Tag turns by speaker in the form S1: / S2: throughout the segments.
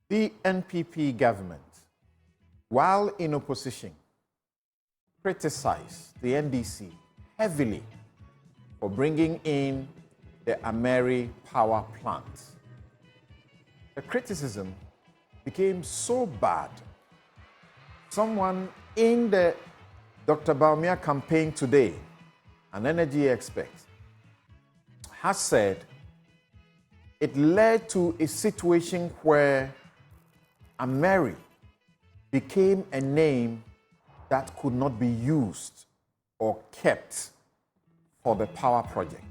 S1: The NPP government, while in opposition, criticized the NDC heavily for bringing in the Ameri power plant. The criticism became so bad, someone in the Dr. Bawumia campaign today, an energy expert, has said it led to a situation where Ameri became a name that could not be used or kept for the power project.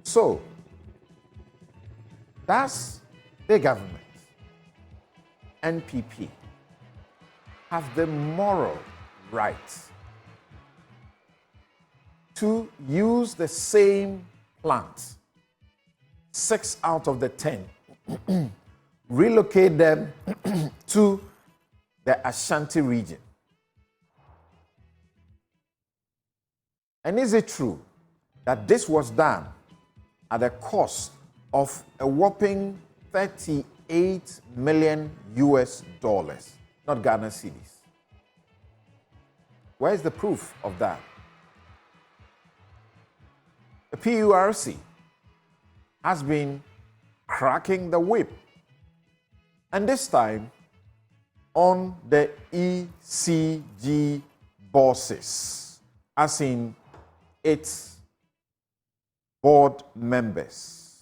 S1: So, does the government, NPP, have the moral right to use the same plant, 6 out of the 10, relocate them to the Ashanti region? And is it true that this was done at the cost of a whopping 38 million US dollars, not Ghana cedis? Where is the proof of that? The PURC has been cracking the whip, and this time on the ECG bosses, as in its board members,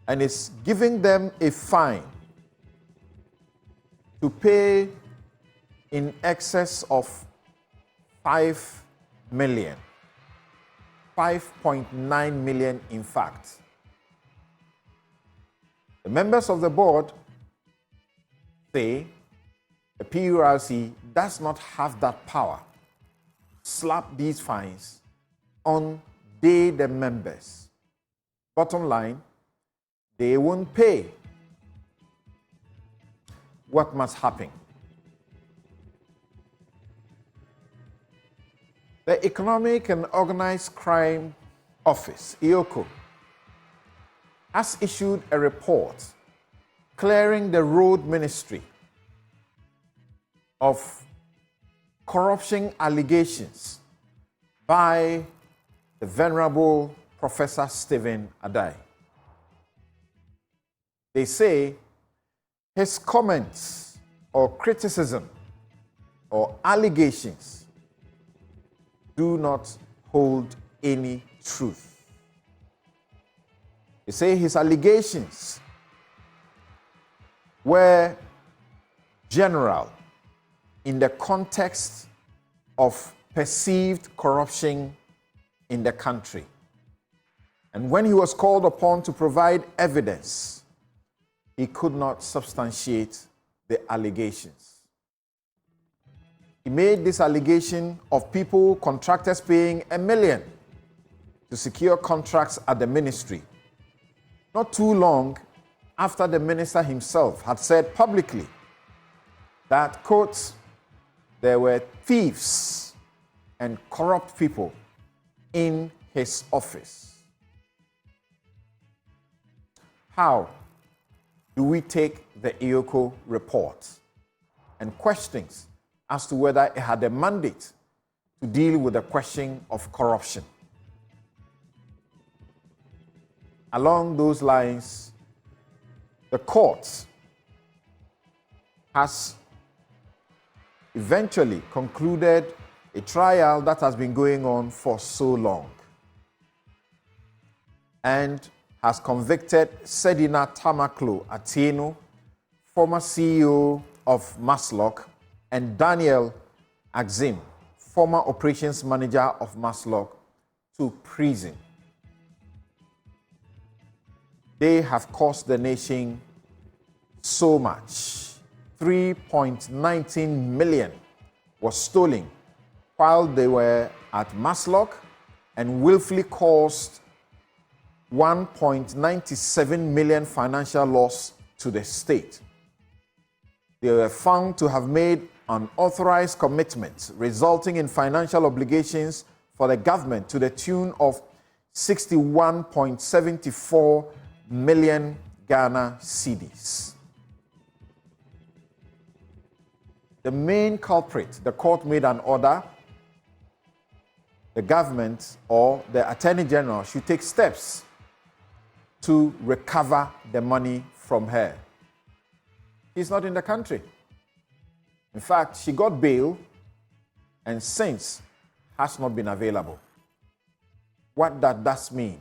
S1: and it's giving them a fine to pay in excess of 5 million, 5.9 million in fact. The members of the board say the PURC does not have that power. Slap these fines on the members. Bottom line, they won't pay. What must happen? The Economic and Organized Crime Office, EOCO, has issued a report clearing the road ministry of corruption allegations by the Venerable Professor Stephen Adai. They say his comments or criticism or allegations do not hold any truth. They say his allegations were general in the context of perceived corruption in the country. And when he was called upon to provide evidence, he could not substantiate the allegations. He made this allegation of people, contractors paying $1 million to secure contracts at the ministry, not too long after the minister himself had said publicly that, quote, there were thieves and corrupt people in his office. How do we take the EOCO report and questions as to whether it had a mandate to deal with the question of corruption? Along those lines, the court has eventually concluded a trial that has been going on for so long and has convicted Sedina Tamaklo Atieno, former CEO of MASLOC, and Daniel Axim, former operations manager of MASLOC, to prison. They have cost the nation so much. 3.19 million was stolen while they were at MASLOC and willfully caused 1.97 million financial loss to the state. They were found to have made unauthorized commitments resulting in financial obligations for the government to the tune of 61.74 million Ghana cedis. The main culprit, the court made an order, the government or the Attorney General should take steps to recover the money from her. She's not in the country. In fact, she got bail and since has not been available. What that does mean?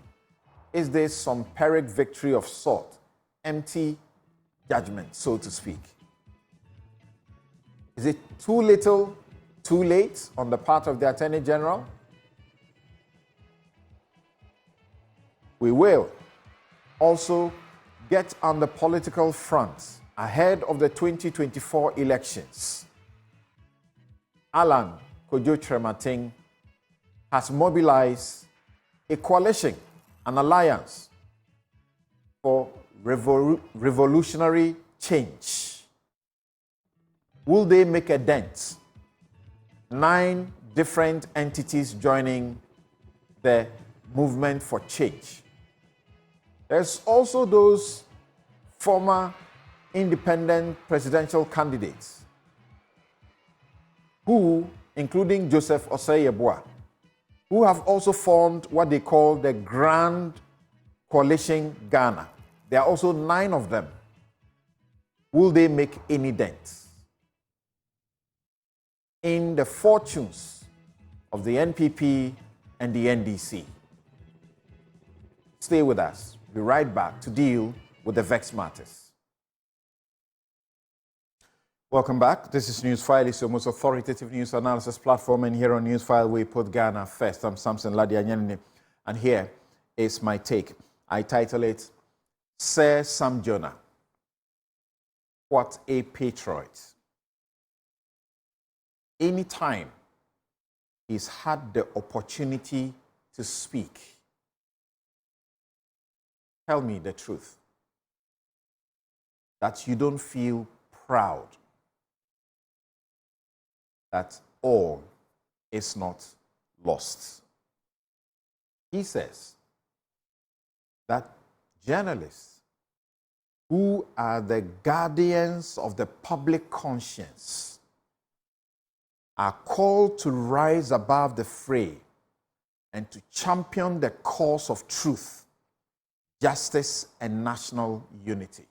S1: Is there some Pyrrhic victory of sort, empty judgment, so to speak? Is it too little, too late on the part of the Attorney General? We will also get on the political front ahead of the 2024 elections. Alan Kojo Tremating has mobilized a coalition, an alliance for revolutionary change. Will they make a dent? 9 different entities joining the movement for change. There's also those former independent presidential candidates who, including Joseph Osei-Yeboah, who have also formed what they call the Grand Coalition Ghana. There are also 9 of them. Will they make any dent in the fortunes of the NPP and the NDC? Stay with us. We'll be right back to deal with the vexed matters. Welcome back. This is Newsfile. It's your most authoritative news analysis platform, and here on Newsfile we put Ghana first. I'm Samson, Lardy, Anyenini, and here is my take. I title it, Sir Sam Jonah, What a Patriot. Anytime he's had the opportunity to speak, tell me the truth, that you don't feel proud that all is not lost. He says that journalists who are the guardians of the public conscience are called to rise above the fray and to champion the cause of truth, justice, and national unity.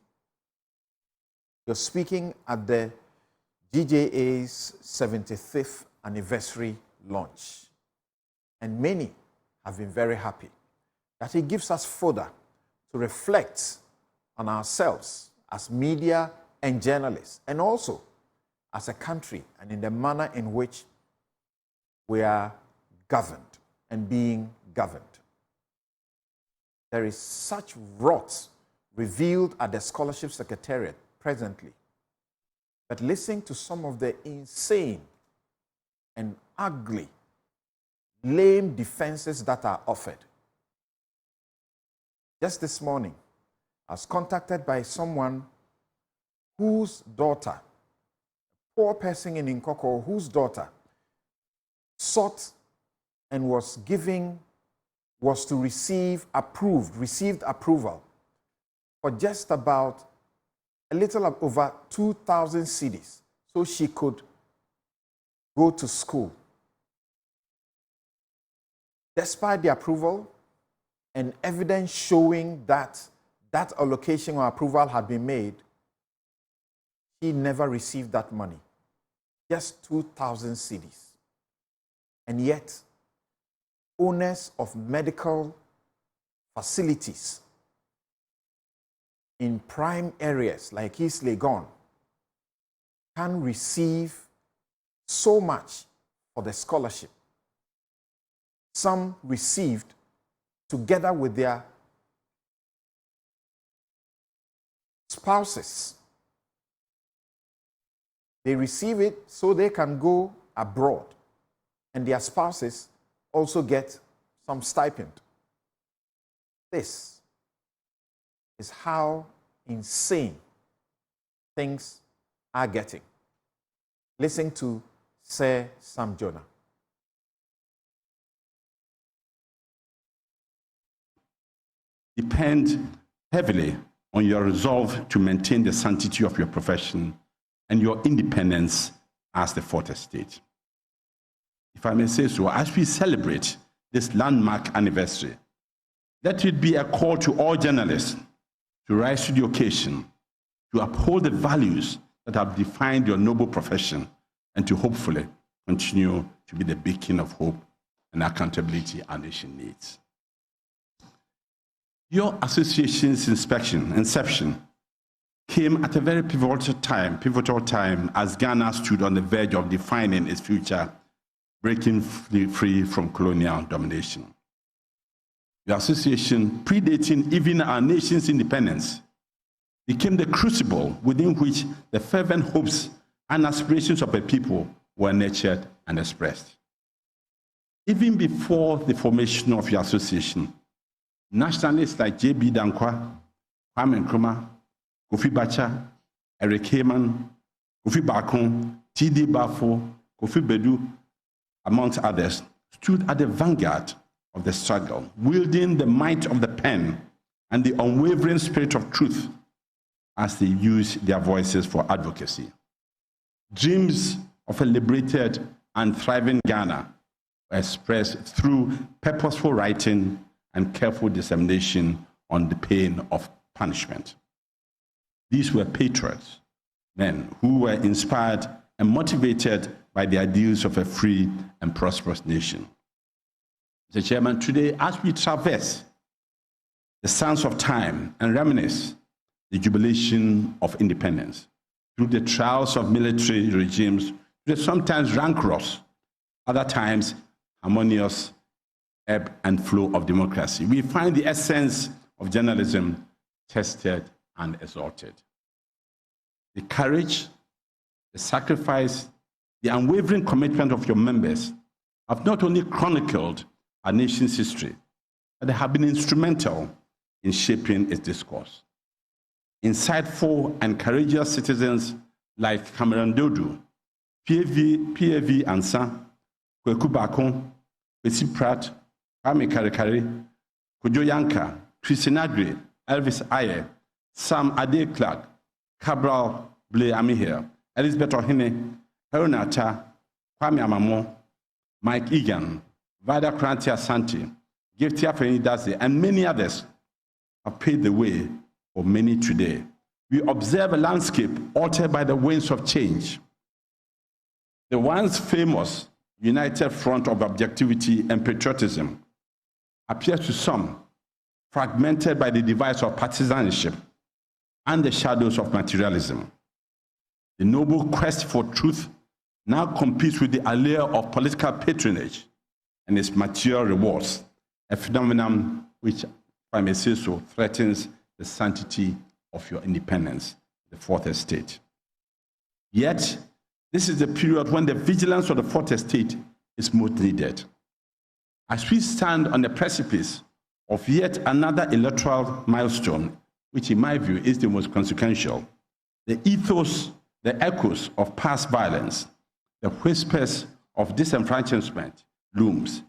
S1: You're speaking at the GJA's 75th anniversary launch, and many have been very happy that it gives us fodder to reflect on ourselves as media and journalists, and also as a country and in the manner in which we are governed and being governed. There is such rot revealed at the Scholarship Secretariat presently. But listen to some of the insane and ugly, lame defenses that are offered. Just this morning, I was contacted by someone whose daughter, a poor person in EOCO, whose daughter sought and received approval for just about a little over 2,000 cedis, so she could go to school. Despite the approval and evidence showing that that allocation or approval had been made, she never received that money, just 2,000 cedis. And yet, owners of medical facilities in prime areas like East Legon can receive so much for the scholarship. Some received together with their spouses. They receive it so they can go abroad, and their spouses also get some stipend. This is how insane things are getting. Listen to Sir Sam Jonah.
S2: Depend heavily on your resolve to maintain the sanctity of your profession and your independence as the fourth estate. If I may say so, as we celebrate this landmark anniversary, let it be a call to all journalists to rise to the occasion, to uphold the values that have defined your noble profession, and to hopefully continue to be the beacon of hope and accountability our nation needs. Your association's inception came at a very pivotal time as Ghana stood on the verge of defining its future, breaking free from colonial domination. The association, predating even our nation's independence, became the crucible within which the fervent hopes and aspirations of a people were nurtured and expressed. Even before the formation of your association, nationalists like J.B. Dankwa, Kwame Nkrumah, Kofi Bacha, Eric Heyman, Kofi Bakon, T.D. Bafo, Kofi Bedu, amongst others, stood at the vanguard of the struggle, wielding the might of the pen and the unwavering spirit of truth as they used their voices for advocacy. Dreams of a liberated and thriving Ghana were expressed through purposeful writing and careful dissemination on the pain of punishment. These were patriots, men who were inspired and motivated by the ideals of a free and prosperous nation. Mr. Chairman, today, as we traverse the sands of time and reminisce the jubilation of independence through the trials of military regimes, they sometimes rancorous, other times harmonious ebb and flow of democracy, we find the essence of journalism tested and exalted. The courage, the sacrifice, the unwavering commitment of your members have not only chronicled our nation's history, but they have been instrumental in shaping its discourse. Insightful and courageous citizens like Cameron Dodo, PAV Ansa, Kweku Bakon, Kwesi Pratt, Kwame Karikari, Kojo Yanka, Christine Agri, Elvis Aye, Sam Ade Clark, Cabral Blay Amir, Elizabeth Ohene, Heronata, Kwame Amamo, Mike Egan, Vida Kranti Asante, Giftia Fenidazi, and many others have paved the way for many today. We observe a landscape altered by the winds of change. The once famous united front of objectivity and patriotism appears to some fragmented by the device of partisanship and the shadows of materialism. The noble quest for truth now competes with the allure of political patronage and its material rewards, a phenomenon which, if I may say so, threatens the sanctity of your independence, the fourth estate. Yet, this is the period when the vigilance of the fourth estate is most needed. As we stand on the precipice of yet another electoral milestone, which in my view is the most consequential, the ethos, the echoes of past violence, the whispers of disenfranchisement looms.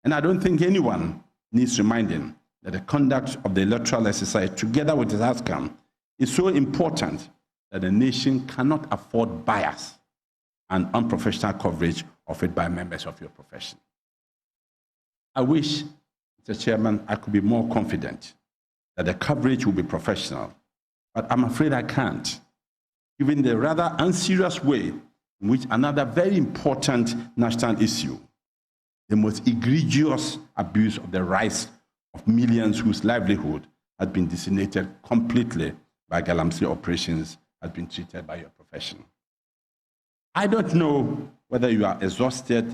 S2: And I don't think anyone needs reminding that the conduct of the electoral exercise, together with its outcome, is so important that the nation cannot afford bias and unprofessional coverage of it by members of your profession. I wish, Mr. Chairman, I could be more confident that the coverage will be professional, but I'm afraid I can't, given the rather unserious way in which another very important national issue, the most egregious abuse of the rights of millions whose livelihood has been decimated completely by galamsey operations, has been treated by your profession. I don't know whether you are exhausted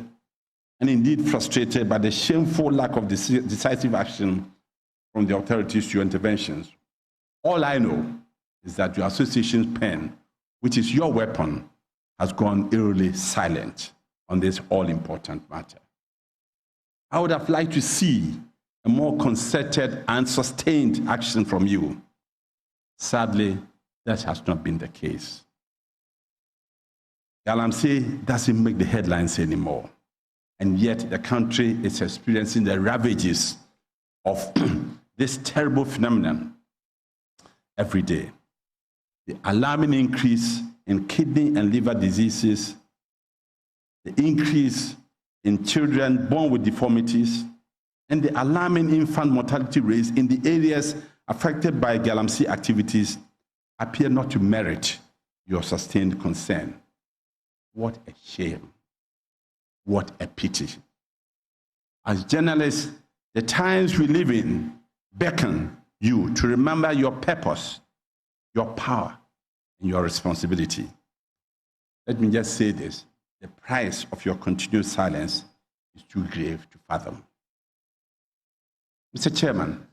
S2: and indeed frustrated by the shameful lack of decisive action from the authorities to your interventions. All I know is that your association's pen, which is your weapon, has gone eerily silent on this all-important matter. I would have liked to see a more concerted and sustained action from you. Sadly, that has not been the case. Galamsey doesn't make the headlines anymore, and yet the country is experiencing the ravages of this terrible phenomenon. every day. The alarming increase in kidney and liver diseases, the increase in children born with deformities, and the alarming infant mortality rates in the areas affected by galamsey activities appear not to merit your sustained concern. What a shame. What a pity. As journalists, the times we live in beckon you to remember your purpose, your power, and your responsibility. Let me just say this. The price of your continued silence is too grave to fathom. Mr. Chairman,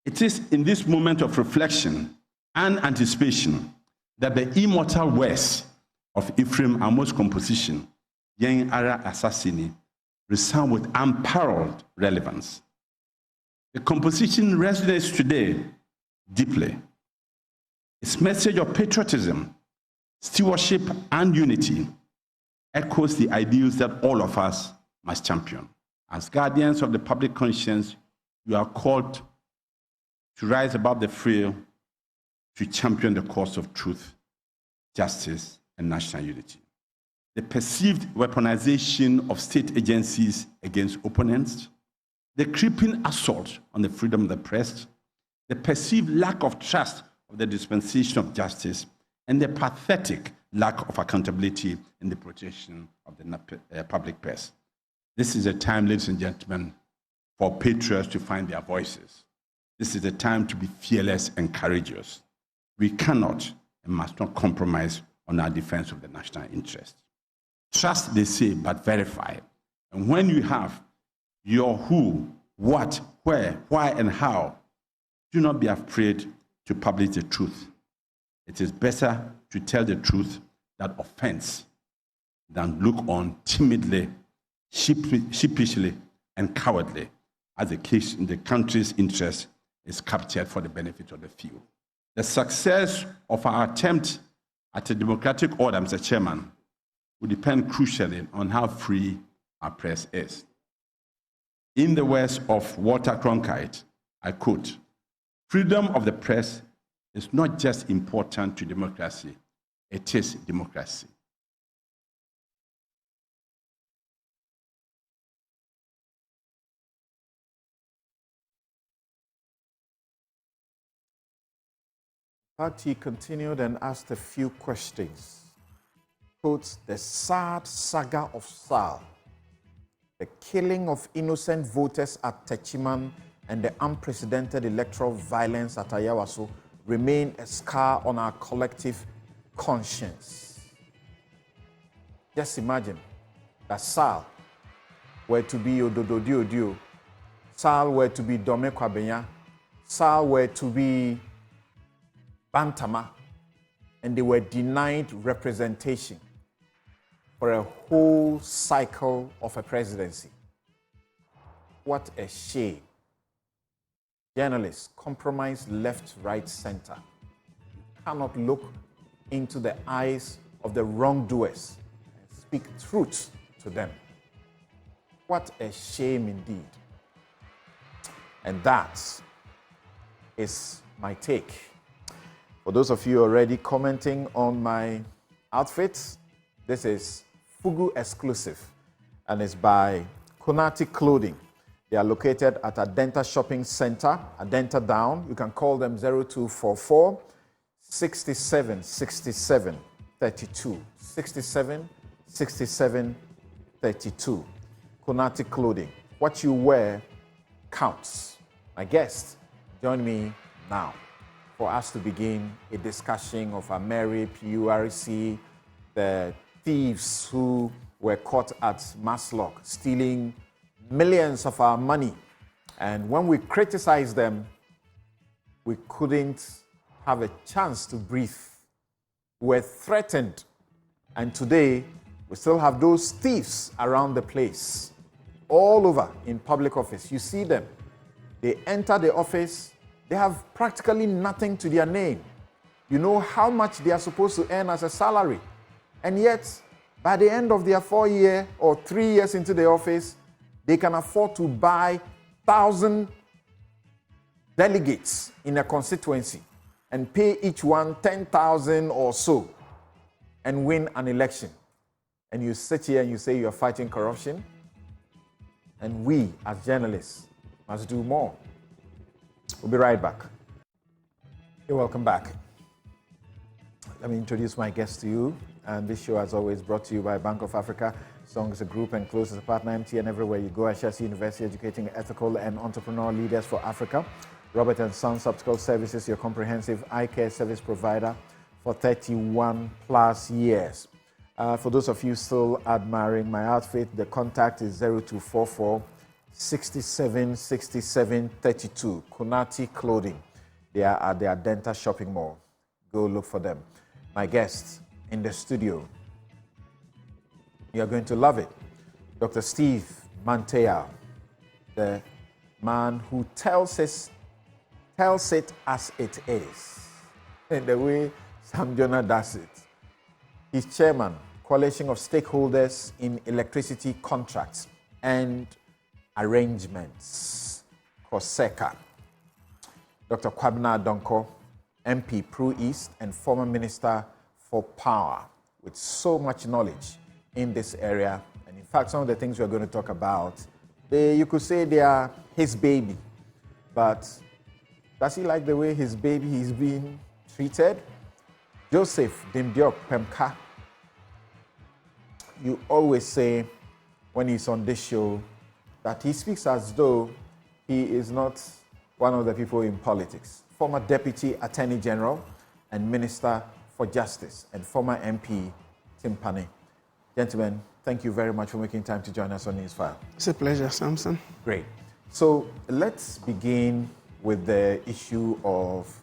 S2: it is in this moment of reflection and anticipation that the immortal words of Ephraim Amos' composition, Yen Ara Assassini, resound with unparalleled relevance. The composition resonates today deeply. Its message of patriotism, stewardship, and unity echoes the ideals that all of us must champion. As guardians of the public conscience, you are called to rise above the frail, to champion the cause of truth, justice, and national unity. The perceived weaponization of state agencies against opponents, the creeping assault on the freedom of the press, the perceived lack of trust of the dispensation of justice, and the pathetic lack of accountability in the protection of the public purse. This is a time, ladies and gentlemen, for patriots to find their voices. This is a time to be fearless and courageous. We cannot and must not compromise on our defense of the national interest. Trust, they say, but verify. And when you have your who, what, where, why, and how, do not be afraid to publish the truth. It is better to tell the truth that offends than look on timidly, sheepishly, and cowardly as the case in the country's interest is captured for the benefit of the few. The success of our attempt at a democratic order, Mr. Chairman, will depend crucially on how free our press is. In the words of Walter Cronkite, I quote, "Freedom of the press is not just important to democracy, it is democracy."
S1: He continued and asked a few questions. Quote, "The sad saga of Sal, the killing of innocent voters at Techiman and the unprecedented electoral violence at Ayawaso remain a scar on our collective conscience." Just imagine that Sal were to be Ododo Diodio, Sal were to be Dome Kwabenya, Sal were to be Bantama, and they were denied representation for a whole cycle of a presidency. What a shame. Journalists compromise left, right, center. You cannot look into the eyes of the wrongdoers and speak truth to them. What a shame indeed. And that is my take. For those of you already commenting on my outfit, this is Fugu exclusive and it's by Konati Clothing. They are located at Adenta Shopping Center, Adenta Down. You can call them 0244 67 67 32. 67 67 32. Konati Clothing. What you wear counts. My guest, join me now for us to begin a discussion of Ameri, PURC, the thieves who were caught at MASLOC stealing millions of our money. And when we criticized them, we couldn't have a chance to breathe. We were threatened. And today, we still have those thieves around the place, all over in public office. You see them. They enter the office. They have practically nothing to their name. You know how much they are supposed to earn as a salary. And yet, by the end of their 4 year or 3 years into the office, they can afford to buy 1,000 delegates in a constituency. and pay each one 10,000 or so and win an election. And you sit here and you say you're fighting corruption. And we, as journalists, must do more. We'll be right back. You're welcome back. Let me introduce my guest to you. And this show, as always, brought to you by Bank of Africa. Song is a group and Close is a partner. MTN everywhere you go. Ashesi University, educating ethical and entrepreneurial leaders for Africa. Robert & Sons Optical Services, your comprehensive eye care service provider for 31 plus years. For those of you still admiring my outfit, the contact is 0244 67 67 32. Kunati Clothing. They are at the Adenta Shopping Mall. Go look for them. My guests in the studio, you're going to love it. Dr. Steve Mantea, the man who tells it as it is, in the way Sam Jonah does it. He's chairman, Coalition of Stakeholders in Electricity Contracts and Arrangements, COSECA. Dr. Kwabena Donko, MP Pro East and former Minister for Power, with so much knowledge in this area. And in fact, some of the things we're going to talk about, you could say they are his baby. But does he like the way his baby is being treated? Joseph Dimdiok Pemka, you always say when he's on this show that he speaks as though he is not one of the people in politics. Former Deputy Attorney General and Minister for Justice and former MP Tim Pane. Gentlemen, thank you very much for making time to join us on Newsfile.
S3: It's a pleasure, Samson.
S1: Great. So let's begin with the issue of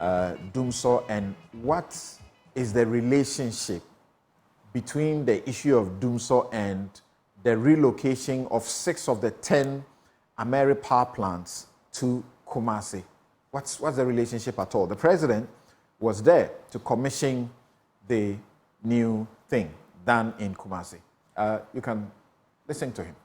S1: Dumsor and what is the relationship between the issue of Dumsor and the relocation of 6 of the 10 Ameri power plants to Kumasi. What's the relationship at all? The president was there to commission the new thing done in Kumasi. You can listen to him.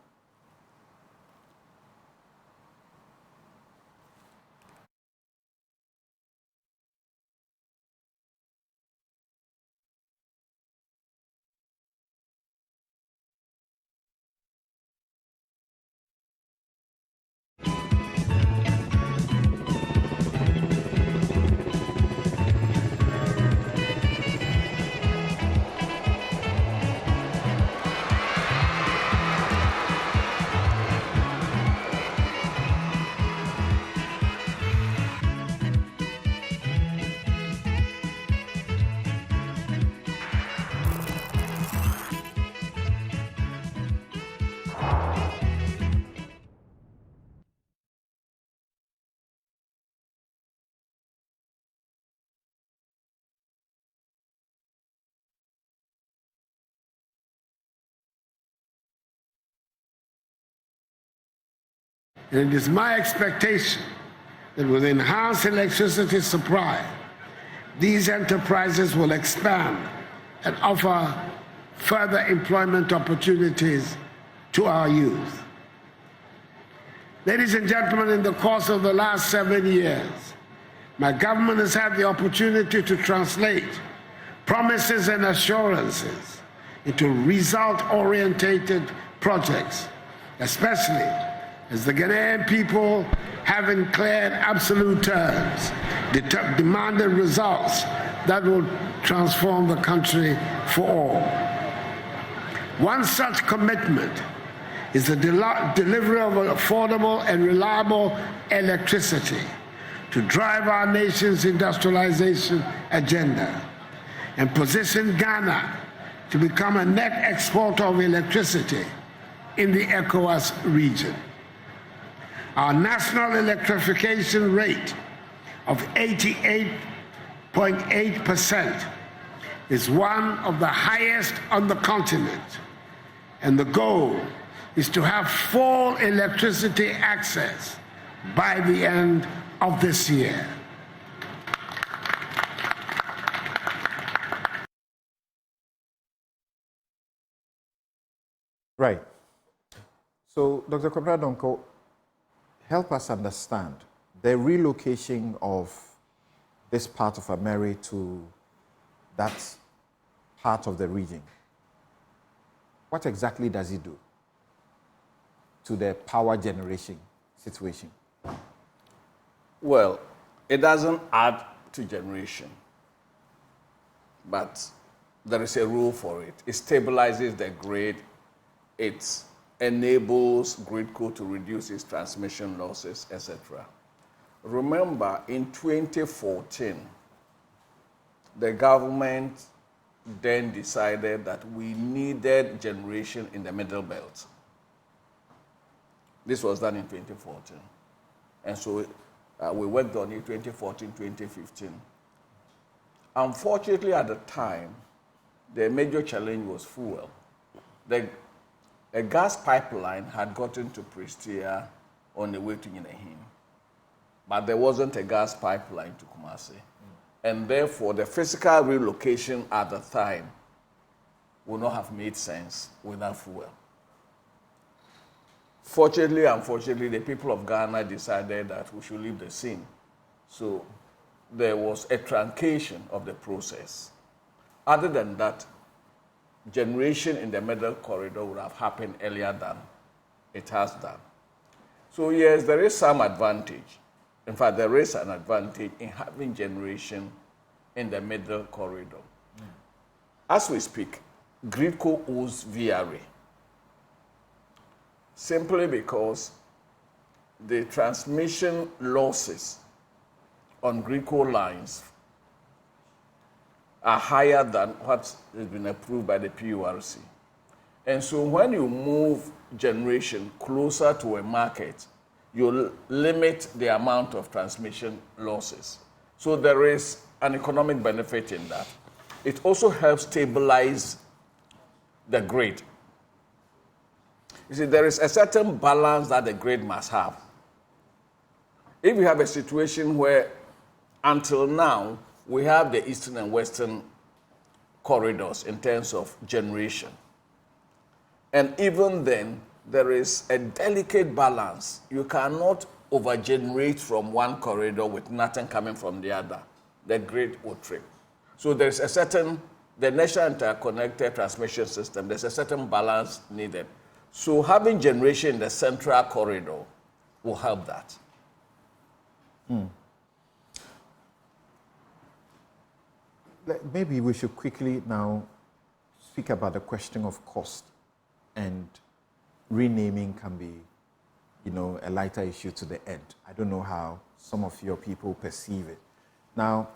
S4: And it is my expectation that with enhanced electricity supply, these enterprises will expand and offer further employment opportunities to our youth. Ladies and gentlemen, in the course of the last 7 years, my government has had the opportunity to translate promises and assurances into result-orientated projects, especially as the Ghanaian people have in clear and absolute terms demanded results that will transform the country for all. One such commitment is the delivery of affordable and reliable electricity to drive our nation's industrialization agenda and position Ghana to become a net exporter of electricity in the ECOWAS region. Our national electrification rate of 88.8% is one of the highest on the continent, and the goal is to have full electricity access by the end of this year.
S1: Right. So, Dr. Kwabena Donko, help us understand the relocation of this part of Ameri to that part of the region, what exactly does it do to the power generation situation?
S3: Well, it doesn't add to generation, but there is a rule for it. It stabilizes the grid. It enables GridCo to reduce its transmission losses, etc. Remember, in 2014, the government then decided that we needed generation in the Middle Belt. This was done in 2014. And so we worked on it 2014, 2015. Unfortunately, at the time, the major challenge was fuel. A gas pipeline had gotten to Prestia on the way to Nyenini, but there wasn't a gas pipeline to Kumasi. And therefore, the physical relocation at the time would not have made sense without fuel. Fortunately, unfortunately, the people of Ghana decided that we should leave the scene. So there was a truncation of the process. Other than that, generation in the middle corridor would have happened earlier than it has done. So yes, there is some advantage. In fact, there is an advantage in having generation in the middle corridor. As we speak, GridCo owes VRA simply because the transmission losses on GridCo lines are higher than what has been approved by the PURC. And so when you move generation closer to a market, you limit the amount of transmission losses. So there is an economic benefit in that. It also helps stabilize the grid. You see, there is a certain balance that the grid must have. If you have a situation where, until now, we have the eastern and western corridors in terms of generation, and even then, there is a delicate balance. You cannot overgenerate from one corridor with nothing coming from the other. The grid will trip. So there's a certain, the national interconnected transmission system, there's a certain balance needed. So having generation in the central corridor will help that.
S1: Maybe we should quickly now speak about the question of cost, and renaming can be, a lighter issue to the end. I don't know how some of your people perceive it. Now,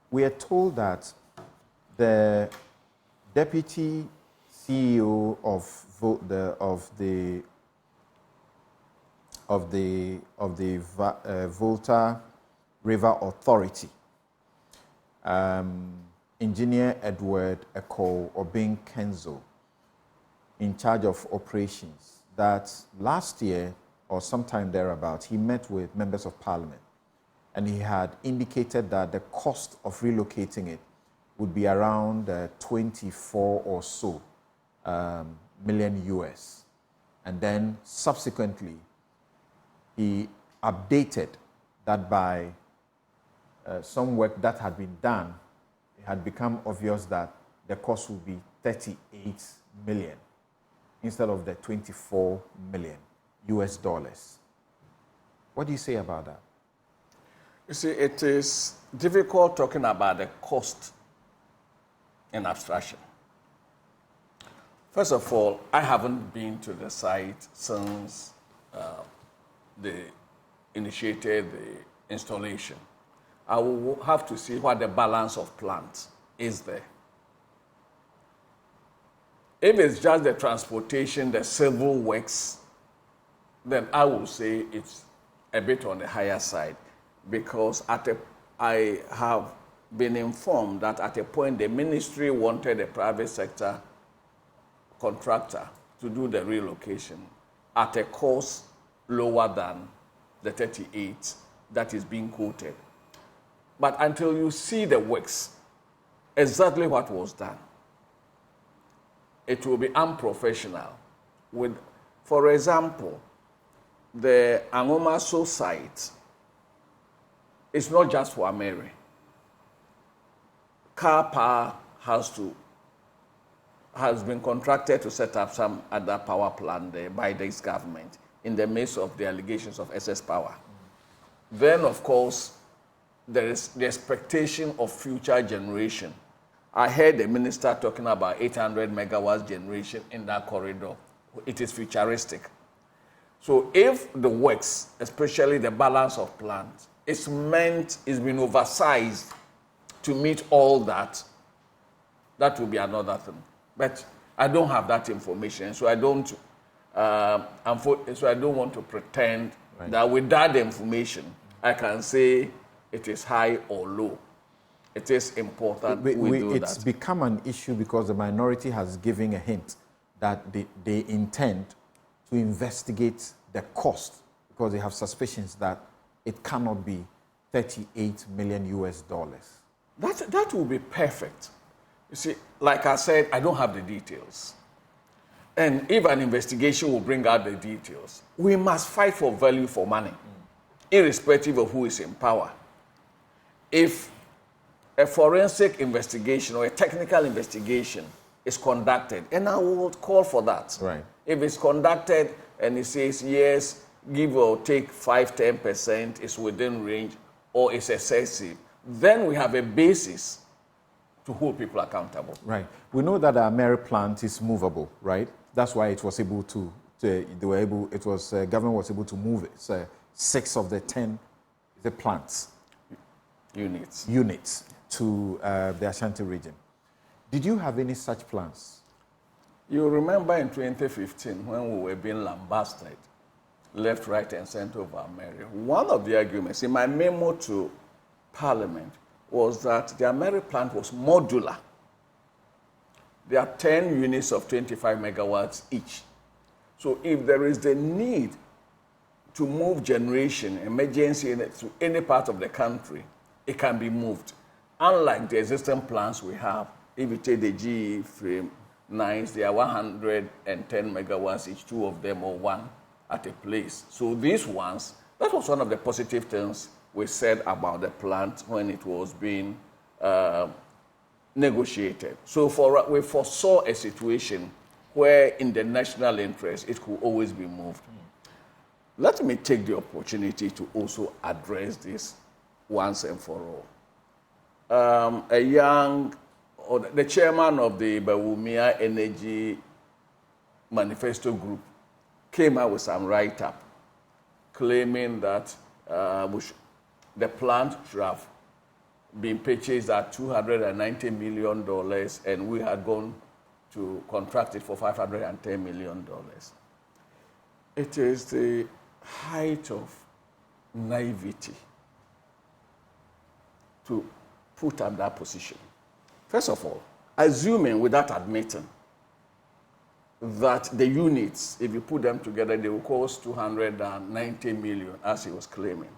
S1: we are told that the deputy CEO of the Volta River Authority, Engineer Edward Eko Obing Kenzo, in charge of operations, that last year or sometime thereabout, he met with members of parliament, and he had indicated that the cost of relocating it would be around 24 or so million US. And then subsequently, he updated that by some work that had been done, it had become obvious that the cost would be 38 million instead of the 24 million US dollars. What do you say about that?
S3: You see, it is difficult talking about the cost in abstraction. First of all, I haven't been to the site since they initiated the installation. I will have to see what the balance of plant is there. If it's just the transportation, the civil works, then I will say it's a bit on the higher side, because I have been informed that at a point the ministry wanted a private sector contractor to do the relocation at a cost lower than the 38 that is being quoted. But until you see the works, exactly what was done, it will be unprofessional. For example, the Angomaso site is not just for Ameri. Car Power has been contracted to set up some other power plant there by this government in the midst of the allegations of excess power. Then, of course, there is the expectation of future generation. I heard the minister talking about 800 megawatts generation in that corridor. It is futuristic. So if the works, especially the balance of plant, it's been oversized to meet all that, that will be another thing. But I don't have that information, so I don't want to pretend that with that information, I can say it is high or low. It is important
S1: it's become an issue because the minority has given a hint that they intend to investigate the cost because they have suspicions that it cannot be $38 million US.
S3: That will be perfect. You see, like I said, I don't have the details. And if an investigation will bring out the details, we must fight for value for money, irrespective of who is in power. If a forensic investigation or a technical investigation is conducted, and I will call for that.
S1: Right.
S3: If it's conducted and it says, yes, give or take 5-10% is within range or it's excessive, then we have a basis to hold people accountable.
S1: Right. We know that the Ameri plant is movable, right? That's why it was able government was able to move it. So 6 of the 10 plants. Units to the Ashanti region. Did you have any such plans?
S3: You remember in 2015 when we were being lambasted, left, right, and center of Ameri. One of the arguments in my memo to Parliament was that the Ameri plant was modular. There are 10 units of 25 megawatts each. So if there is the need to move generation, emergency to any part of the country, it can be moved. Unlike the existing plants we have, if you take the GE frame 9s, they are 110 megawatts each, 2 of them or 1 at a place. So these ones, that was one of the positive things we said about the plant when it was being negotiated. So we foresaw a situation where in the national interest, it could always be moved. Let me take the opportunity to also address this once and for all. The chairman of the Bawumia Energy Manifesto Group came out with some write-up claiming that the plant should have been purchased at $290 million and we had gone to contract it for $510 million. It is the height of naivety to put up that position. First of all, assuming without admitting that the units, if you put them together, they will cost $290 million, as he was claiming.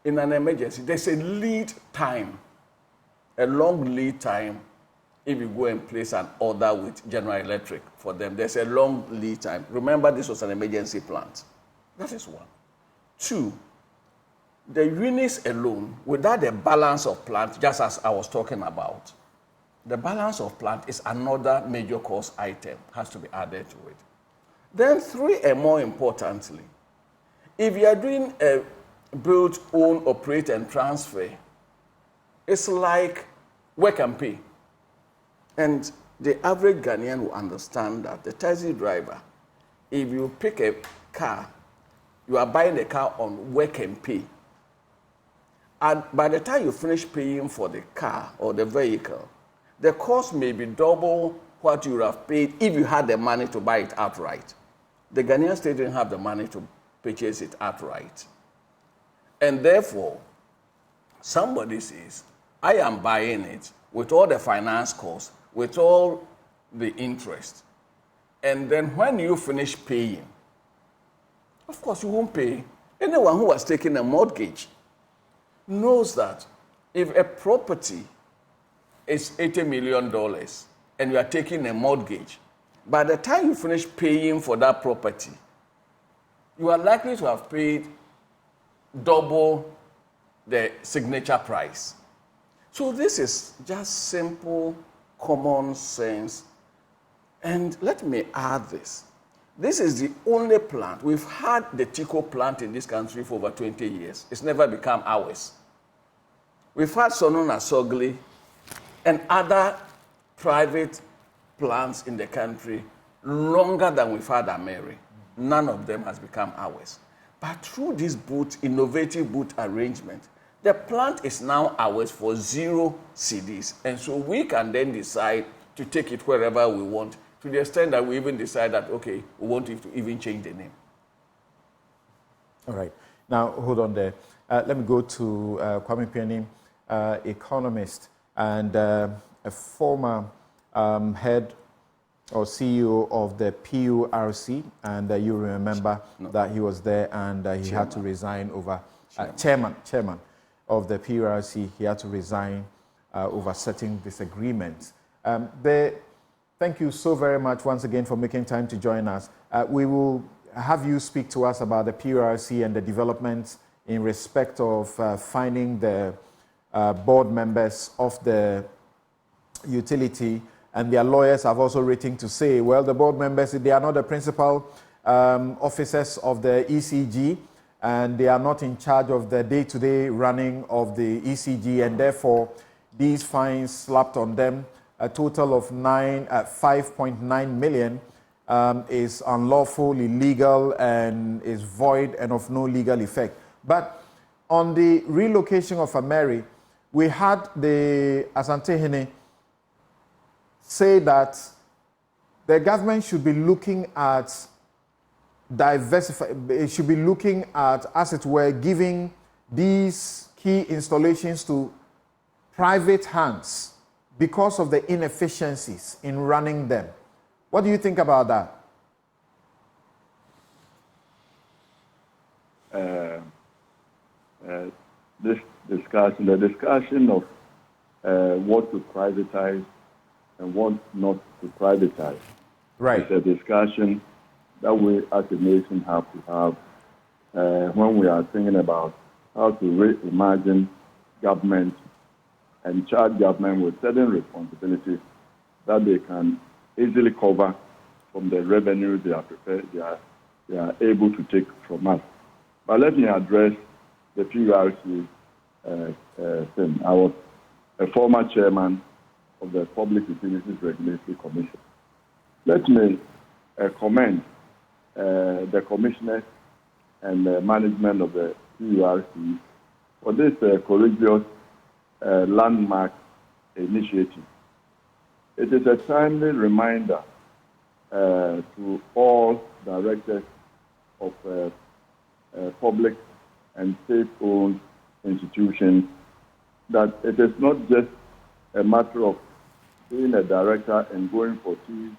S3: In an emergency, there's a lead time, a long lead time, if you go and place an order with General Electric for them. There's a long lead time. Remember, this was an emergency plant. That is one. 2, the units alone, without the balance of plant, just as I was talking about, the balance of plant is another major cost item, has to be added to it. Then 3, and more importantly, if you are doing a build, own, operate, and transfer, it's like work and pay. And the average Ghanaian will understand that the taxi driver, if you pick a car, you are buying the car on work and pay. And by the time you finish paying for the car or the vehicle, the cost may be double what you would have paid if you had the money to buy it outright. The Ghanaian state didn't have the money to purchase it outright. And therefore, somebody says, I am buying it with all the finance costs, with all the interest. And then when you finish paying, of course you won't pay. Anyone who has taken a mortgage knows that if a property is $80 million and you are taking a mortgage, by the time you finish paying for that property, you are likely to have paid double the signature price. So this is just simple, common sense. And let me add this. This is the only plant. We've had the Tico plant in this country for over 20 years. It's never become ours. We've had Sonona Sogli and other private plants in the country longer than we've had Ameri. None of them has become ours. But through this innovative boot arrangement, the plant is now ours for 0 cedis. And so we can then decide to take it wherever we want, to the extent that we even decide that, okay, we want to even change the name.
S1: All right. Now, hold on there. Let me go to Kwame Pianim, economist and a former head or CEO of the PURC. And you remember that he was there and he had to resign over, chairman of the PURC, he had to resign over certain disagreements. Thank you so very much once again for making time to join us. We will have you speak to us about the PURC and the developments in respect of finding the board members of the utility. And their lawyers have also written to say, well, the board members, they are not the principal officers of the ECG, and they are not in charge of the day-to-day running of the ECG, and therefore these fines slapped on them, a total of 5.9 million, is unlawful, illegal, and is void and of no legal effect. But on the relocation of Ameri, we had the Asante say that the government should be looking at it should be looking at, as it were, giving these key installations to private hands because of the inefficiencies in running them. What do you think about that?
S5: This discussion, the discussion of what to privatize and what not to privatize.
S1: Right.
S5: It's a discussion that we as a nation have to have when we are thinking about how to reimagine government and charge government with certain responsibilities that they can easily cover from the revenue they are prepared, they are able to take from us. But let me address the PURC thing. I was a former chairman of the Public Utilities Regulatory Commission. Let me commend the commissioners and the management of the PURC for this courageous landmark initiative. It is a timely reminder to all directors of public and state-owned institutions that it is not just a matter of being a director and going for fees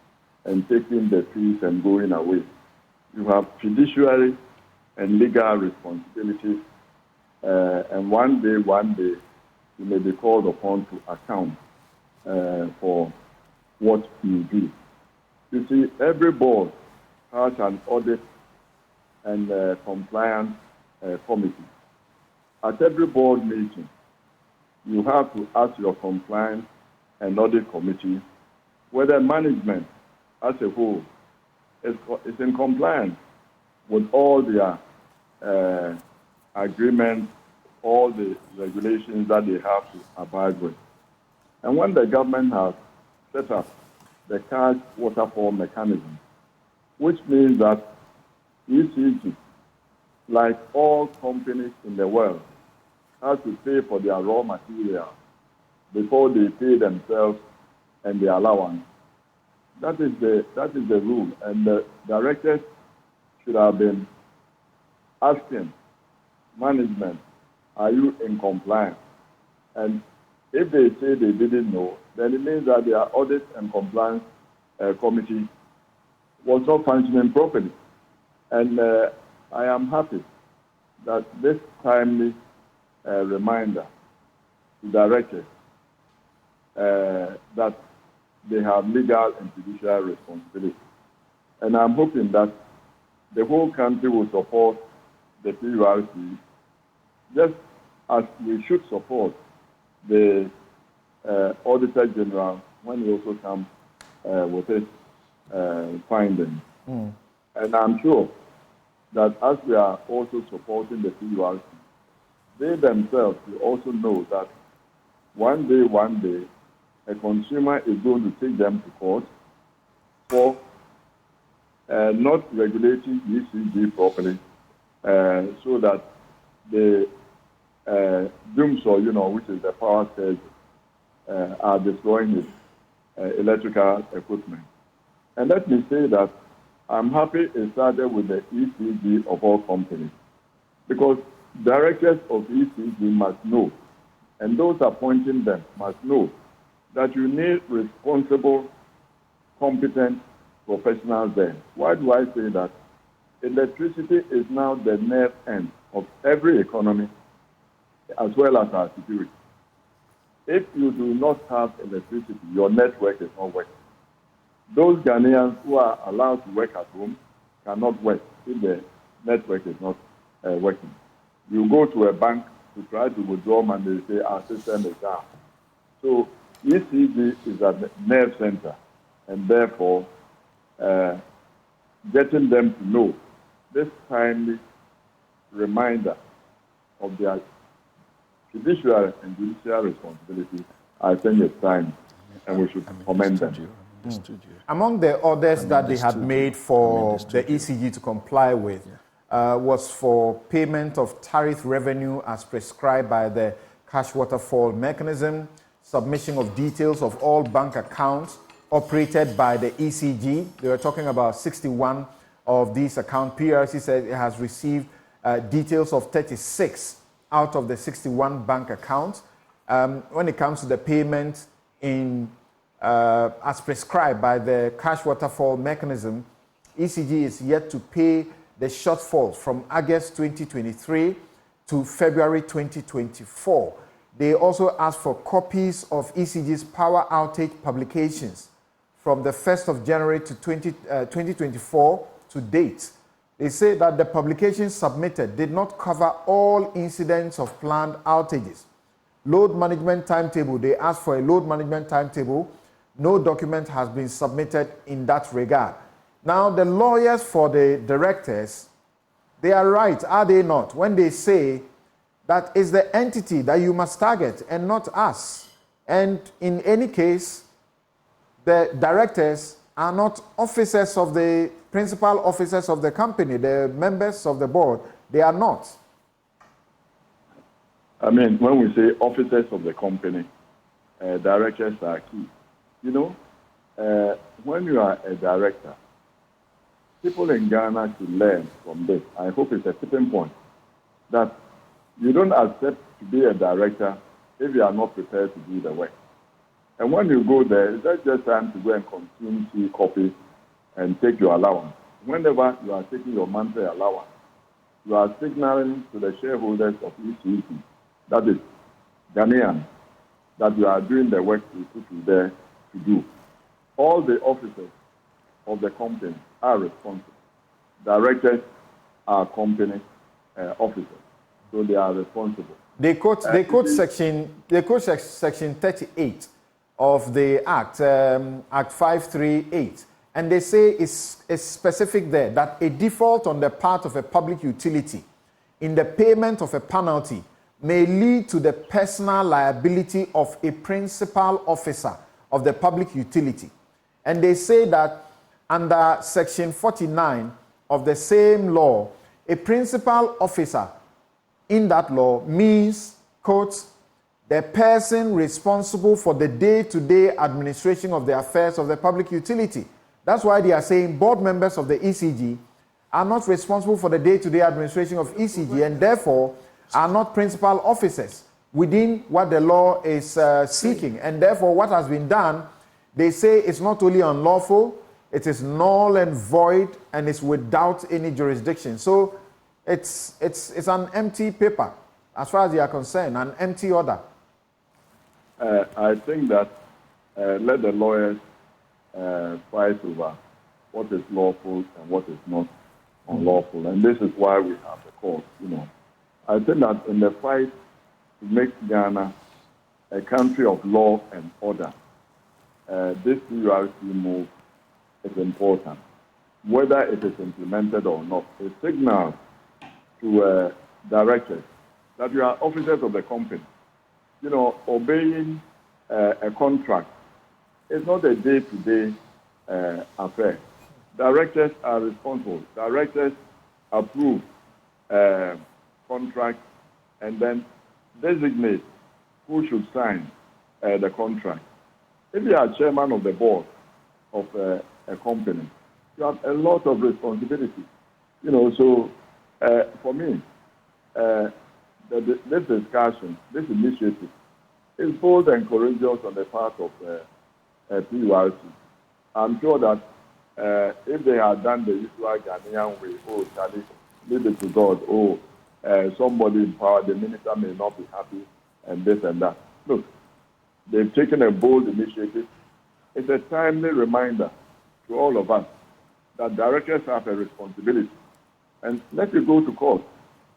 S5: and taking the fees and going away. You have fiduciary and legal responsibilities, and one day you may be called upon to account for what you do. You see, every board has an audit and compliance committee. At every board meeting, you have to ask your compliance and audit committee whether management as a whole is in compliance with all their agreements, all the regulations that they have to abide with. And when the government has set up the cash waterfall mechanism, which means that ECG, like all companies in the world, has to pay for their raw material before they pay themselves and their allowance. That is the rule, and the directors should have been asking management, are you in compliance? And if they say they didn't know, then it means that their audit and compliance committee was not functioning properly. And I am happy that this timely reminder to directors that they have legal and judicial responsibility. And I'm hoping that the whole country will support the PURC just as we should support the Auditor General when he also comes with his findings. And I'm sure that as we are also supporting the PURC, they themselves will also know that one day, a consumer is going to take them to court for not regulating ECG properly, so that the Dumsor, which is the power stage, are destroying his electrical equipment. And let me say that I'm happy it started with the ECG of all companies, because directors of ECG must know, and those appointing them must know, that you need responsible, competent professionals there. Why do I say that? Electricity is now the nerve end of every economy, as well as our security. If you do not have electricity, your network is not working. Those Ghanaians who are allowed to work at home cannot work if the network is not working. You go to a bank to try to withdraw money, they say our system is down. So ECG is at the nerve center, and therefore getting them to know this timely reminder of their judicial and judicial responsibility, I think it's time, and we should commend them.
S1: Among the orders that they had made for the ECG to comply with was for payment of tariff revenue as prescribed by the cash waterfall mechanism, submission of details of all bank accounts operated by the ECG. They were talking about 61 of these accounts. PRC said it has received details of 36 out of the 61 bank accounts. When it comes to the payment in as prescribed by the cash waterfall mechanism, ECG is yet to pay the shortfalls from August 2023 to February 2024. They also asked for copies of ECG's power outage publications from the 1st of January to 2024 to date. They say that the publications submitted did not cover all incidents of planned outages. Load management timetable, they asked for a load management timetable. No document has been submitted in that regard. Now, the lawyers for the directors, they are right, are they not, when they say that is the entity that you must target and not us. And in any case, the directors are not officers of the principal officers of the company, the members of the board, they are not.
S5: I mean, when we say officers of the company, directors are key. You know, when you are a director, people in Ghana should learn from this. I hope it's a tipping point that you don't accept to be a director if you are not prepared to do the work. And when you go there, it's not just time to go and consume tea, coffee, and take your allowance. Whenever you are taking your monthly allowance, you are signaling to the shareholders of ECG, that is Ghanaian, that you are doing the work we put you there to do. All the officers of the company are responsible. Directors are company officers, so they are responsible.
S1: They quote section 38 of the Act, Act 538, and they say it's specific there that a default on the part of a public utility in the payment of a penalty may lead to the personal liability of a principal officer of the public utility. And they say that under section 49 of the same law, a principal officer in that law means, quote, the person responsible for the day-to-day administration of the affairs of the public utility. That's why they are saying board members of the ECG are not responsible for the day-to-day administration of ECG and therefore are not principal officers within what the law is seeking. And therefore what has been done, they say it's not only unlawful, it is null and void and it's without any jurisdiction. So it's an empty paper as far as they are concerned, an empty order.
S5: I think that let the lawyers fight over what is lawful and what is not unlawful. And this is why we have the court, you know. I think that in the fight to make Ghana a country of law and order, this PURC move is important. Whether it is implemented or not, a signal to directors that you are officers of the company. You know, obeying a contract is not a day-to-day affair. Directors are responsible. Directors approve contracts and then designate who should sign the contract. If you are chairman of the board of a company, you have a lot of responsibility. You know, so for me, this discussion, this initiative, is bold and courageous on the part of PURC. I'm sure that if they had done the usual Ghanaian way, oh, Charlie, leave it to God, somebody in power, the minister may not be happy, and this and that. Look, they've taken a bold initiative. It's a timely reminder to all of us that directors have a responsibility. And let it go to court,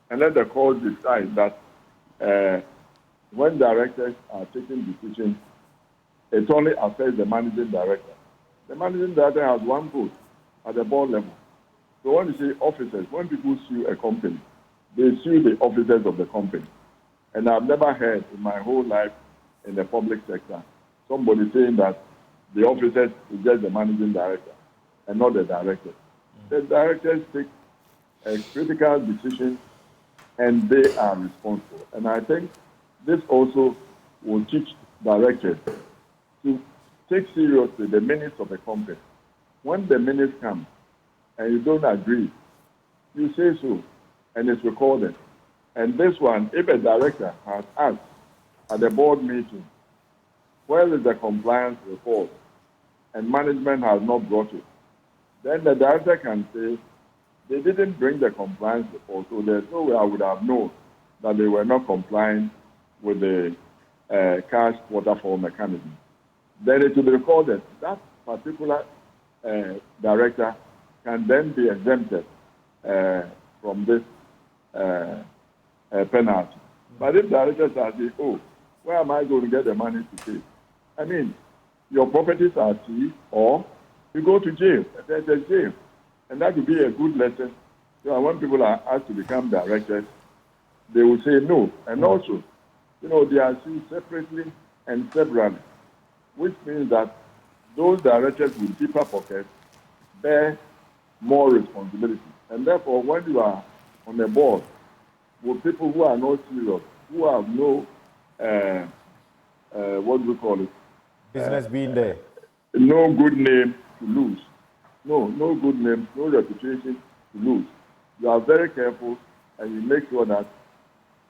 S5: and let the court decide that when directors are taking decisions, it only affects the managing director. The managing director has one vote at the board level. So when you say officers, when people sue a company, they sue the officers of the company. And I've never heard in my whole life in the public sector somebody saying that the officers is just the managing director and not the directors. The directors take a critical decision and they are responsible. And I think this also will teach directors to take seriously the minutes of the company. When the minutes come and you don't agree, you say so, and it's recorded. And this one, if a director has asked at the board meeting, where is the compliance report, and management has not brought it, then the director can say, they didn't bring the compliance report, so there's no way I would have known that they were not complying with the cash waterfall mechanism. Then it will be recorded. That particular director can then be exempted from this penalty. But if directors are saying, oh, where am I going to get the money to pay? I mean, your properties are seized or you go to jail. There's a jail. And that would be a good lesson. So when people are asked to become directors, they will say no. And also, you know, they are seen separately and severally, which means that those directors with deeper pockets bear more responsibility. And therefore, when you are on the board with people who are not serious, who have no, what do we call it?
S1: Business being there.
S5: No good name to lose. No good name, no reputation to lose. You are very careful and you make sure that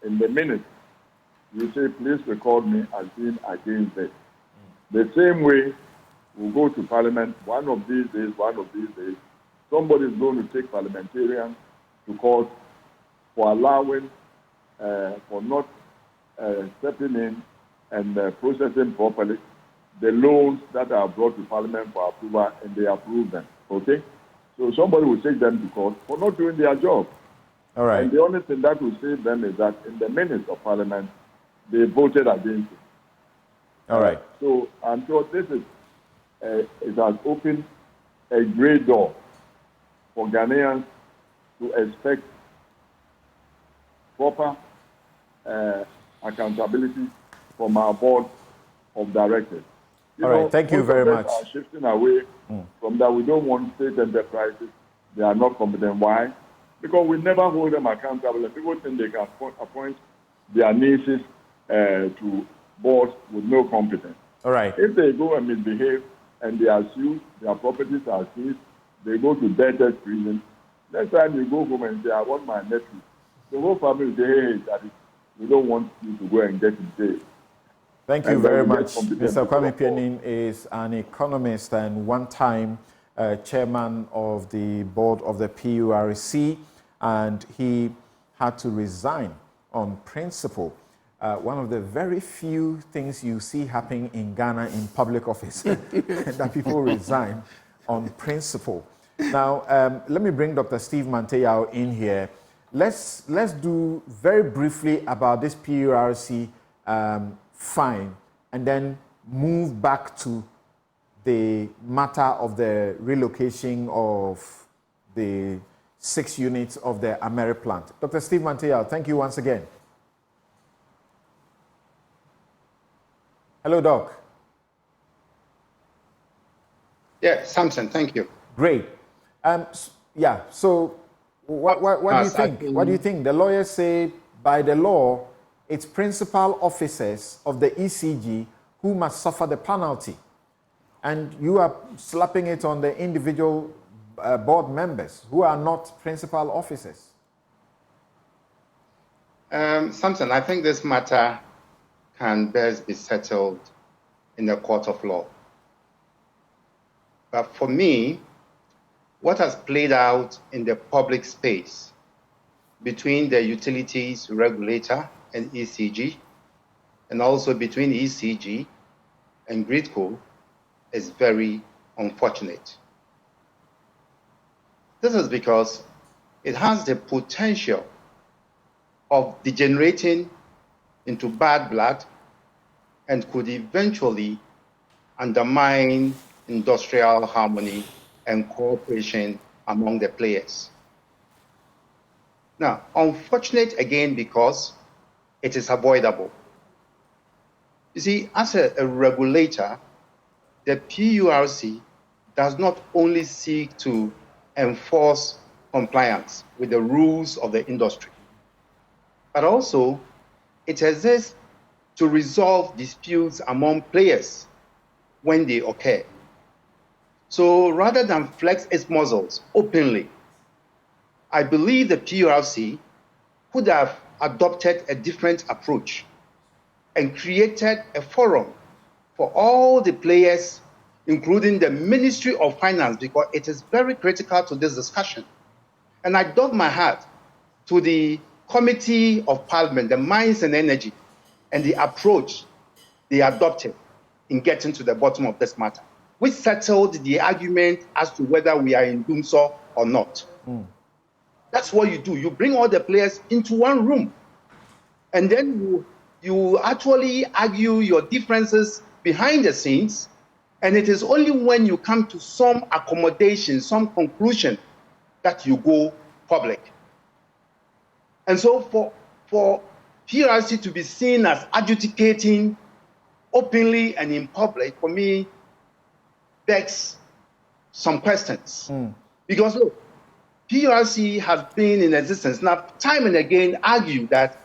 S5: in the minute you say, please record me as being against this. The same way we'll go to Parliament one of these days, somebody is going to take parliamentarians to court for allowing, for not stepping in and processing properly the loans that are brought to Parliament for approval, and they approve them. Okay? So somebody will take them to court for not doing their job.
S1: All right.
S5: And the only thing that will save them is that in the minutes of Parliament, they voted against it.
S1: All right.
S5: So I'm sure this is, it has opened a great door for Ghanaians to expect proper accountability from our board of directors.
S1: All right, thank you very much.
S5: Are shifting away from that. We don't want state enterprises. They are not competent. Why? Because we never hold them accountable. And people think they can appoint their nieces to boards with no competence.
S1: All right.
S5: If they go and misbehave and they are sued, their properties are seized, they go to debtors' prison. Next time you go home and say, I want my nephew, the whole family will say, hey, Daddy, we don't want you to go and get in jail.
S1: Thank you very much. Mr. Kwame Pianin is an economist and one-time chairman of the board of the PURC, and he had to resign on principle. One of the very few things you see happening in Ghana in public office, that people resign on principle. Now, let me bring Dr. Steve Manteyao in here. Let's do very briefly about this PURC fine, and then move back to the matter of the relocation of the 6 units of the Ameri plant. Dr. Steve Mantial, thank you once again. Hello, Doc.
S6: Yeah, Samson, thank you.
S1: Great. Yeah, so what do you think? What do you think? The lawyers say by the law, it's principal officers of the ECG who must suffer the penalty. And you are slapping it on the individual board members who are not principal officers.
S6: Samson, I think this matter can best be settled in the court of law. But for me, what has played out in the public space between the utilities regulator and ECG, and also between ECG and GRIDCO, is very unfortunate. This is because it has the potential of degenerating into bad blood and could eventually undermine industrial harmony and cooperation among the players. Now, unfortunate again because it is avoidable. You see, as a regulator, the PURC does not only seek to enforce compliance with the rules of the industry, but also it exists to resolve disputes among players when they occur. So rather than flex its muscles openly, I believe the PURC could have adopted a different approach and created a forum for all the players, including the Ministry of Finance, because it is very critical to this discussion. And I doff my hat to the Committee of Parliament, the Mines and Energy, and the approach they adopted in getting to the bottom of this matter, which settled the argument as to whether we are in Dumsor or not. That's what you do. You bring all the players into one room, and then you actually argue your differences behind the scenes, and it is only when you come to some accommodation, some conclusion, that you go public. And so for PURC to be seen as adjudicating openly and in public, for me, begs some questions. Because look, PURC has been in existence now, time and again argue that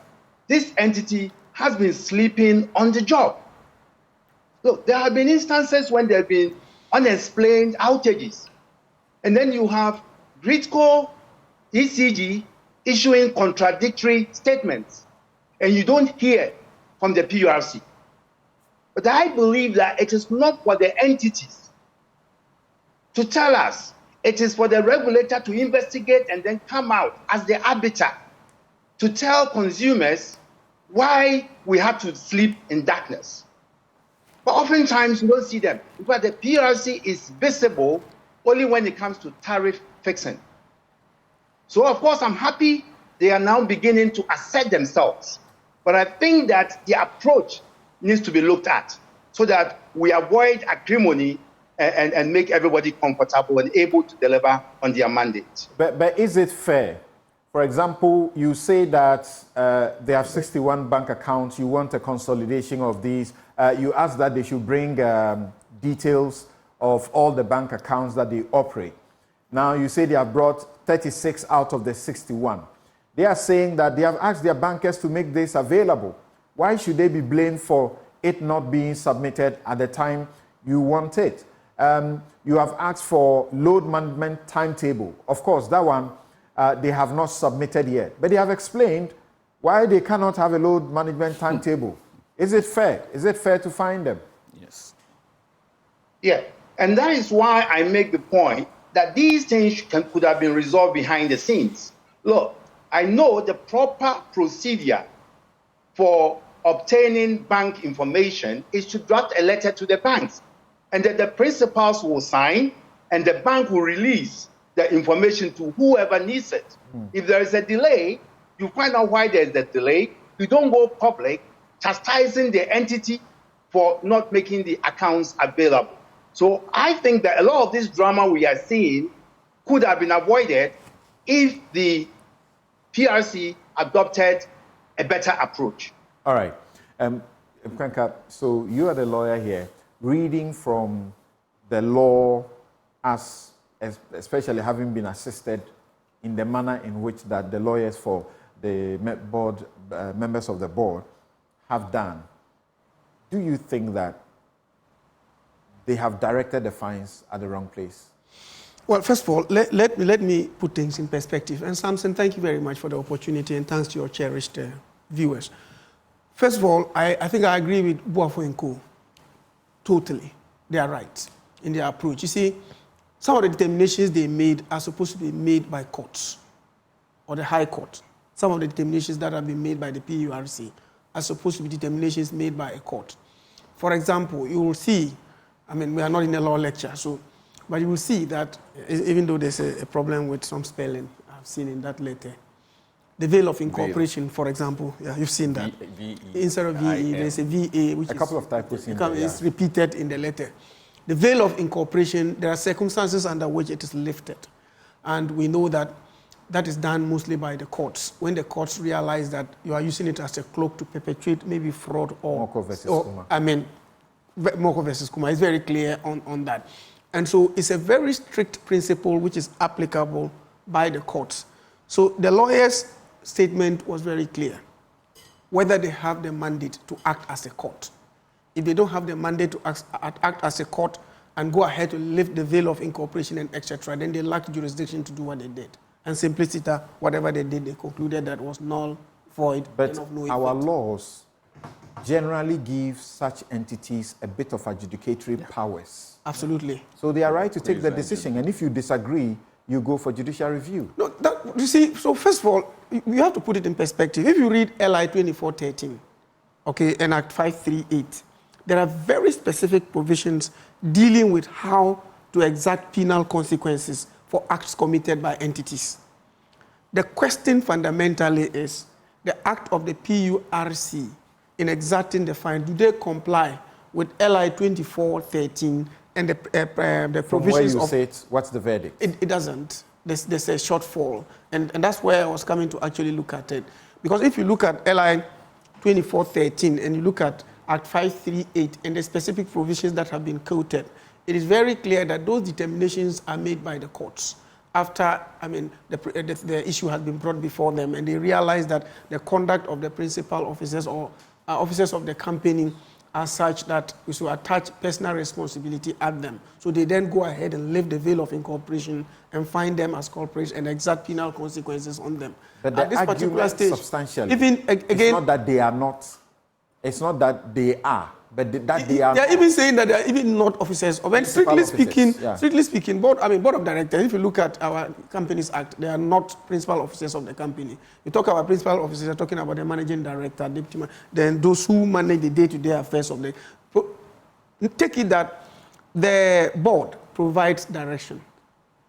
S6: this entity has been sleeping on the job. Look, there have been instances when there have been unexplained outages. And then you have GRIDCO, ECG issuing contradictory statements, and you don't hear from the PURC. But I believe that it is not for the entities to tell us. It is for the regulator to investigate and then come out as the arbiter to tell consumers why we have to sleep in darkness. But oftentimes you don't see them. In fact, the PURC is visible only when it comes to tariff fixing. So of course, I'm happy they are now beginning to assert themselves. But I think that the approach needs to be looked at so that we avoid acrimony and make everybody comfortable and able to deliver on their mandate.
S1: But is it fair? For example, you say that they have 61 bank accounts, you want a consolidation of these. You ask that they should bring details of all the bank accounts that they operate. Now you say they have brought 36 out of the 61. They are saying that they have asked their bankers to make this available. Why should they be blamed for it not being submitted at the time you want it? You have asked for load management timetable. Of course, that one they have not submitted yet. But they have explained why they cannot have a load management timetable. Is it fair? Is it fair to fine them?
S3: Yes.
S6: Yeah, and that is why I make the point that these things could have been resolved behind the scenes. Look, I know the proper procedure for obtaining bank information is to draft a letter to the banks, and that the principals will sign, and the bank will release the information to whoever needs it. If there is a delay, you find out why there is a delay. You don't go public, chastising the entity for not making the accounts available. So I think that a lot of this drama we are seeing could have been avoided if the PRC adopted a better approach.
S1: All right. Kwenka, so you are the lawyer here, reading from the law as especially having been assisted in the manner in which that the lawyers for the board, members of the board have done. Do you think that they have directed the fines at the wrong place?
S7: Well, first of all, let me put things in perspective. And Samson, thank you very much for the opportunity, and thanks to your cherished viewers. First of all, I think I agree with Boafo and Co. Totally. They are right in their approach. You see, some of the determinations they made are supposed to be made by courts or the High Court. Some of the determinations that have been made by the PURC are supposed to be determinations made by a court. For example, you will see, I mean, we are not in a law lecture, but you will see that even though there's a problem with some spelling I've seen in that letter, the veil of incorporation, for example, yeah, you've seen that. Instead of VE, there's a VA, which
S1: a couple of typos in there,
S7: is repeated in the letter. The veil of incorporation, there are circumstances under which it is lifted. And we know that that is done mostly by the courts. When the courts realize that you are using it as a cloak to perpetrate maybe fraud
S1: Moko versus Kuma.
S7: I mean, Moko versus Kuma. It's very clear on that. And so it's a very strict principle which is applicable by the courts. So the lawyer's statement was very clear, whether they have the mandate to act as a court. If they don't have the mandate to act as a court and go ahead to lift the veil of incorporation and etc., then they lack jurisdiction to do what they did. And simplicity, whatever they did, they concluded that was null, void,
S1: but
S7: and of no effect.
S1: Our laws generally give such entities a bit of adjudicatory powers.
S7: Absolutely.
S1: So they are right to take the decision, and if you disagree, you go for judicial review.
S7: No, you see, so first of all, you have to put it in perspective. If you read LI 2413, okay, and Act 538, there are very specific provisions dealing with how to exact penal consequences for acts committed by entities. The question fundamentally is the act of the PURC in exacting the fine. Do they comply with LI 2413 and the provisions
S1: From where you
S7: of...
S1: say it, what's the verdict?
S7: It doesn't. There's a shortfall. And that's where I was coming to actually look at it. Because if you look at LI 2413 and you look at Act 538 and the specific provisions that have been quoted, it is very clear that those determinations are made by the courts after, I mean, the issue has been brought before them and they realize that the conduct of the principal officers or officers of the company are such that we should attach personal responsibility at them. So they then go ahead and lift the veil of incorporation and find them as culprits and exact penal consequences on them.
S1: But
S7: at this particular stage,
S1: substantially,
S7: even again,
S1: it's not that they are not. It's not that they are, but that they are.
S7: They are even saying that they are even not officers. When strictly speaking, board of directors. If you look at our Companies Act, they are not principal officers of the company. You talk about principal officers, you're talking about the managing director, deputy, then those who manage the day-to-day affairs of the. Take it that the board provides direction,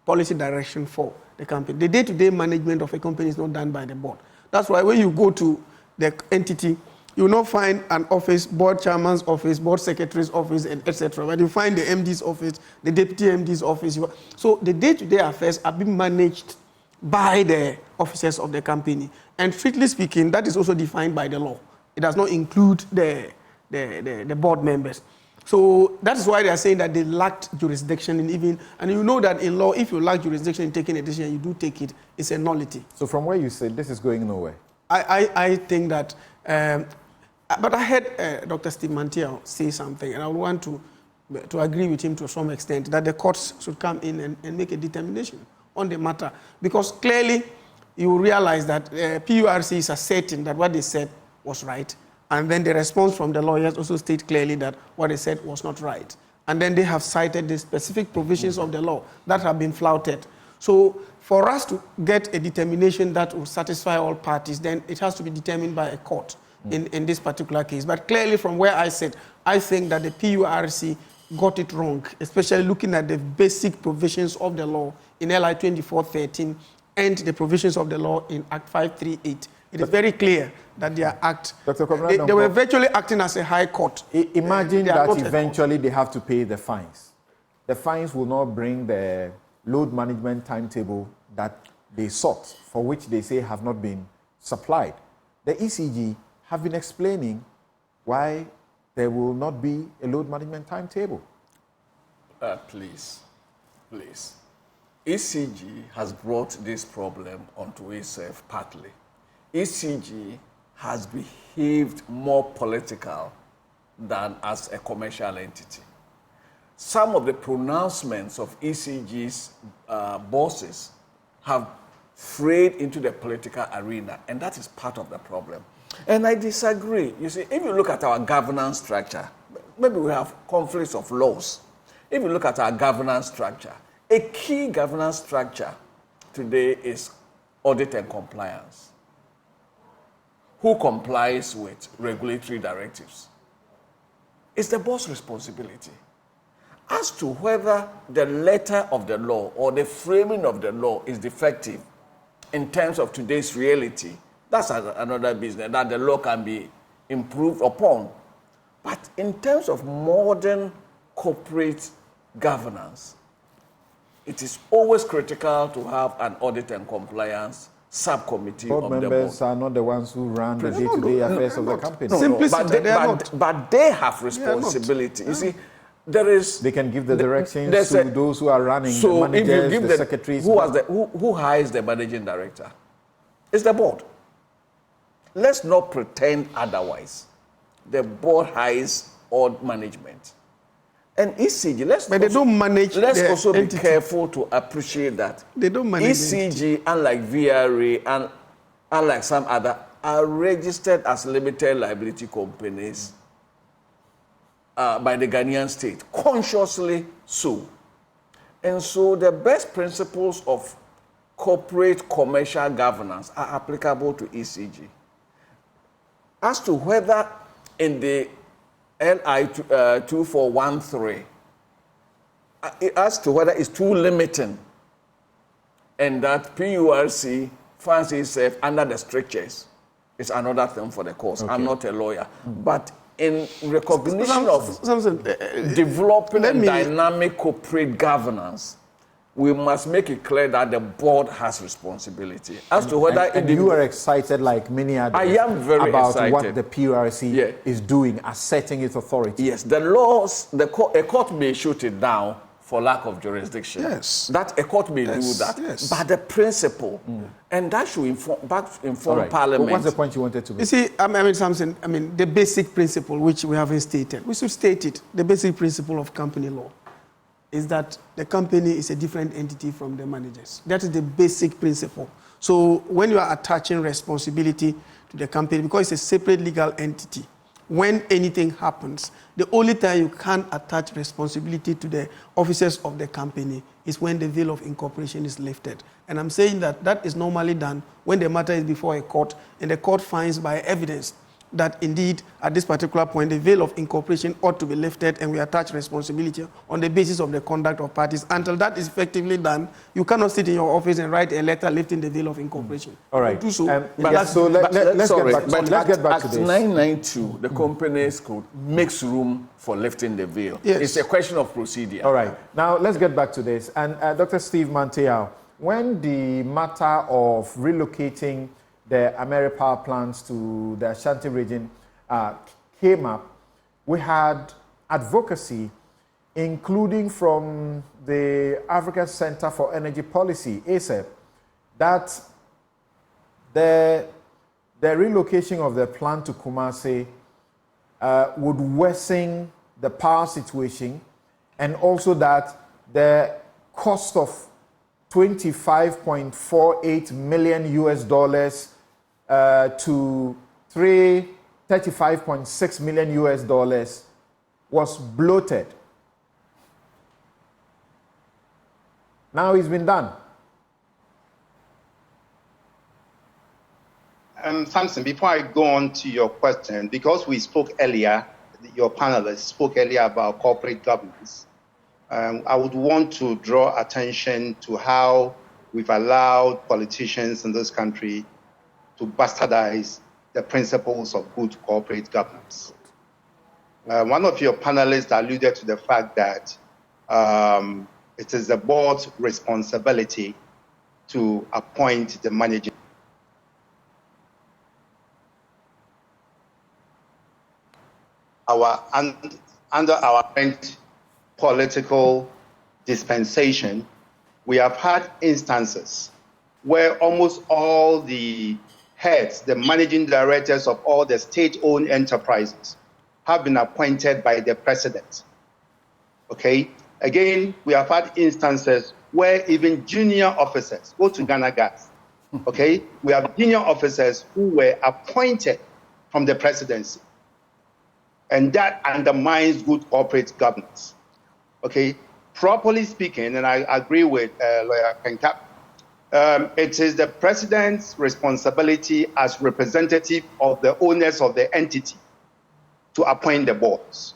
S7: policy direction for the company. The day-to-day management of a company is not done by the board. That's why when you go to the entity, you will not find an office, board chairman's office, board secretary's office, and etc. But you find the MD's office, the deputy MD's office. So the day-to-day affairs are being managed by the officers of the company. And strictly speaking, that is also defined by the law. It does not include the board members. So that is why they are saying that they lacked jurisdiction in even, and you know that in law, if you lack jurisdiction in taking a decision, you do take it, it's a nullity.
S1: So from where you say this is going nowhere?
S7: I think that, but I heard Dr. Steve Mantiel say something, and I would want to agree with him to some extent, that the courts should come in and make a determination on the matter. Because clearly, you realize that PURC is asserting that what they said was right, and then the response from the lawyers also state clearly that what they said was not right. And then they have cited the specific provisions of the law that have been flouted. So for us to get a determination that will satisfy all parties, then it has to be determined by a court in this particular case. But clearly from where I sit, I think that the PURC got it wrong, especially looking at the basic provisions of the law in LI 2413 and the provisions of the law in Act 538. It is very clear that their act,
S1: Dr. Komran,
S7: they were virtually acting as a high court.
S1: Imagine that eventually they have to pay the fines. The fines will not bring the load management timetable that they sought, for which they say have not been supplied. The ECG have been explaining why there will not be a load management timetable.
S3: Please. ECG has brought this problem onto itself partly. ECG has behaved more political than as a commercial entity. Some of the pronouncements of ECG's bosses have frayed into the political arena, and that is part of the problem. And I disagree. You see, if you look at our governance structure, maybe we have conflicts of laws. If you look at our governance structure, a key governance structure today is audit and compliance. Who complies with regulatory directives? It's the boss' responsibility. As to whether the letter of the law or the framing of the law is defective in terms of today's reality, that's another business, that the law can be improved upon. But in terms of modern corporate governance, it is always critical to have an audit and compliance subcommittee of the board.
S1: Board members are not the ones who run the day-to-day affairs of the company.
S3: But they have responsibility. You see,
S1: they can give the directions to those who are running, the managers, the secretaries.
S3: Who hires the managing director? It's the board. Let's not pretend otherwise. The board hires all management. And ECG, let's also be careful to appreciate that.
S7: They don't manage
S3: ECG, unlike VRA and unlike some other, are registered as limited liability companies by the Ghanaian state, consciously so. And so the best principles of corporate commercial governance are applicable to ECG. As to whether in the LI 2413, as to whether it's too limiting and that PURC finds itself under the strictures, it's another thing for the course. Okay. I'm not a lawyer. But in recognition of developing dynamic corporate governance, we must make it clear that the board has responsibility. As to whether...
S1: And you are excited, like many others,
S3: I am very
S1: about
S3: excited.
S1: What the PURC is doing, asserting its authority.
S3: Yes, the laws, a court may shoot it down for lack of jurisdiction.
S7: Yes.
S3: That a court may do that. Yes. But the principle, and that should inform Parliament.
S1: Well, what's the point you wanted to make?
S7: You see, Samson, the basic principle, which we haven't stated, we should state it, the basic principle of company law is that the company is a different entity from the managers. That is the basic principle. So when you are attaching responsibility to the company, because it's a separate legal entity, when anything happens, the only time you can attach responsibility to the officers of the company is when the veil of incorporation is lifted. And I'm saying that that is normally done when the matter is before a court and the court finds by evidence that indeed, at this particular point, the veil of incorporation ought to be lifted and we attach responsibility on the basis of the conduct of parties. Until that is effectively done, you cannot sit in your office and write a letter lifting the veil of incorporation.
S1: All right.
S7: Do so.
S1: Let's get back to this.
S3: 992, the Companies Code makes room for lifting the veil.
S7: Yes.
S3: It's a question of procedure.
S1: All right. Now, let's get back to this. And Dr. Steve Manteau, when the matter of relocating the Ameri power plants to the Ashanti region came up, we had advocacy, including from the African Center for Energy Policy, ACEP, that the relocation of the plant to Kumasi would worsen the power situation, and also that the cost of $25.48 million to $35.6 million was bloated. Now it's been done.
S6: Samson, before I go on to your question, because we spoke earlier, your panelists spoke earlier about corporate governance, I would want to draw attention to how we've allowed politicians in this country to bastardize the principles of good corporate governance. One of your panelists alluded to the fact that it is the board's responsibility to appoint the manager. Under our current political dispensation, we have had instances where almost all the heads, the managing directors of all the state-owned enterprises have been appointed by the president. Okay? Again, we have had instances where even junior officers, go to Ghana Gas, okay? We have junior officers who were appointed from the presidency. And that undermines good corporate governance. Okay? Properly speaking, and I agree with Lawyer Kenkap, it is the president's responsibility as representative of the owners of the entity to appoint the boards.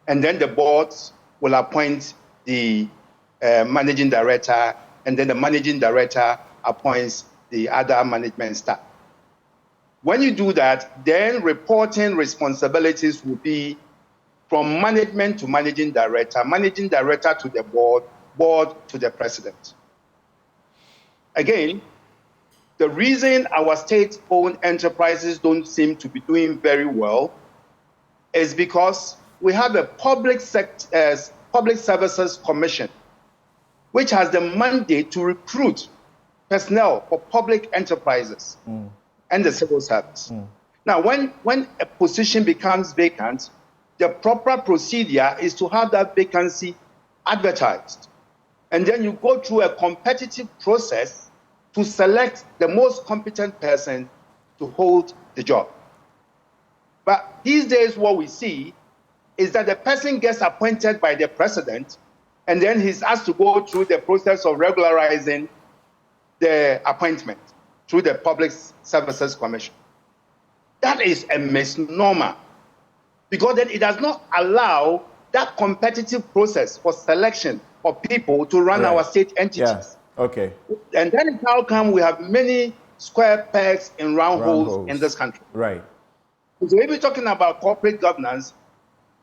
S6: And then the boards will appoint the managing director, and then the managing director appoints the other management staff. When you do that, then reporting responsibilities will be from management to managing director to the board, board to the president. Again, the reason our state-owned enterprises don't seem to be doing very well is because we have a public services commission, which has the mandate to recruit personnel for public enterprises and the civil service. Now, when a position becomes vacant, the proper procedure is to have that vacancy advertised. And then you go through a competitive process to select the most competent person to hold the job. But these days, what we see is that the person gets appointed by the president, and then he's asked to go through the process of regularizing the appointment through the Public Services Commission. That is a misnomer, because then it does not allow that competitive process for selection of people to run our state entities.
S1: Yeah. Okay.
S6: And then it's how come we have many square pegs in round holes in this country.
S1: Right.
S6: So if we're talking about corporate governance,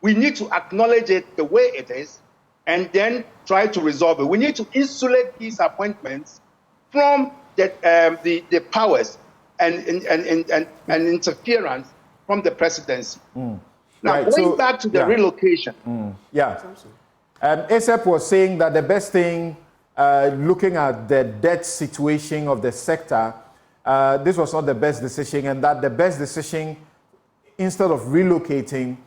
S6: we need to acknowledge it the way it is and then try to resolve it. We need to insulate these appointments from the powers and interference from the presidency. Now, going back to the relocation.
S1: ASAP was saying that the best thing, looking at the debt situation of the sector, this was not the best decision, and that the best decision, instead of relocating,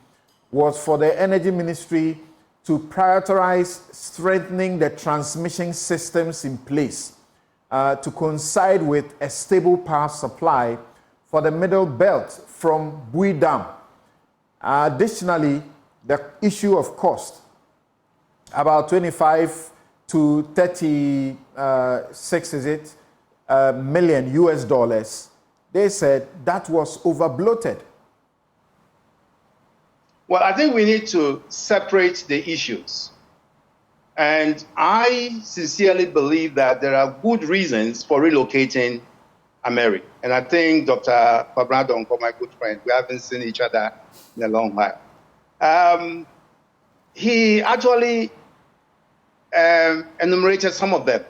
S1: was for the Energy Ministry to prioritize strengthening the transmission systems in place to coincide with a stable power supply for the middle belt from Bui Dam. Additionally, the issue of cost, about 25 to 36, million US dollars, they said that was over bloated.
S6: Well, I think we need to separate the issues. And I sincerely believe that there are good reasons for relocating Ameri. And I think Dr. Fabradonko, my good friend, we haven't seen each other in a long while. He actually enumerated some of them.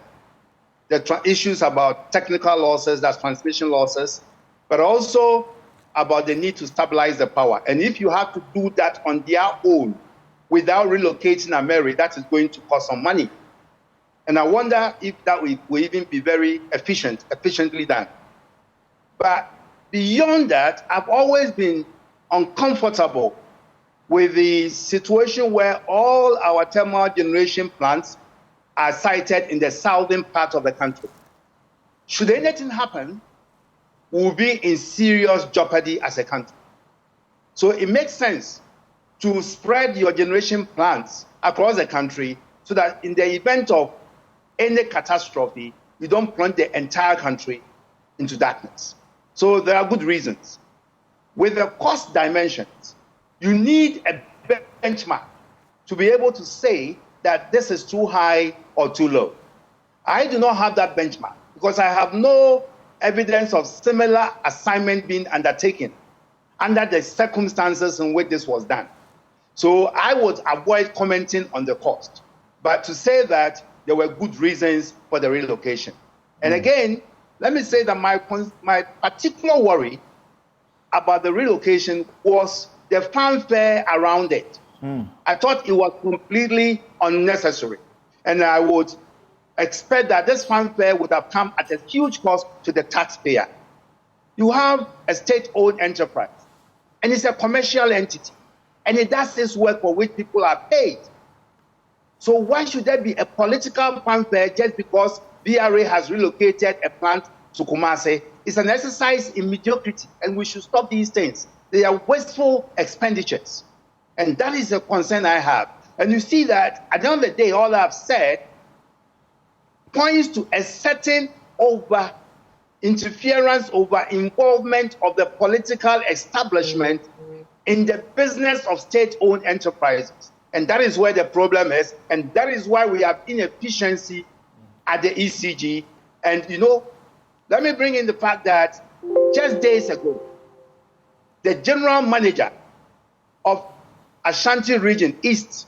S6: The issues about technical losses, that's transmission losses, but also about the need to stabilize the power. And if you have to do that on their own without relocating Ameri, that is going to cost some money. And I wonder if that will even be very efficiently done. But beyond that, I've always been uncomfortable with the situation where all our thermal generation plants are sited in the southern part of the country. Should anything happen, we'll be in serious jeopardy as a country. So it makes sense to spread your generation plants across the country so that in the event of any catastrophe, you don't plunge the entire country into darkness. So there are good reasons. With the cost dimensions, you need a benchmark to be able to say that this is too high or too low. I do not have that benchmark because I have no evidence of similar assignment being undertaken under the circumstances in which this was done. So I would avoid commenting on the cost, but to say that there were good reasons for the relocation. And again, let me say that my particular worry about the relocation was the fanfare around it. I thought it was completely unnecessary. And I would expect that this fanfare would have come at a huge cost to the taxpayer. You have a state-owned enterprise, and it's a commercial entity, and it does this work for which people are paid. So why should there be a political fanfare just because BRA has relocated a plant to Kumasi? It's an exercise in mediocrity, and we should stop these things. They are wasteful expenditures. And that is a concern I have. And you see that at the end of the day, all I've said points to a certain interference, involvement of the political establishment in the business of state-owned enterprises. And that is where the problem is. And that is why we have inefficiency at the ECG. And, let me bring in the fact that just days ago, the general manager of Ashanti region east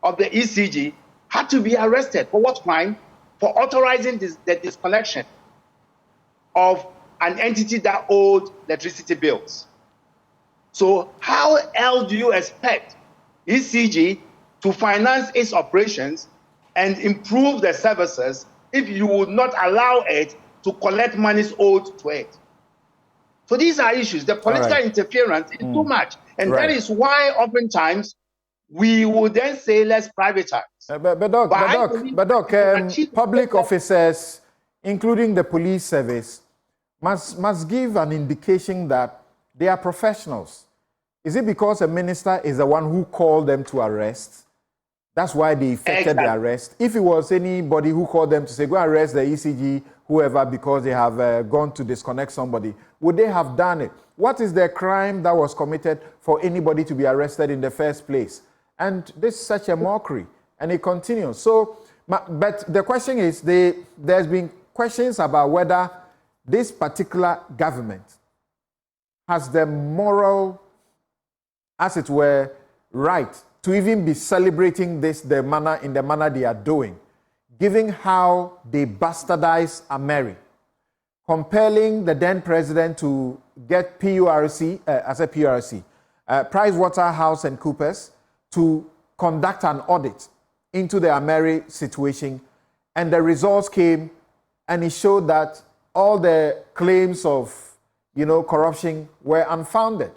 S6: of the ECG had to be arrested. For what crime? For authorizing the disconnection of an entity that owed electricity bills. So how else do you expect ECG to finance its operations and improve the services if you would not allow it to collect monies owed to it? So these are issues. The political interference is too much. And that is why oftentimes we would then say, let's privatize.
S1: But Doc, public officers, including the police service, must give an indication that they are professionals. Is it because a minister is the one who called them to arrest? That's why they effected the arrest. If it was anybody who called them to say, go arrest the ECG, whoever, because they have gone to disconnect somebody, would they have done it? What is the crime that was committed for anybody to be arrested in the first place? And this is such a mockery, and it continues. So, but the question is, there's been questions about whether this particular government has the moral, as it were, right to even be celebrating this in the manner they are doing, given how they bastardized Ameri, compelling the then president to get PricewaterhouseCoopers to conduct an audit into the Ameri situation, and the results came, and it showed that all the claims of, corruption were unfounded.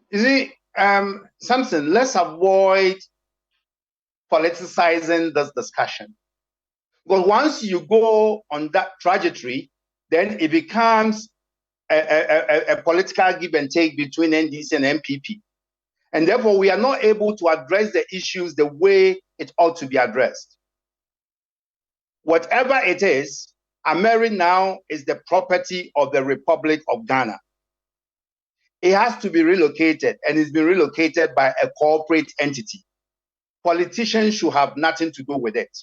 S6: You see, Samson, let's avoid politicizing this discussion. Because once you go on that trajectory, then it becomes a political give and take between NDC and MPP. And therefore, we are not able to address the issues the way it ought to be addressed. Whatever it is, Ameri now is the property of the Republic of Ghana. It has to be relocated, and it's been relocated by a corporate entity. Politicians should have nothing to do with it.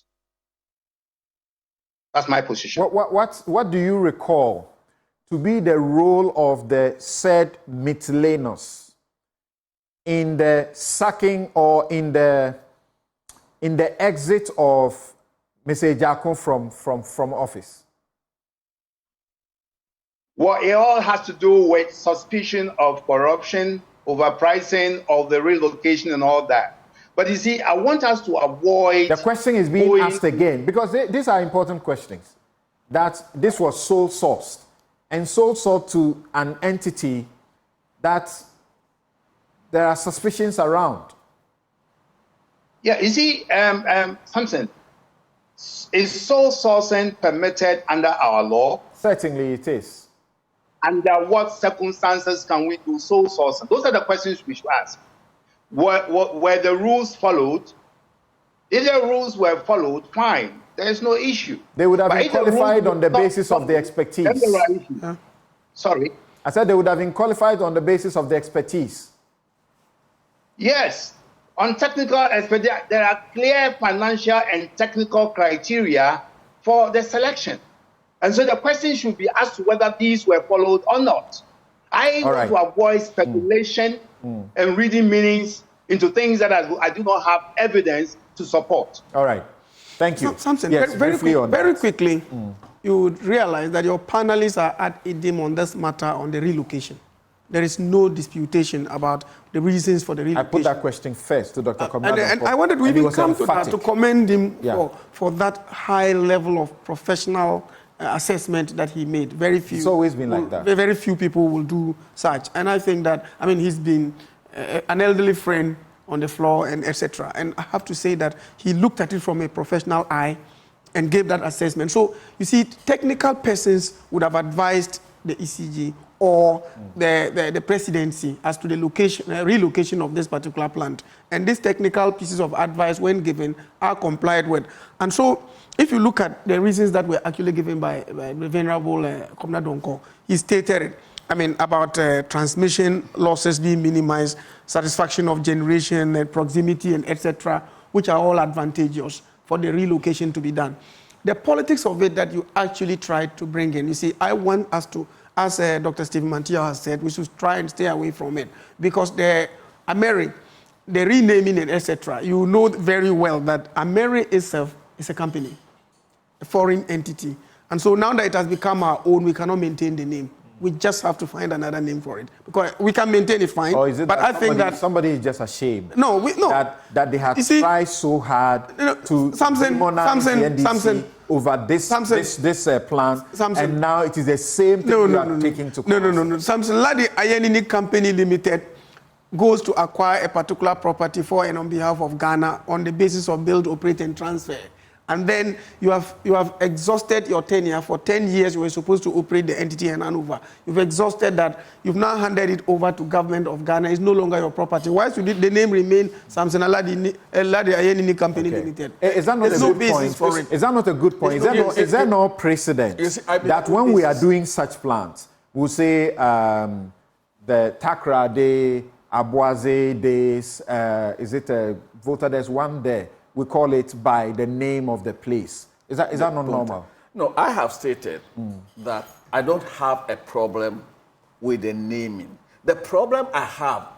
S6: That's my position.
S1: What do you recall to be the role of the said Mitlenus in the sacking or in the exit of Mr. Ejako from office?
S6: Well, it all has to do with suspicion of corruption, overpricing of the relocation and all that. But you see, I want us to avoid...
S1: The question is being asked again, because these are important questions. That this was sole sourced, and sole sourced to an entity that there are suspicions around.
S6: Yeah, you see, Samson, is sole sourcing permitted under our law?
S1: Certainly it is.
S6: Under what circumstances can we do sole sourcing? Those are the questions we should ask. Were the rules followed? If the rules were followed, fine. There is no issue.
S1: They would have been qualified on the basis of the expertise.
S6: Sorry?
S1: I said they would have been qualified on the basis of the expertise.
S6: Yes. On technical expertise, there are clear financial and technical criteria for the selection. And so the question should be as to whether these were followed or not. I want to avoid speculation and reading meanings into things that I do not have evidence to support.
S1: All right. Thank you.
S7: Samson,
S1: yes,
S7: very quickly, you would realize that your panelists are at idiom on this matter on the relocation. There is no disputation about the reasons for the relocation.
S1: I put that question first to Dr. Komnado.
S7: And I wanted to even come to that, to commend him for that high level of professional assessment that he made. Very few.
S1: It's always been like that.
S7: Very few people will do such. And I think that, I mean, he's been an elderly friend on the floor and etc. And I have to say that he looked at it from a professional eye and gave that assessment. So, you see, technical persons would have advised the ECG or the presidency as to the relocation of this particular plant. And these technical pieces of advice, when given, are complied with. And so, if you look at the reasons that were actually given by the Venerable Komnado, he stated, I mean, about transmission losses being minimized, satisfaction of generation, proximity, and etc., which are all advantageous for the relocation to be done. The politics of it that you actually tried to bring in, you see, I want us to, as Dr. Stephen Mantia has said, we should try and stay away from it, because the Ameri, the renaming and etc., you know very well that Ameri itself is a company, a foreign entity. And so now that it has become our own, we cannot maintain the name. We just have to find another name for it, because we can maintain it fine.
S1: Or is it
S7: but
S1: that
S7: I think that
S1: somebody is just ashamed?
S7: No,
S1: that they have tried so hard to
S7: Samson,
S1: over this plan, and now it is the same thing you are taking to court.
S7: No. Samson, Lardy Anyenini Company Limited goes to acquire a particular property for and on behalf of Ghana on the basis of build, operate, and transfer. And then you have exhausted your tenure. For 10 years, you were supposed to operate the entity in Hanover. You've exhausted that. You've now handed it over to government of Ghana. It's no longer your property. Why should the name remain Samson Lardy Anyenini Company Limited?
S1: Is that not a good point? Is that not a good point? Is there no precedent that when we are doing such plans, we'll say the Takra Day, Abuaze Days, is it a voter? There's one there. We call it by the name of the place. Is that not normal?
S3: No, I have stated that I don't have a problem with the naming. The problem I have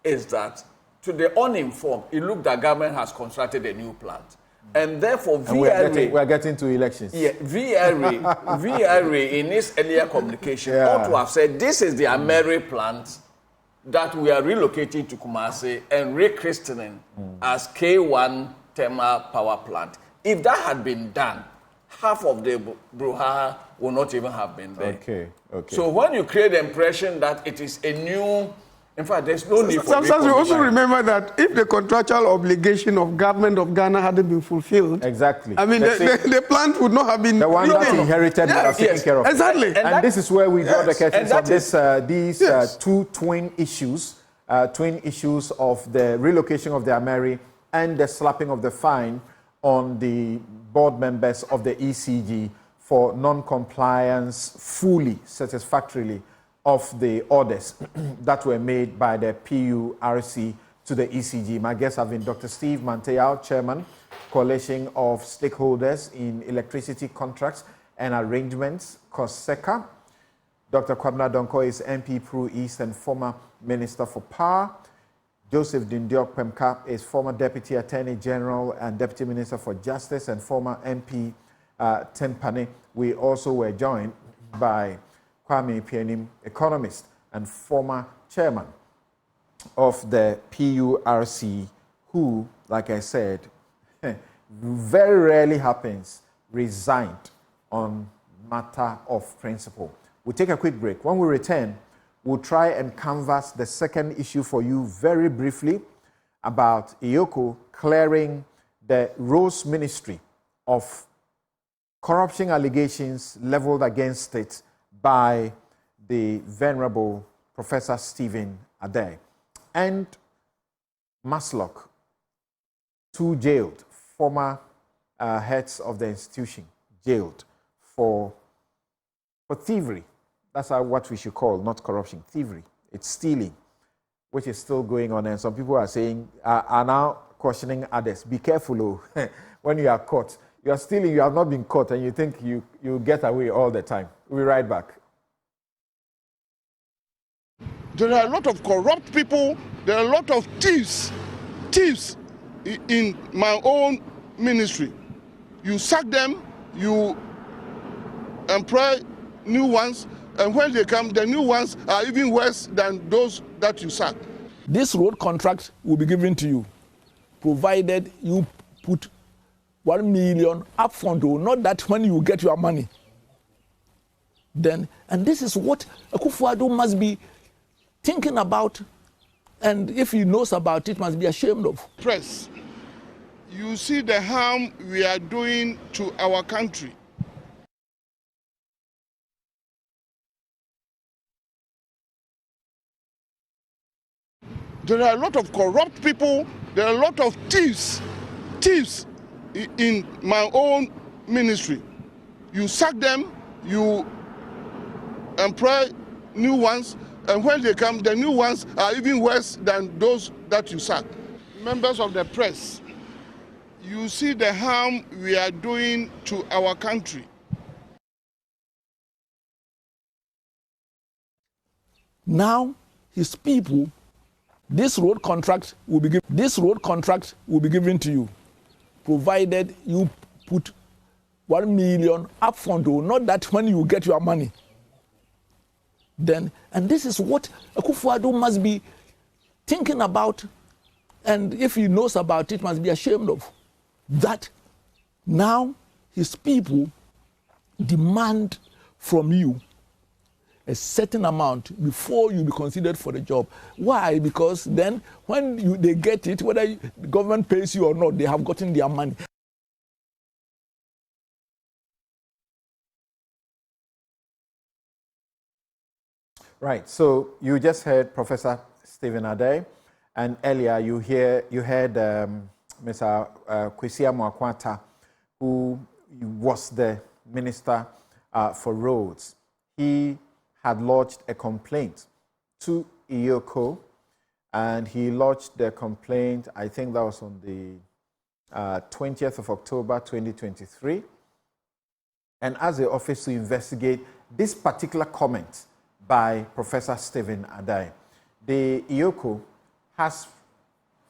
S3: is that to the uninformed, it looks that government has constructed a new plant. And therefore, VRA...
S1: We're getting to elections.
S3: Yeah, VRA in its earlier communication ought to have said, this is the Ameri plant that we are relocating to Kumasi and rechristening as K1 thermal power plant. If that had been done, half of the brouhaha would not even have been there.
S1: Okay.
S3: So when you create the impression that it is a new, in fact, there's no need for
S7: Sometimes you also remember that if the contractual obligation of government of Ghana hadn't been fulfilled,
S1: exactly.
S7: I mean, the plant would not have been
S1: the one that inherited was taken care of.
S7: Exactly.
S1: And this is where we draw the curtains on these two twin issues of the relocation of the Ameri and the slapping of the fine on the board members of the ECG for non-compliance fully, satisfactorily, of the orders that were made by the PURC to the ECG. My guests have been Dr. Steve Mantea, Chairman, Coalition of Stakeholders in Electricity Contracts and Arrangements, COSECA. Dr. Komnado is MP Pro East and former Minister for Power. Joseph Dindiok Pemka is former Deputy Attorney General and Deputy Minister for Justice and former MP Tempane. We also were joined by Kwame Pianim, economist and former chairman of the PURC, who, like I said, very rarely happens, resigned on matter of principle. We'll take a quick break. When we return, we'll try and canvass the second issue for you very briefly about EOCO clearing the Rose Ministry of corruption allegations leveled against it by the Venerable Professor Stephen Adey. And MASLOC, two jailed, former heads of the institution, jailed for thievery. That's what we should call, not corruption, thievery. It's stealing, which is still going on. And some people are saying, are now cautioning others, be careful, when you are caught, You are stealing, you have not been caught, and you think you get away all the time. We'll be right back.
S8: There are a lot of corrupt people. There are a lot of thieves in my own ministry. You sack them, you employ new ones, and when they come, the new ones are even worse than those that you sack.
S3: This road contract will be given to you, provided you put 1 million upfront, or not that when you get your money. Then, and this is what Akufo-Addo must be thinking about, and if he knows about it, must be ashamed of.
S8: Press, you see the harm we are doing to our country. There are a lot of corrupt people. There are a lot of thieves in my own ministry. You sack them, you employ new ones, and when they come, the new ones are even worse than those that you sack. Members of the press, you see the harm we are doing to our country.
S3: Now, his people, this road contract will be given to you, provided you put 1 million upfront, or not that when you get your money. Then, and this is what Akufo-Addo must be thinking about, and if he knows about it, must be ashamed of. That now his people demand from you a certain amount before you be considered for the job. Why? Because then when they get it, whether the government pays you or not, they have gotten their money.
S1: Right, so you just heard Professor Stephen Addae, and earlier you heard Mr. Kwesi Amoako-Attah, who was the Minister for Roads. He had lodged a complaint to EOCO, and he lodged the complaint, I think that was on the 20th of October 2023, and asked the office to investigate this particular comment by Professor Stephen Addae. The EOCO has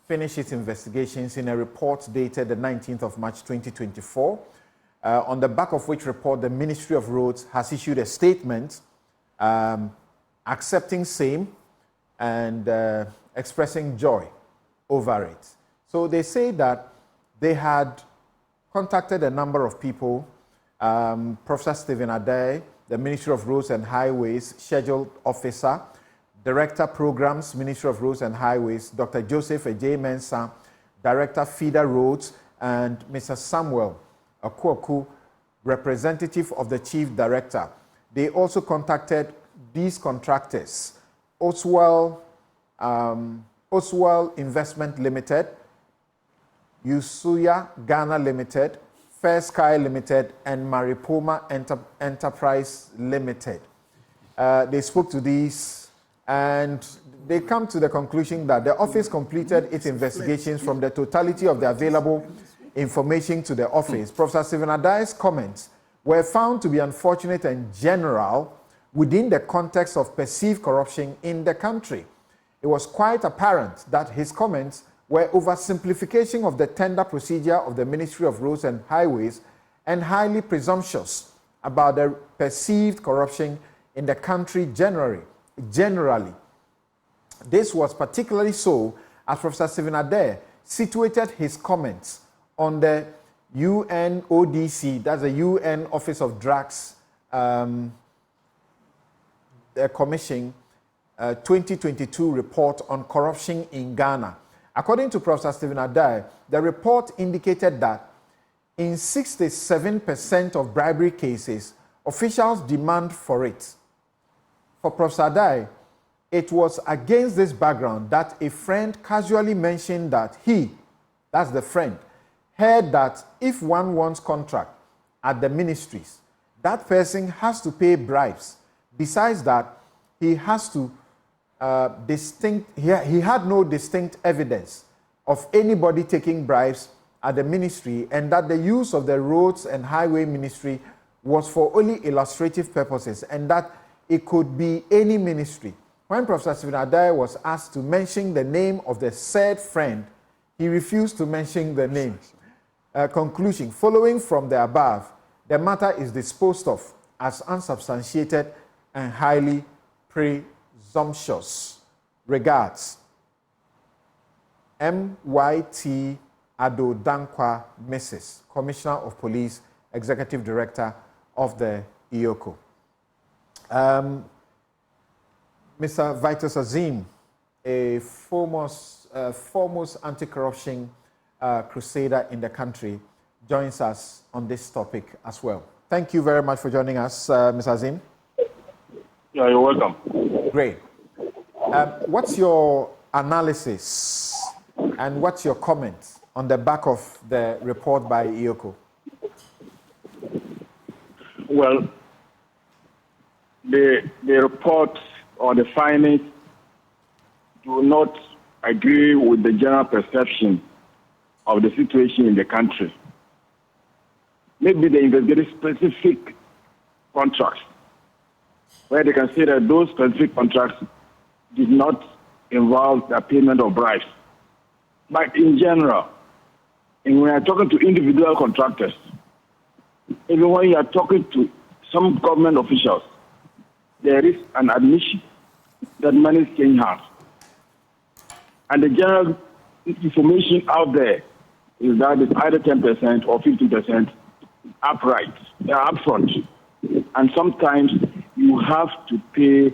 S1: finished its investigations in a report dated the 19th of March 2024, on the back of which report the Ministry of Roads has issued a statement accepting same and expressing joy over it. So they say that they had contacted a number of people, Professor Stephen Addae, the Ministry of Roads and Highways Scheduled Officer, Director Programs, Ministry of Roads and Highways, Dr. Joseph Ejay Mensah, Director Feeder Roads, and Mr. Samuel Akwoku, representative of the Chief Director. They also contacted these contractors: Oswell Investment Limited, Usuya Ghana Limited, Fair Sky Limited, and Maripoma Enterprise Limited. They spoke to these, and they come to the conclusion that the office completed its investigations from the totality of the available information to the office. Professor Stephen Addae's comments were found to be unfortunate and general within the context of perceived corruption in the country. It was quite apparent that his comments were oversimplification of the tender procedure of the Ministry of Roads and Highways and highly presumptuous about the perceived corruption in the country generally. This was particularly so as Professor Stephen Addae situated his comments on the UNODC, that's the UN Office of Drugs Commission 2022 report on corruption in Ghana. According to Professor Stephen Addae, the report indicated that in 67% of bribery cases, officials demand for it. For Professor Addae, it was against this background that a friend casually mentioned that he, that's the friend, heard that if one wants contract at the ministries, that person has to pay bribes. Besides that, he has to he had no distinct evidence of anybody taking bribes at the ministry, and that the use of the roads and highway ministry was for only illustrative purposes, and that it could be any ministry. When Professor Stephen Adai was asked to mention the name of the said friend, he refused to mention the name. Conclusion: following from the above, the matter is disposed of as unsubstantiated and highly presumptuous. Regards, M.Y.T. Adodankwa Mrs., Commissioner of Police, Executive Director of the EOCO. Mr. Vitus Azim, a foremost anti-corruption crusader in the country, joins us on this topic as well. Thank you very much for joining us, Mr. Azim.
S5: Yeah, you're welcome.
S1: Great. What's your analysis and what's your comment on the back of the report by EOCO?
S5: Well, the report or the findings do not agree with the general perception of the situation in the country. Maybe they investigated specific contracts where they can say that those specific contracts did not involve the payment of bribes. But in general, and when we are talking to individual contractors, even when you are talking to some government officials, there is an admission that money is changing hands. And the general information out there is that it's either 10% or 50% upfront. And sometimes you have to pay,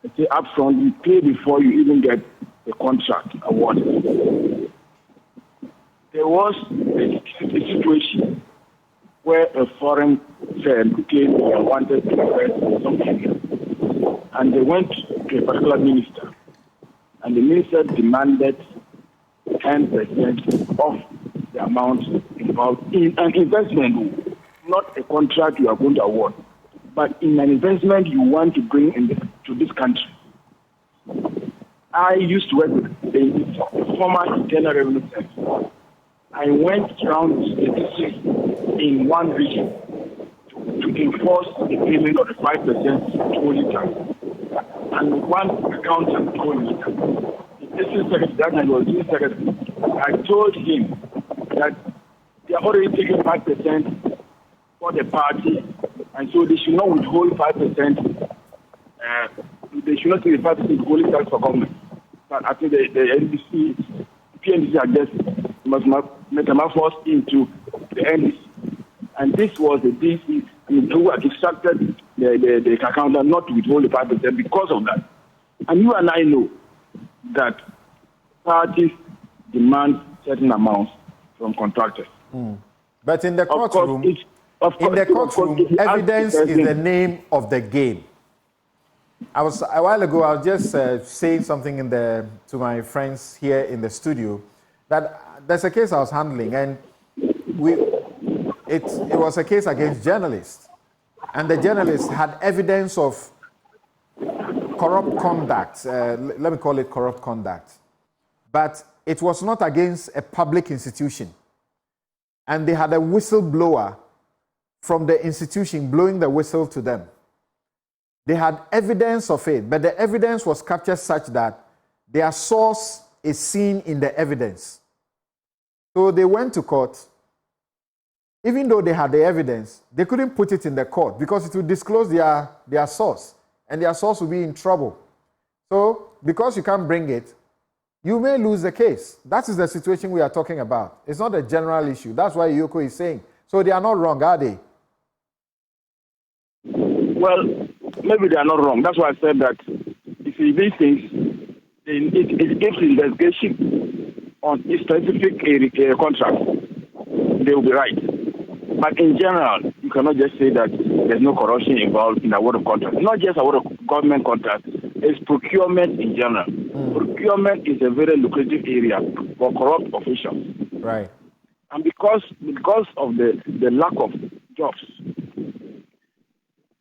S5: let's say upfront, you pay before you even get the contract awarded. There was a situation where a foreign firm came and wanted to invest in some area. And they went to a particular minister. And the minister demanded 10% of the amount involved in an investment, not a contract you are going to award, but in an investment you want to bring to this country. I used to work with the former Internal Revenue Service. I went around the district in one region to enforce the payment of the 5% tolling tax. And one accountant told me that the district secretary, that I was doing secretary, I told him that they are already taking 5% for the party, and so they should not withhold 5%. They should not take the 5% withholding tax for government. But I think the NDC, PNDC are just must metamorphose into the NDC. And this was the DC who had instructed the accountant not to withhold the 5% because of that. And you and I know that parties demand certain amounts from contractors.
S1: But in the courtroom, evidence is the name of the game. A while ago, I was just saying something to my friends here in the studio that there's a case I was handling, and it was a case against journalists, and the journalists had evidence of corrupt conduct. Let me call it corrupt conduct, but it was not against a public institution, and they had a whistleblower from the institution blowing the whistle to them. They had evidence of it, but the evidence was captured such that their source is seen in the evidence. So they went to court. Even though they had the evidence, they couldn't put it in the court because it would disclose their source, and their source will be in trouble. So because you can't bring it, you may lose the case. That is the situation we are talking about. It's not a general issue. That's why EOCO is saying. So they are not wrong, are they?
S5: Well, maybe they are not wrong. That's why I said that, you see, these things, it gives investigation on a specific contract. They will be right. But in general, you cannot just say that there's no corruption involved in award of contract. Not just award of government contract, it's procurement in general. Procurement is a very lucrative area for corrupt officials.
S1: Right.
S5: And because of the lack of jobs,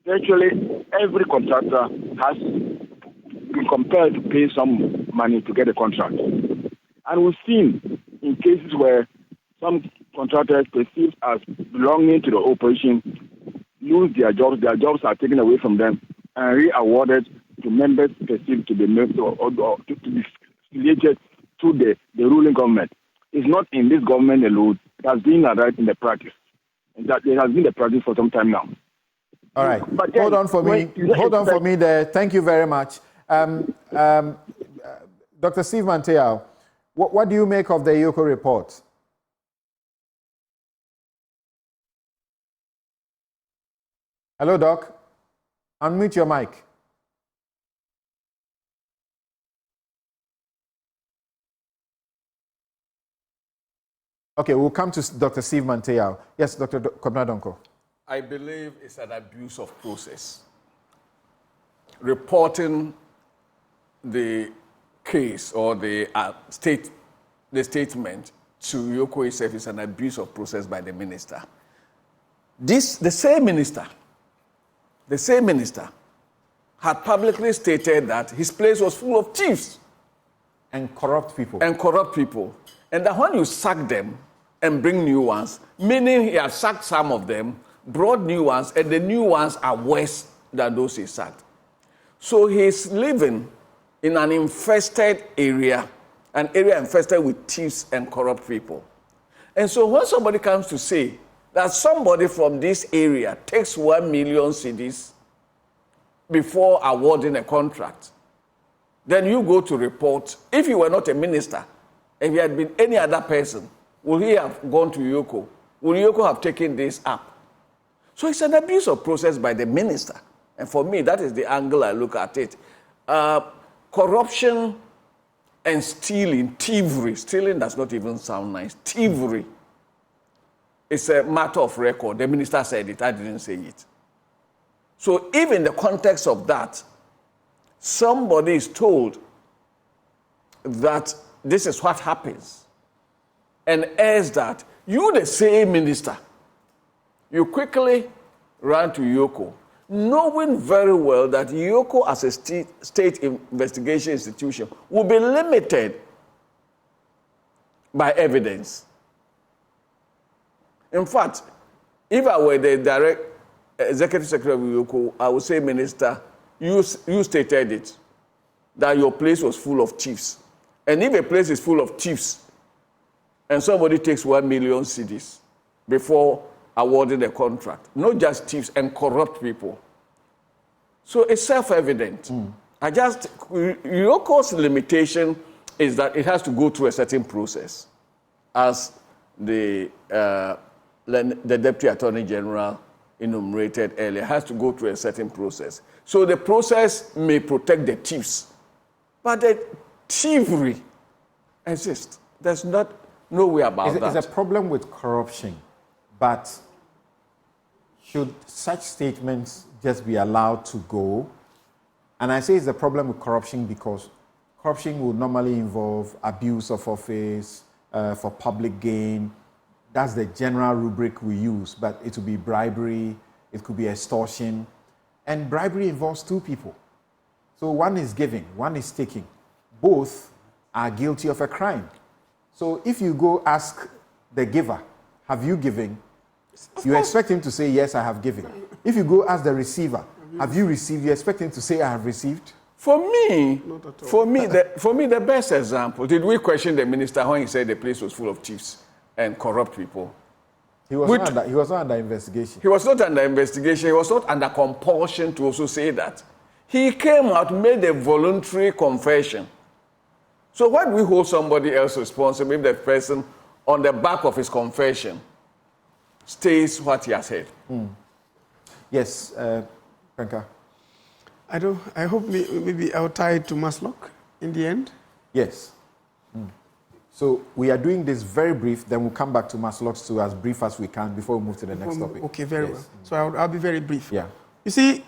S5: virtually every contractor has been compelled to pay some money to get a contract. And we've seen in cases where
S9: some contractors perceived as belonging to the opposition lose their jobs are taken away from them and re-awarded to members perceived to be to be affiliated to the ruling government. It's not in this government alone. It has been right in the practice. And that it has been the practice for some time now.
S1: All right.
S9: But then,
S1: Hold on for me. Hold on for me there. Thank you very much. Dr. Steve Manteau, what do you make of the EOCO report? Hello, Doc. Unmute your mic. Okay, we'll come to Dr. Steve Manteau. Yes, Dr. Kwabena-Donkor.
S3: I believe it's an abuse of process. Reporting the case or the statement to EOCO itself is an abuse of process by the minister. The same minister had publicly stated that his place was full of thieves
S1: and corrupt people.
S3: And that when you sack them and bring new ones, meaning he has sacked some of them, brought new ones, and the new ones are worse than those he sacked. So he's living in an infested area, an area infested with thieves and corrupt people. And so when somebody comes to say that somebody from this area takes 1 million cedis before awarding a contract, then you go to report. If you were not a minister, if he had been any other person, would he have gone to EOCO? Would EOCO have taken this up? So it's an abuse of process by the minister. And for me, that is the angle I look at it. Corruption and stealing, thievery. Stealing does not even sound nice. Thievery. It's a matter of record. The minister said it. I didn't say it. So if in the context of that, somebody is told that this is what happens, and as that, you, the same minister, you quickly ran to EOCO, knowing very well that EOCO as a state investigation institution will be limited by evidence. In fact, if I were the direct executive secretary of EOCO, I would say, Minister, you stated it, that your place was full of thieves. And if a place is full of thieves, and somebody takes 1 million cedis before awarding a contract, not just thieves and corrupt people. So it's self-evident. EOCO's limitation is that it has to go through a certain process, as the Deputy Attorney General enumerated earlier, has to go through a certain process. So the process may protect the thieves, but the thievery exists. There's no way about that.
S1: It's a problem with corruption, but should such statements just be allowed to go? And I say it's a problem with corruption because corruption will normally involve abuse of office for public gain. That's the general rubric we use, but it will be bribery, it could be extortion, and bribery involves two people. So one is giving, one is taking. Both are guilty of a crime. So if you go ask the giver, have you given? You expect him to say, yes, I have given. If you go ask the receiver, have you received? You expect him to say, I have received?
S3: For me, the best example, did we question the minister when he said the place was full of thieves and corrupt people?
S1: He was not under investigation.
S3: He was not under investigation. He was not under compulsion to also say that. He came out, made a voluntary confession. So why do we hold somebody else responsible if the person, on the back of his confession, states what he has said?
S1: Yes, Penka.
S7: I hope maybe I'll tie it to MASLOC in the end.
S1: Yes. So we are doing this very brief, then we'll come back to MASLOC to as brief as we can before we move to the next topic.
S7: Okay, very well. So I'll be very brief.
S1: Yeah.
S7: You see,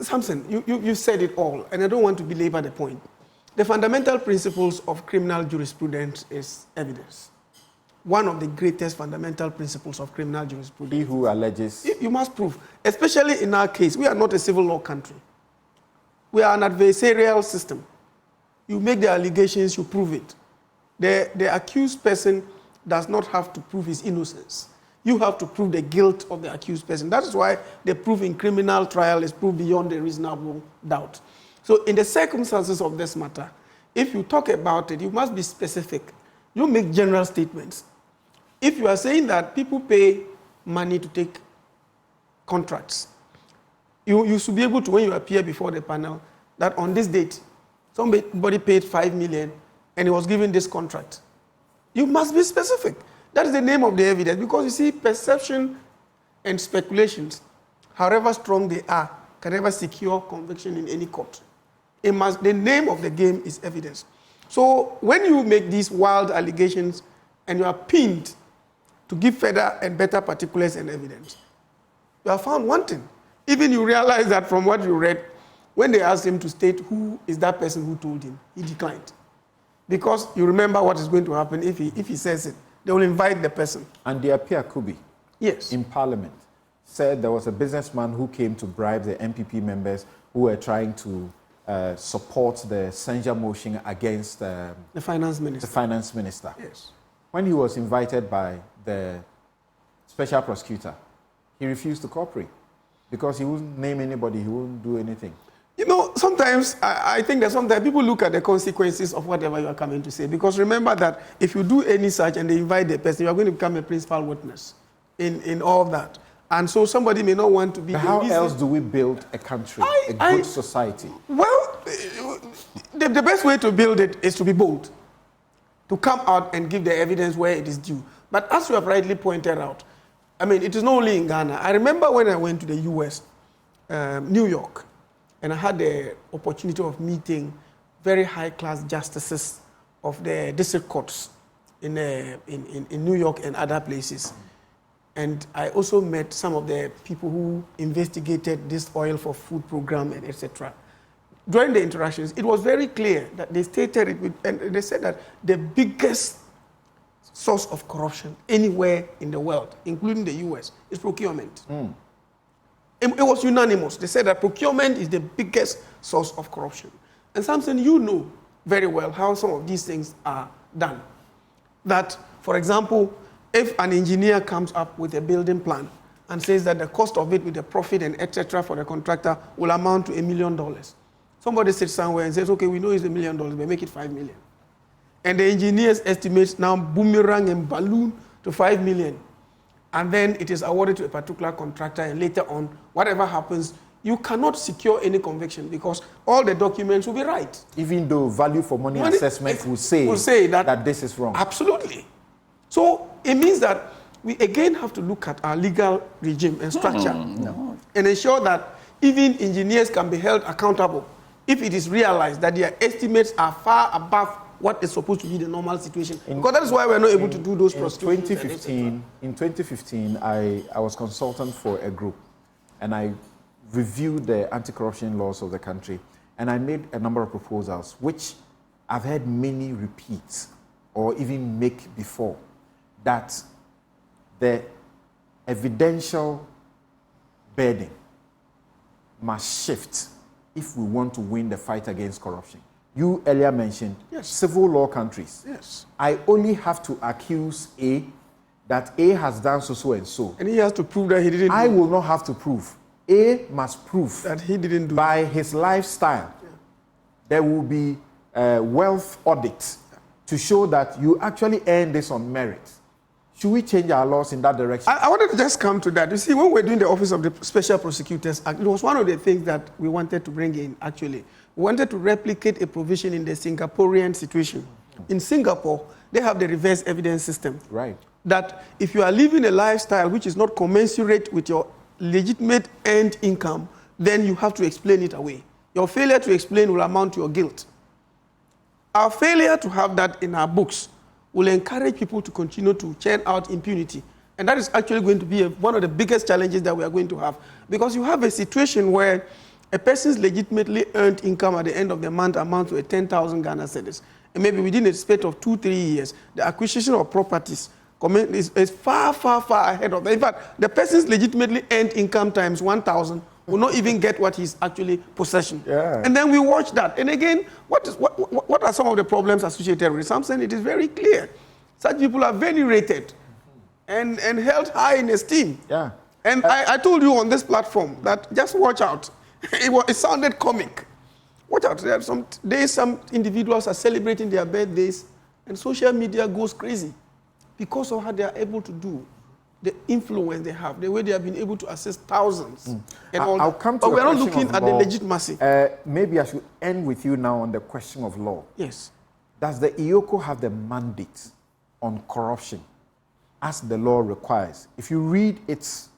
S7: Samson, you said it all, and I don't want to belabor the point. The fundamental principles of criminal jurisprudence is evidence. One of the greatest fundamental principles of criminal jurisprudence.
S1: He who alleges.
S7: You must prove. Especially in our case, we are not a civil law country. We are an adversarial system. You make the allegations, you prove it. The accused person does not have to prove his innocence. You have to prove the guilt of the accused person. That is why the proof in criminal trial is proved beyond a reasonable doubt. So in the circumstances of this matter, if you talk about it, you must be specific. You make general statements. If you are saying that people pay money to take contracts, you should be able to, when you appear before the panel, that on this date, somebody paid 5 million and he was given this contract. You must be specific. That is the name of the evidence, because you see, perception and speculations, however strong they are, can never secure conviction in any court. The name of the game is evidence. So when you make these wild allegations and you are pinned to give further and better particulars and evidence, you are found wanting. Even you realize that from what you read, when they asked him to state who is that person who told him, he declined. Because you remember what is going to happen if he says it. They will invite the person.
S1: And the Apia Kubi,
S7: yes,
S1: in Parliament, said there was a businessman who came to bribe the MPP members who were trying to support the censure motion against
S7: the finance minister.
S1: The finance minister.
S7: Yes.
S1: When he was invited by the special prosecutor, he refused to cooperate because he wouldn't name anybody, he wouldn't do anything.
S7: You know, sometimes I think that sometimes people look at the consequences of whatever you are coming to say, because remember that if you do any such and they invite the person, you are going to become a principal witness in all that. And so somebody may not want to be.
S1: But how else do we build a country, a good society?
S7: Well, the best way to build it is to be bold, to come out and give the evidence where it is due. But as you have rightly pointed out, I mean, it is not only in Ghana. I remember when I went to the US, New York, and I had the opportunity of meeting very high-class justices of the district courts in New York and other places. And I also met some of the people who investigated this oil for food program and etc. During the interactions, it was very clear that they stated it, and they said that the biggest source of corruption anywhere in the world, including the US, is procurement. It was unanimous. They said that procurement is the biggest source of corruption. And Samson, you know very well how some of these things are done. That, for example, if an engineer comes up with a building plan and says that the cost of it with the profit and etc. for the contractor will amount to $1 million, somebody sits somewhere and says, okay, we know it's $1 million, but make it 5 million. And the engineer's estimates now boomerang and balloon to 5 million. And then it is awarded to a particular contractor, and later on, whatever happens, you cannot secure any conviction because all the documents will be right.
S1: Even though value for money assessment will say that this is wrong.
S7: Absolutely. So it means that we again have to look at our legal regime and structure and ensure that even engineers can be held accountable if it is realized that their estimates are far above what is supposed to be the normal situation. Because that is why we're not able to do those prosecutions.
S1: In 2015, I was consultant for a group, and I reviewed the anti-corruption laws of the country, and I made a number of proposals, which I've had many repeat or even make before, that the evidential burden must shift if we want to win the fight against corruption. You earlier mentioned civil law countries.
S7: Yes.
S1: I only have to accuse A that A has done so and so.
S7: And he has to prove that he didn't.
S1: I will not have to prove. A must prove
S7: that he didn't do
S1: by his lifestyle. Yeah. There will be a wealth audit to show that you actually earned this on merit. Should we change our laws in that direction?
S7: I wanted to just come to that. You see, when we're doing the Office of the Special Prosecutors Act, it was one of the things that we wanted to bring in, actually. We wanted to replicate a provision in the Singaporean situation. In Singapore, they have the reverse evidence system.
S1: Right.
S7: That if you are living a lifestyle which is not commensurate with your legitimate earned income, then you have to explain it away. Your failure to explain will amount to your guilt. Our failure to have that in our books will encourage people to continue to churn out impunity. And that is actually going to be one of the biggest challenges that we are going to have. Because you have a situation where a person's legitimately earned income at the end of the month amounts to 10,000 Ghana cedis. And maybe within a space of 2-3 years, the acquisition of properties is far, far, far ahead of that. In fact, the person's legitimately earned income times 1,000 will not even get what he's actually possession.
S1: Yeah.
S7: And then we watch that. And again, what are some of the problems associated with Samson? It is very clear. Such people are venerated and held high in esteem.
S1: Yeah.
S7: And I told you on this platform that just watch out. It sounded comic. Watch out. There are some days some individuals are celebrating their birthdays and social media goes crazy because of how they are able to do, the influence they have, the way they have been able to assist thousands. And all
S1: I'll come to
S7: but we're not
S1: question
S7: looking
S1: of
S7: at the
S1: law.
S7: legitimacy.
S1: Maybe I should end with you now on the question of law.
S7: Yes.
S1: Does the EOCO have the mandate on corruption as the law requires? If you read its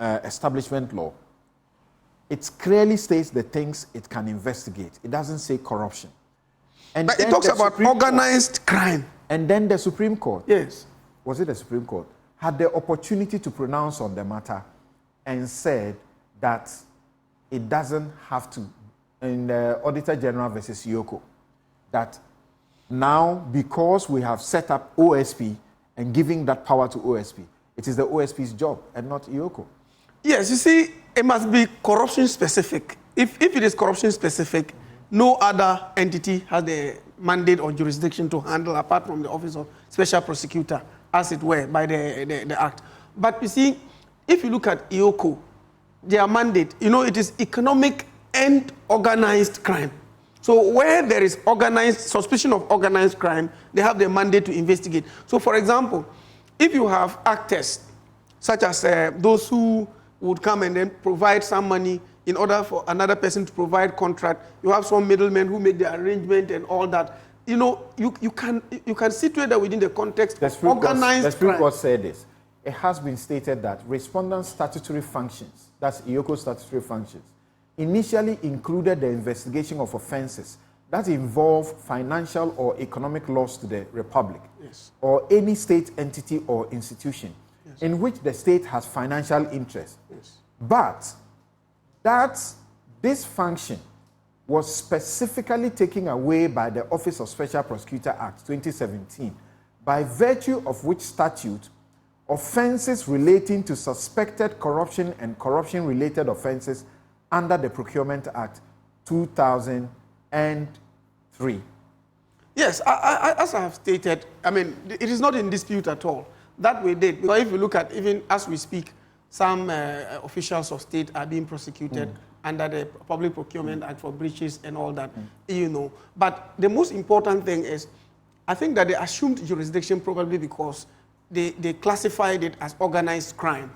S1: establishment law, it clearly states the things it can investigate. It doesn't say corruption. And
S7: But it talks about organized crime.
S1: And then the Supreme Court,
S7: Yes.
S1: was it the Supreme Court, had the opportunity to pronounce on the matter and said that it doesn't have to, in the Auditor General versus EOCO, that now because we have set up OSP and giving that power to OSP, it is the OSP's job and not EOCO.
S7: Yes, you see, it must be corruption specific. If it is corruption specific, no other entity has the mandate or jurisdiction to handle apart from the Office of Special Prosecutor, as it were, by the Act. But you see, if you look at EOCO, their mandate, it is economic and organized crime. So where there is suspicion of organized crime, they have the mandate to investigate. So for example, if you have actors, such as those who would come and then provide some money in order for another person to provide contract, you have some middlemen who make the arrangement and all that. You can situate that within the context of organized crime.
S1: The Supreme Court said this. It has been stated that respondents' statutory functions, that's EOCO statutory functions, initially included the investigation of offenses that involve financial or economic loss to the Republic,
S7: Yes.
S1: or any state entity or institution, yes, in which the state has financial interest.
S7: Yes.
S1: But that this function was specifically taken away by the Office of Special Prosecutor Act 2017, by virtue of which statute offenses relating to suspected corruption and corruption-related offenses under the Procurement Act 2003.
S7: Yes, as I have stated, it is not in dispute at all. That we did, because if you look at, even as we speak, some officials of state are being prosecuted under the Public Procurement Act for breaches and all that, But the most important thing is, I think that they assumed jurisdiction probably because they classified it as organized crime.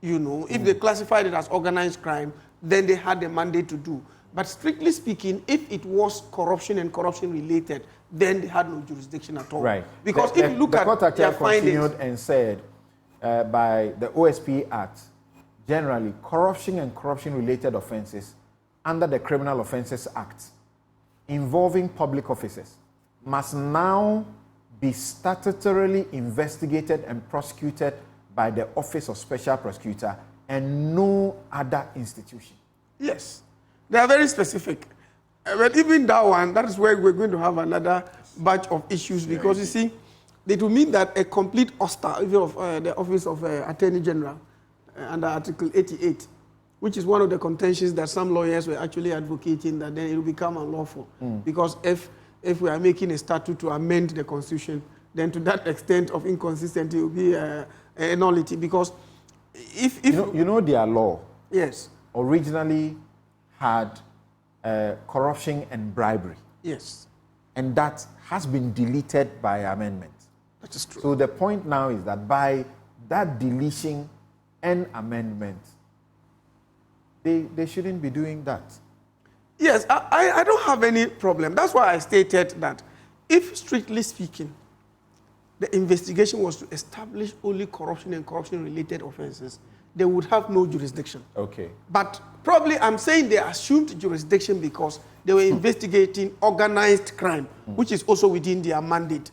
S7: If they classified it as organized crime, then they had the mandate to do. But strictly speaking, if it was corruption and corruption related, then they had no jurisdiction at all.
S1: Right.
S7: Because if you look at their findings,
S1: continued and said, by the OSP Act, generally corruption and corruption-related offenses under the Criminal Offences Act involving public officers must now be statutorily investigated and prosecuted by the Office of Special Prosecutor and no other institution.
S7: Yes, they are very specific. But even that one, that is where we're going to have another batch of issues, because you see, it will mean that a complete ouster of the Office of Attorney General under Article 88, which is one of the contentions that some lawyers were actually advocating, that then it will become unlawful. Because if we are making a statute to amend the Constitution, then to that extent of inconsistency it will be a nullity. Because if
S1: their law,
S7: yes,
S1: originally had corruption and bribery.
S7: Yes.
S1: And that has been deleted by amendment.
S7: That is true.
S1: So the point now is that by that deletion and amendment, they shouldn't be doing that.
S7: Yes, I don't have any problem. That's why I stated that if, strictly speaking, the investigation was to establish only corruption and corruption-related offenses, they would have no jurisdiction.
S1: Okay.
S7: But probably I'm saying they assumed jurisdiction because they were investigating organized crime, which is also within their mandate.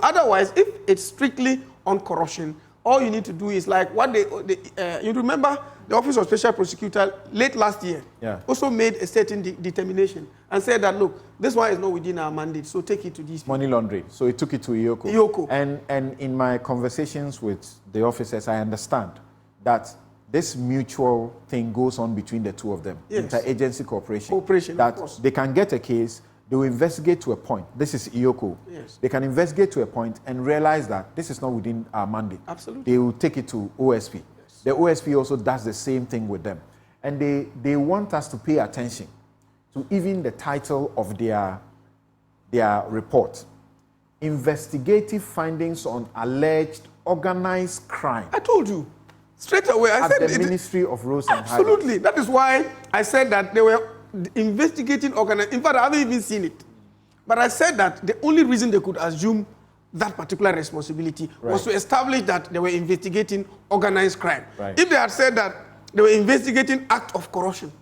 S7: Otherwise, if it's strictly on corruption, all you need to do is like what you remember the Office of Special Prosecutor late last year also made a certain determination and said that, look, this one is not within our mandate, so take it to these people.
S1: Money laundering. So it took it to EOCO. And in my conversations with the officers, I understand that this mutual thing goes on between the two of them, interagency cooperation. That they can get a case, they will investigate to a point. This is EOCO.
S7: Yes.
S1: They can investigate to a point and realize that this is not within our mandate.
S7: Absolutely.
S1: They will take it to OSP. Yes. The OSP also does the same thing with them. And they want us to pay attention to even the title of their report. Investigative findings on alleged organized crime.
S7: I told you straight away. I said
S1: the Ministry of Roads and Highways.
S7: Absolutely. That is why I said that they were investigating organized. In fact, I haven't even seen it. But I said that the only reason they could assume that particular responsibility was to establish that they were investigating organized crime.
S1: Right.
S7: If they had said that they were investigating act of corruption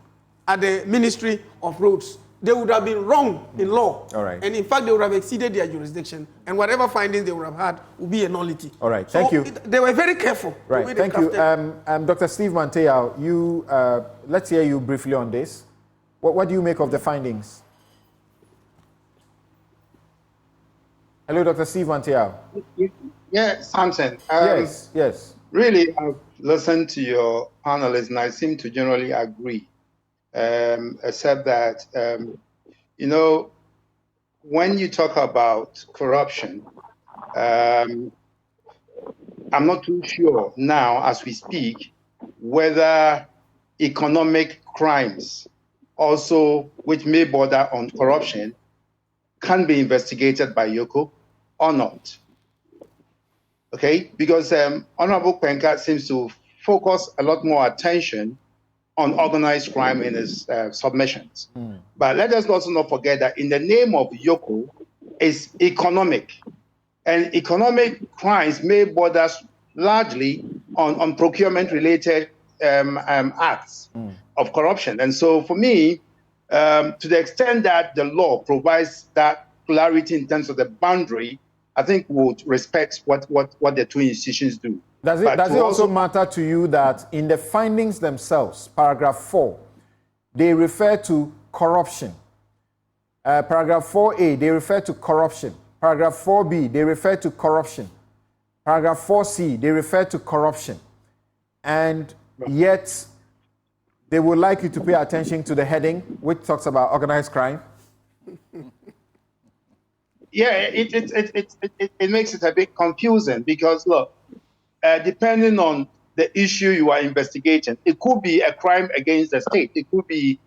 S7: at the Ministry of Roads, they would have been wrong in law.
S1: All right.
S7: And in fact, they would have exceeded their jurisdiction. And whatever findings they would have had would be a nullity.
S1: All right. Thank you.
S7: They were very careful.
S1: Right. Thank you. Dr. Steve Manteau, let's hear you briefly on this. What do you make of the findings? Hello, Dr. Steve Manteau.
S6: Yeah, Samson.
S1: Yes.
S6: Really, I've listened to your panelists, and I seem to generally agree. Except that, when you talk about corruption, I'm not too sure now, as we speak, whether economic crimes also, which may border on corruption, can be investigated by EOCO or not. Okay? Because Honorable Kwenka seems to focus a lot more attention on organized crime in his submissions. But let us also not forget that in the name of EOCO is economic. And economic crimes may border largely on procurement-related acts of corruption. And so for me, to the extent that the law provides that clarity in terms of the boundary, I think would respect what the two institutions do.
S1: Does it also matter to you that in the findings themselves, paragraph 4, they refer to corruption. Paragraph 4A, they refer to corruption. Paragraph 4B, they refer to corruption. Paragraph 4C, they refer to corruption. And yet, they would like you to pay attention to the heading, which talks about organized crime.
S6: Yeah, it makes it a bit confusing because, look, depending on the issue you are investigating, it could be a crime against the state. It could be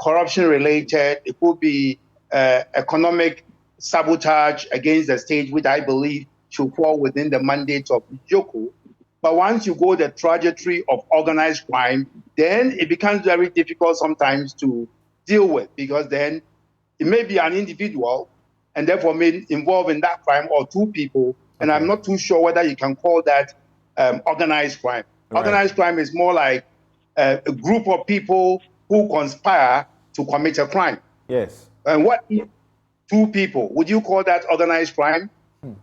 S6: corruption related. It could be economic sabotage against the state, which I believe should fall within the mandate of EOCO. But once you go the trajectory of organized crime, then it becomes very difficult sometimes to deal with because then it may be an individual and therefore may involve in that crime or two people. And I'm not too sure whether you can call that organized crime. Right. Organized crime is more like a group of people who conspire to commit a crime.
S1: Yes.
S6: And what if two people? Would you call that organized crime?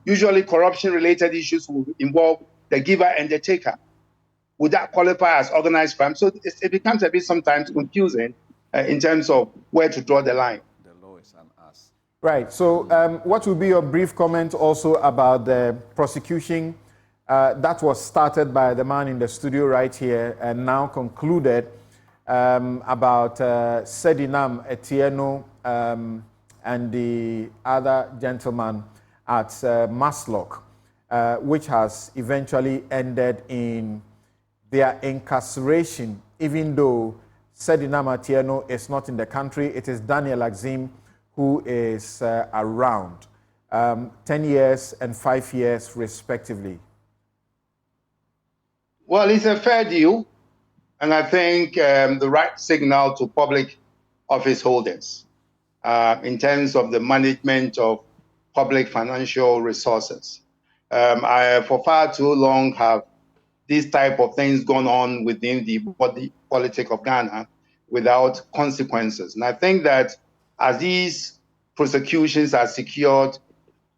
S6: Usually corruption-related issues will involve the giver and the taker. Would that qualify as organized crime? So it becomes a bit sometimes confusing in terms of where to draw the line.
S3: The law is an us.
S1: Right. So what will be your brief comment also about the prosecution that was started by the man in the studio right here and now concluded about Sedina Etieno and the other gentleman at MASLOC, which has eventually ended in their incarceration, even though Sedina Etieno is not in the country. It is Daniel Axim who is around. 10 years and 5 years, respectively.
S6: Well, it's a fair deal, and I think the right signal to public office holders in terms of the management of public financial resources. I, for far too long, have these type of things gone on within the body politic of Ghana without consequences. And I think that as these prosecutions are secured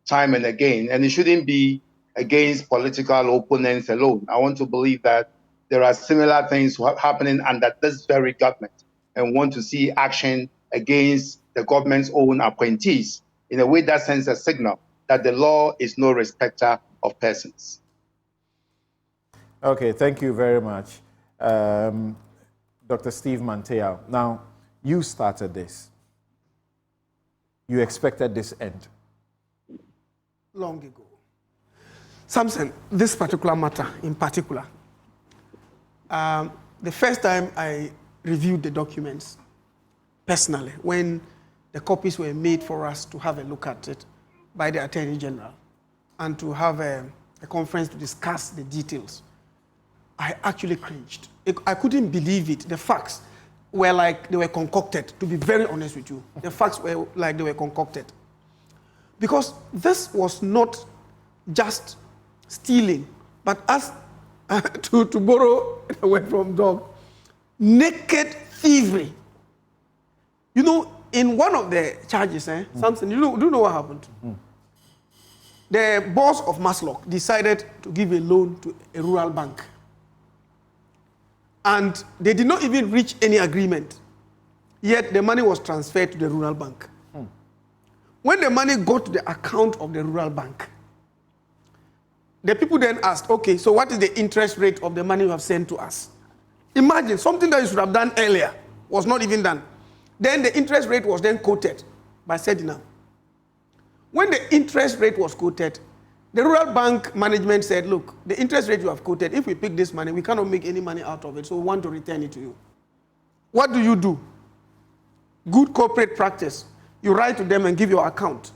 S6: time and again, and it shouldn't be against political opponents alone. I want to believe that there are similar things happening under this very government and want to see action against the government's own appointees in a way that sends a signal that the law is no respecter of persons.
S1: Okay, thank you very much, Dr. Steve Manteau. Now, you started this. you expected this end?
S7: Long ago. Samson, this particular matter in particular, the first time I reviewed the documents personally, when the copies were made for us to have a look at it by the Attorney General and to have a conference to discuss the details, I actually cringed. I couldn't believe it. The facts were like they were concocted, to be very honest with you. The facts were like they were concocted. Because this was not just stealing, but as to borrow a word from Dog, naked thievery. You know, in one of the charges, Samson, do you know what happened? The boss of MASLOC decided to give a loan to a rural bank. And they did not even reach any agreement. Yet the money was transferred to the rural bank. When the money got to the account of the rural bank, the people then asked, okay, so what is the interest rate of the money you have sent to us? Imagine, something that you should have done earlier was not even done. Then the interest rate was then quoted by Sedina. When the interest rate was quoted, the rural bank management said, look, the interest rate you have quoted, if we pick this money, we cannot make any money out of it, so we want to return it to you. What do? Good corporate practice. You write to them and give your account,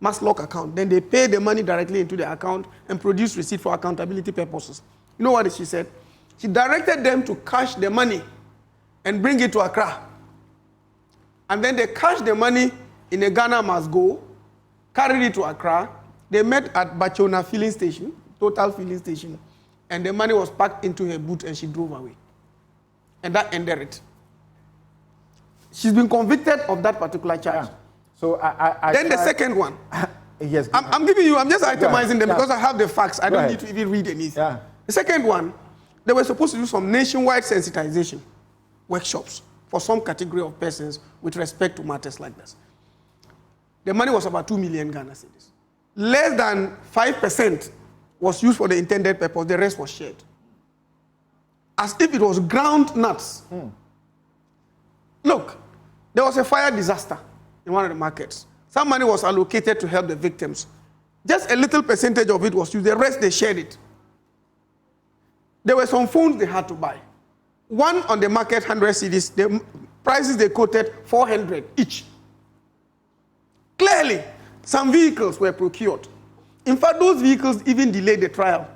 S7: MASLOC account. Then they pay the money directly into the account and produce receipt for accountability purposes. You know what she said? She directed them to cash the money and bring it to Accra. And then they cashed the money in a Ghana must go, carried it to Accra. They met at Bachona filling station, Total filling station, and the money was packed into her boot and she drove away. And that ended it. She's been convicted of that particular charge. Yeah.
S1: So
S7: then the second one.
S1: Yes.
S7: I'm giving you, I'm just itemizing them because I have the facts. I don't need to even read anything. Yeah. The second one, they were supposed to do some nationwide sensitization workshops for some category of persons with respect to matters like this. The money was about 2 million Ghana cedis. Less than 5% was used for the intended purpose. The rest was shared. As if it was ground nuts. Look, there was a fire disaster in one of the markets. Some money was allocated to help the victims. Just a little percentage of it was used. The rest, they shared it. There were some phones they had to buy. One on the market, 100 cedis. The prices they quoted, 400 each. Clearly, some vehicles were procured. In fact, those vehicles even delayed the trial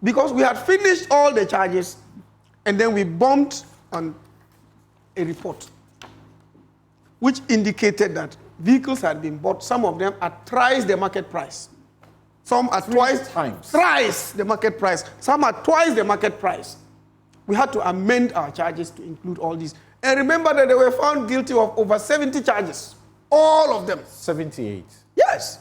S7: because we had finished all the charges and then we bumped on a report which indicated that vehicles had been bought, some of them at thrice the market price. Some at thrice the market price. Some at twice the market price. We had to amend our charges to include all these. And remember that they were found guilty of over 70 charges. All of them.
S1: 78.
S7: Yes.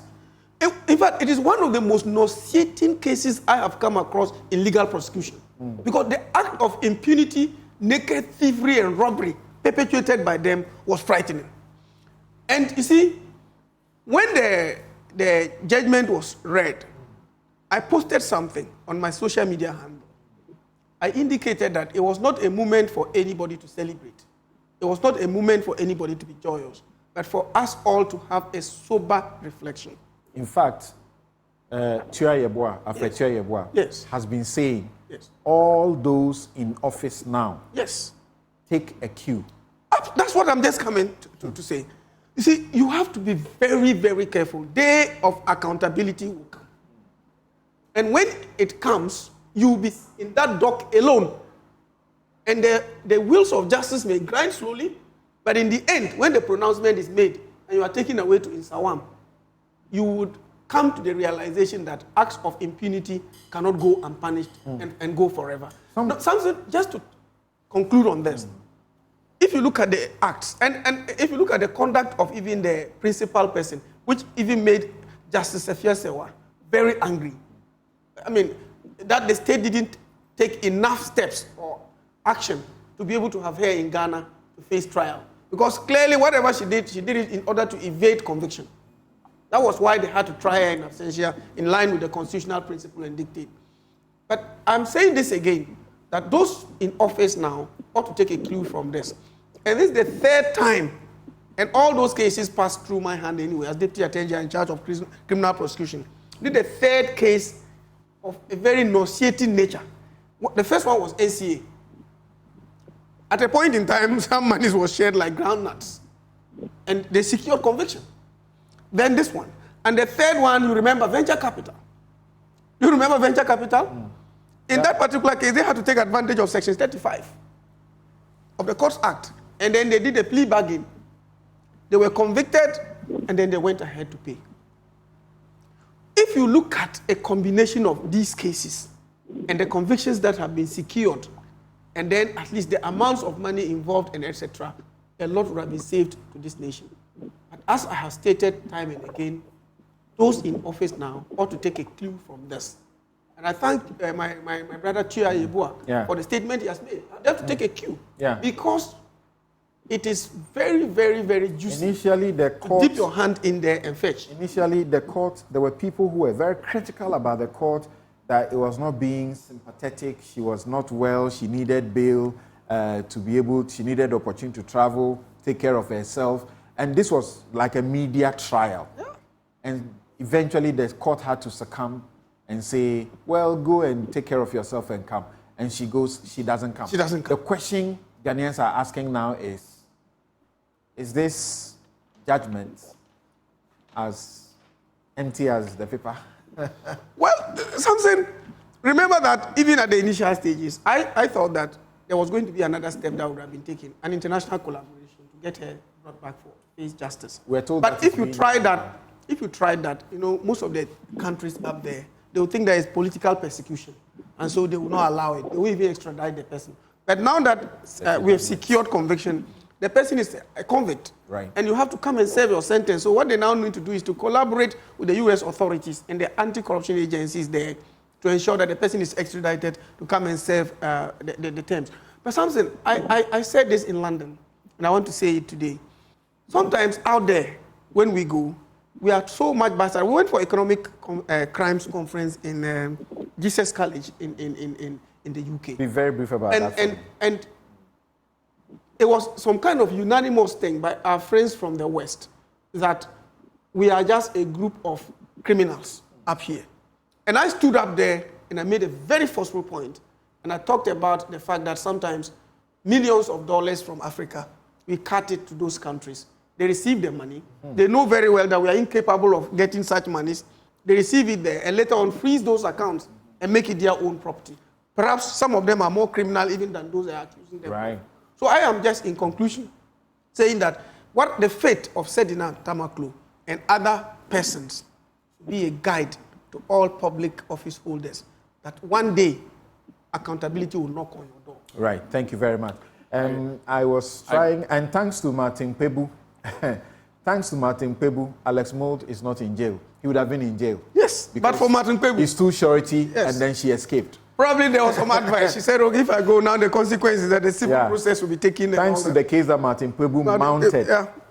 S7: In fact, it is one of the most nauseating cases I have come across in legal prosecution. Because the act of impunity, naked thievery, and robbery perpetuated by them was frightening. And you see, when the judgment was read, I posted something on my social media handle. I indicated that it was not a moment for anybody to celebrate. It was not a moment for anybody to be joyous, but for us all to have a sober reflection.
S1: In fact, Tua Yeboah has been saying, all those in office now, take a cue.
S7: That's what I'm just coming to say. You see, you have to be very, very careful. Day of accountability will come. And when it comes, you'll be in that dock alone. And the wheels of justice may grind slowly, but in the end, when the pronouncement is made and you are taken away to Insawam, you would come to the realization that acts of impunity cannot go unpunished and go forever. Samson, just to conclude on this, if you look at the acts, and if you look at the conduct of even the principal person, which even made Justice Sefia Sewa very angry. I mean, that the state didn't take enough steps or action to be able to have her in Ghana to face trial. Because clearly whatever she did it in order to evade conviction. That was why they had to try her in absentia in line with the constitutional principle and dictate. But I'm saying this again, that those in office now ought to take a clue from this. And this is the third time And all those cases passed through my hand anyway, as Deputy Attorney General in charge of criminal prosecution. Did a third case of a very nauseating nature. The first one was NCA. At a point in time, some money was shared like groundnuts. And they secured conviction. Then this one. And the third one, you remember, venture capital. You remember venture capital? In that particular case, they had to take advantage of Section 35 of the Courts Act. And then they did a plea bargain. They were convicted, and then they went ahead to pay. If you look at a combination of these cases and the convictions that have been secured, and then at least the amounts of money involved and etc., a lot would have been saved to this nation. But as I have stated time and again, those in office now ought to take a clue from this. And I thank my brother Chia Yebua for the statement he has made. They have to take a cue. Because it is very, very, very juicy.
S1: Initially, the court...
S7: Dip your hand in there and fetch.
S1: Initially, the court, there were people who were very critical about the court, that it was not being sympathetic, she was not well, she needed bail to be able, she needed opportunity to travel, take care of herself. And this was like a media trial. And eventually, the court had to succumb and say, well, go and take care of yourself and come. And she goes, she doesn't come.
S7: She doesn't come.
S1: The question Ghanaians are asking now is this judgment as empty as the paper?
S7: Well, Samson, remember that even at the initial stages, I thought that there was going to be another step that would have been taken, an international collaboration to get her brought back for face justice.
S1: We're told
S7: but if you try that, you know, most of the countries up there, they will think there is political persecution, and so they will not allow it. They will even extradite the person. But now that we have secured conviction, the person is a convict,
S1: right?
S7: And you have to come and serve your sentence. So what they now need to do is to collaborate with the U.S. authorities and the anti-corruption agencies there to ensure that the person is extradited to come and serve the terms. But Samson, I said this in London, and I want to say it today. Sometimes out there, when we go, we are so much bastard. We went for economic crimes conference in Jesus College in the UK.
S1: Be very brief about that.
S7: And it was some kind of unanimous thing by our friends from the West that we are just a group of criminals up here. And I stood up there and I made a very forceful point. And I talked about the fact that sometimes millions of dollars from Africa, we cut it to those countries. They receive the money. They know very well that we are incapable of getting such monies. They receive it there and later on freeze those accounts and make it their own property. Perhaps some of them are more criminal even than those that are accusing them.
S1: Right.
S7: So I am just in conclusion saying that what the fate of Sedina Tamaklo and other persons be a guide to all public office holders, that one day accountability will knock on your door.
S1: Right. Thank you very much. I was trying, and thanks to Martin Pebu, Alex Mould is not in jail. He would have been in jail.
S7: Yes, but for Martin Pebu.
S1: He's too surety, and then she escaped.
S7: Probably there was some advice. She said, okay, if I go now, the consequences that the civil process will be taken.
S1: Thanks to the case that Martin Pebu mounted,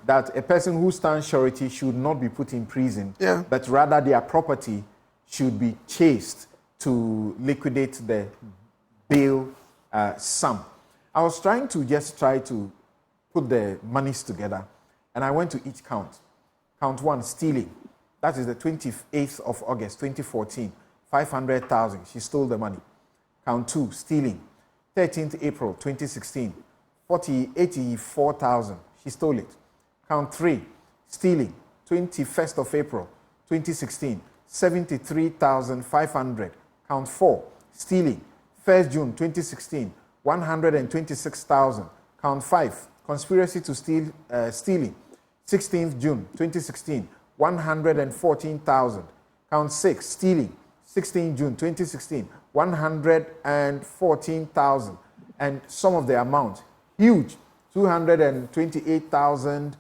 S1: that a person who stands surety should not be put in prison, but rather their property should be chased to liquidate the bail sum. I was trying to put the monies together, and I went to each count. Count one, stealing. That is the 28th of August, 2014, 500,000. She stole the money. Count two, stealing. 13th April, 2016, 84,000. She stole it. Count three, stealing. 21st of April, 2016, 73,500. Count four, stealing. 1st June, 2016, 126,000. Count five, conspiracy to steal, stealing. 16th June, 2016, 114,000. Count six, stealing. 16 June 2016, 114,000. And some of the amount, huge, 228,000,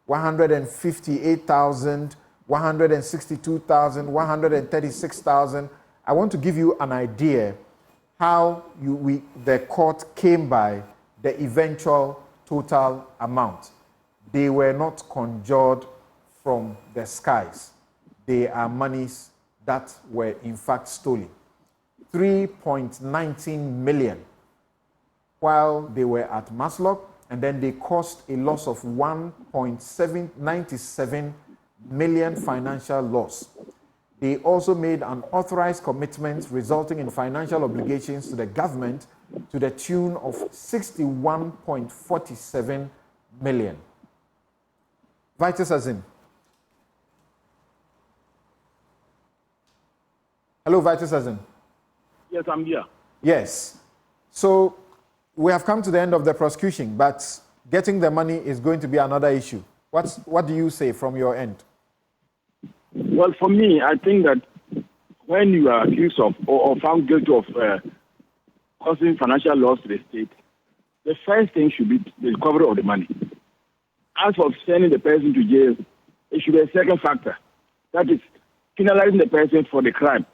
S1: 158,000, 162,000, 136,000. I want to give you an idea how the court came by the eventual total amount. They were not conjured from the skies. They are monies that were in fact stolen. 3.19 million while they were at MASLOC and then they caused a loss of 1.797 million financial loss. They also made unauthorized commitments resulting in financial obligations to the government to the tune of 61.47 million. Vice Azin. Hello, Vice Azin.
S9: Yes, I'm here.
S1: Yes. So we have come to the end of the prosecution, but getting the money is going to be another issue. What do you say from your end?
S9: Well, for me, I think that when you are accused of or found guilty of causing financial loss to the state, the first thing should be the recovery of the money. As for sending the person to jail, it should be a second factor. That is penalizing the person for the crime.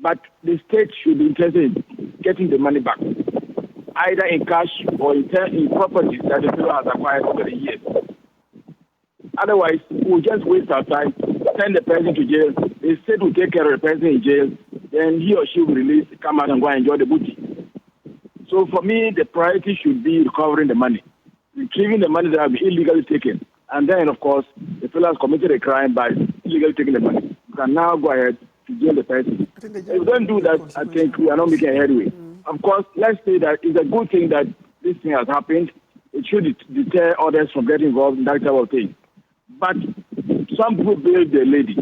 S9: But the state should be interested in getting the money back, either in cash or in properties that the fellow has acquired over the years. Otherwise, we'll just waste our time, send the person to jail, the state will take care of the person in jail, then he or she will release, come out and go and enjoy the booty. So for me, the priority should be recovering the money, retrieving the money that has been illegally taken. And then, of course, the fellow has committed a crime by illegally taking the money. You can now go ahead to jail the person. If we don't do that, I think we are not making a headway. Of course, let's say that it's a good thing that this thing has happened. It should deter others from getting involved in that type of thing. But some people bailed the lady.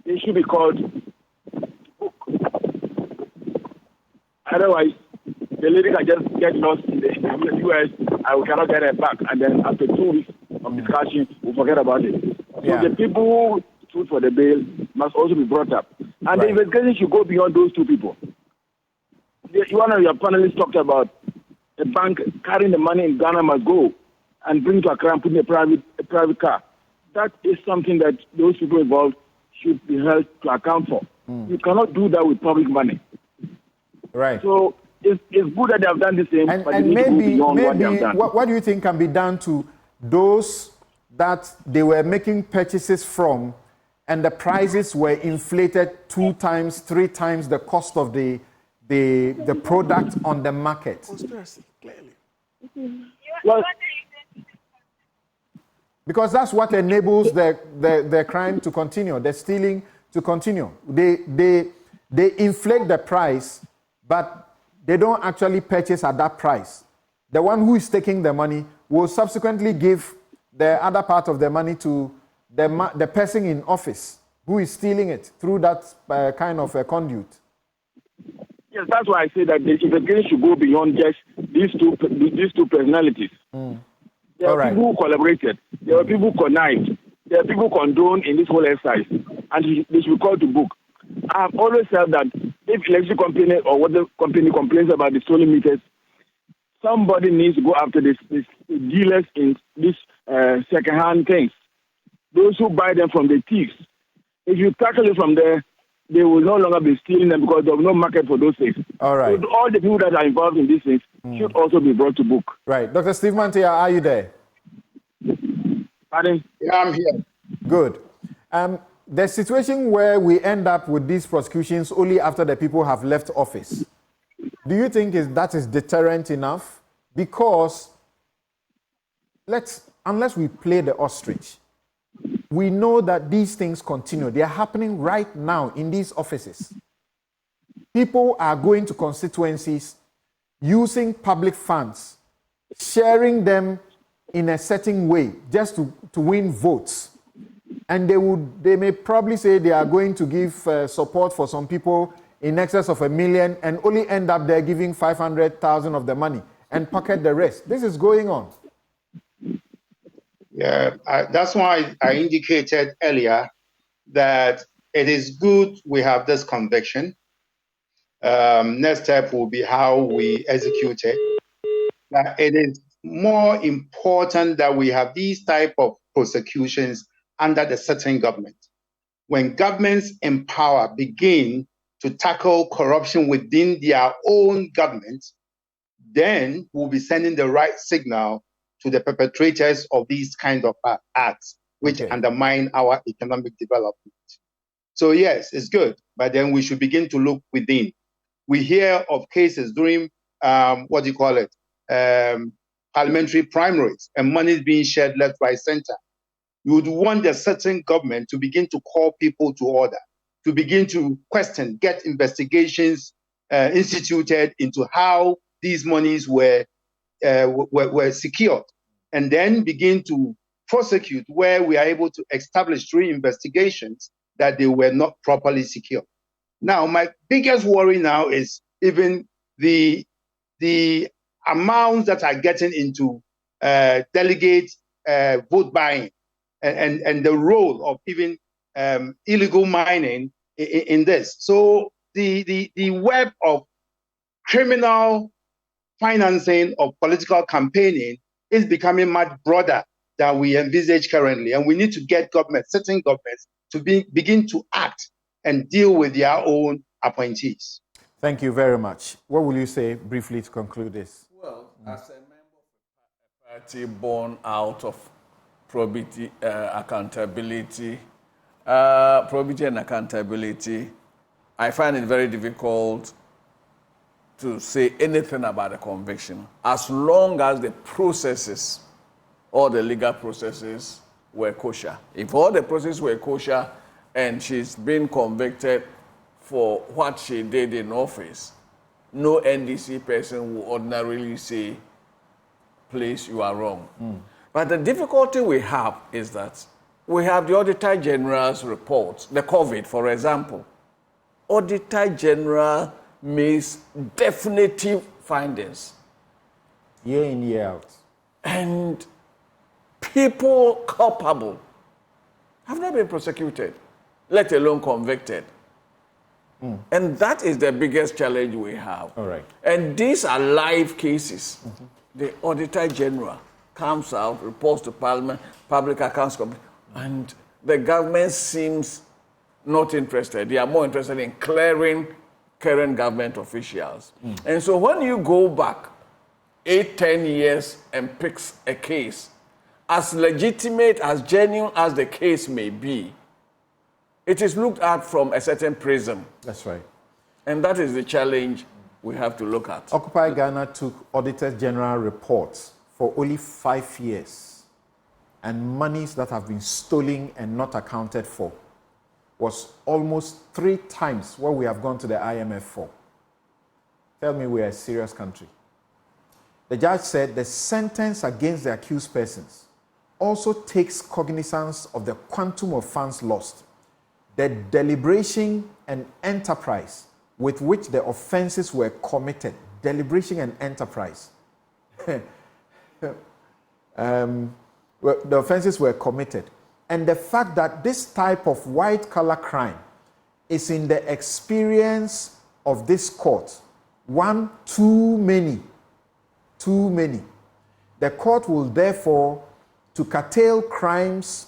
S9: They should be called book. Otherwise, the lady can just get lost in the US and we cannot get her back. And then after 2 weeks of discussion, we forget about it. So the people who stood for the bail must also be brought up. And the investigation should go beyond those two people. One of your panelists talked about a bank carrying the money in Ghana must go and bring it to Accra and put in a private car. That is something that those people involved should be held to account for. You cannot do that with public money.
S1: Right.
S9: So it's good that they have done the same, but
S1: and
S9: they need to go beyond what they have done.
S1: What do you think can be done to those that they were making purchases from and the prices were inflated 2 times, 3 times the cost of the product on the market?
S7: Conspiracy, clearly.
S9: Well,
S1: because that's what enables the crime to continue, the stealing to continue. They inflate the price, but they don't actually purchase at that price. The one who is taking the money will subsequently give the other part of the money to the person in office who is stealing it through that kind of a conduit.
S9: Yes, that's why I say that the investigation should go beyond just these two personalities. There are people who collaborated. There are people who connived. There are people who condoned in this whole exercise. And they should be called to book. I have always said that if electricity company or what the company complains about the stolen meters, somebody needs to go after this dealers in these second-hand things. Those who buy them from the thieves. If you tackle it from there, they will no longer be stealing them because there will be no market for those things.
S1: All right.
S9: So all the people that are involved in these things should also be brought to book.
S1: Right. Dr. Steve Mantia, are you there?
S9: Pardon?
S5: Yeah, I'm here.
S1: Good. The situation where we end up with these prosecutions only after the people have left office, do you think that is deterrent enough? Because unless we play the ostrich, we know that these things continue. They are happening right now in these offices. People are going to constituencies using public funds, sharing them in a certain way just to win votes. And they may probably say they are going to give support for some people in excess of $1 million and only end up there giving 500,000 of the money and pocket the rest. This is going on.
S6: Yeah, that's why I indicated earlier that it is good we have this conviction. Next step will be how we execute it. But it is more important that we have these type of prosecutions under the certain government. When governments in power begin to tackle corruption within their own government, then we'll be sending the right signal to the perpetrators of these kind of acts, which undermine our economic development. So yes, it's good, but then we should begin to look within. We hear of cases during, parliamentary primaries and money is being shared left, right, center. You would want the certain government to begin to call people to order, to begin to question, get investigations instituted into how these monies were secured, and then begin to prosecute where we are able to establish through investigations that they were not properly secured. Now, my biggest worry now is even the amounts that are getting into delegate vote buying and the role of even illegal mining in this. So the web of criminal financing of political campaigning is becoming much broader than we envisage currently. And we need to get governments, certain governments, to begin to act and deal with their own appointees.
S1: Thank you very much. What will you say briefly to conclude this?
S3: Well, as a member of a party born out of probity, accountability, probity and accountability, I find it very difficult to say anything about a conviction as long as the processes, all the legal processes were kosher. If all the processes were kosher and she's been convicted for what she did in office, no NDC person will ordinarily say, please, you are wrong. But the difficulty we have is that we have the Auditor General's report, the COVID, for example. Auditor General makes definitive findings.
S1: Year in, year out.
S3: And people culpable have not been prosecuted, let alone convicted. And that is the biggest challenge we have.
S1: All right.
S3: And these are live cases. The Auditor General comes out, reports to Parliament, Public Accounts Committee, and the government seems not interested. They are more interested in clearing current government officials. And so when you go back 8-10 years and picks a case, as legitimate, as genuine as the case may be, it is looked at from a certain prism.
S1: That's right.
S3: And that is the challenge we have to look at.
S1: Occupy Ghana took Auditor General reports for only 5 years, and monies that have been stolen and not accounted for was almost 3 times what we have gone to the IMF for. Tell me we are a serious country. The judge said the sentence against the accused persons also takes cognizance of the quantum of funds lost, the deliberation and enterprise with which the offenses were committed. Deliberation and enterprise. The offenses were committed. And the fact that this type of white-collar crime is in the experience of this court, one too many. The court will therefore, to curtail crimes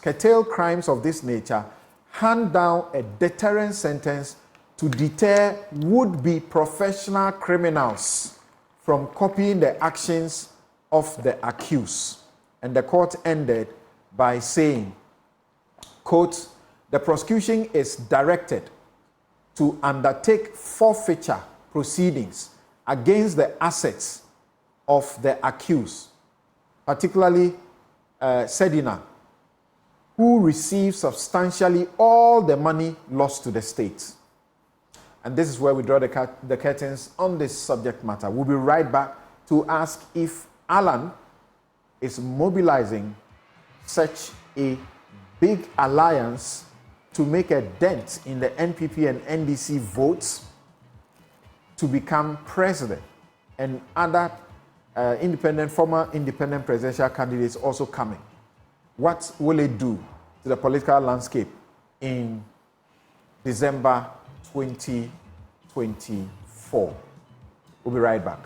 S1: of this nature, hand down a deterrent sentence to deter would-be professional criminals from copying the actions of the accused. And the court ended by saying, quote, the prosecution is directed to undertake forfeiture proceedings against the assets of the accused, particularly Sedina, who received substantially all the money lost to the state. And this is where we draw the curtains on this subject matter. We'll be right back to ask if Alan is mobilizing such a big alliance to make a dent in the NPP and NDC votes to become president, and other former independent presidential candidates also coming. What will it do to the political landscape in December 2024? We'll be right back.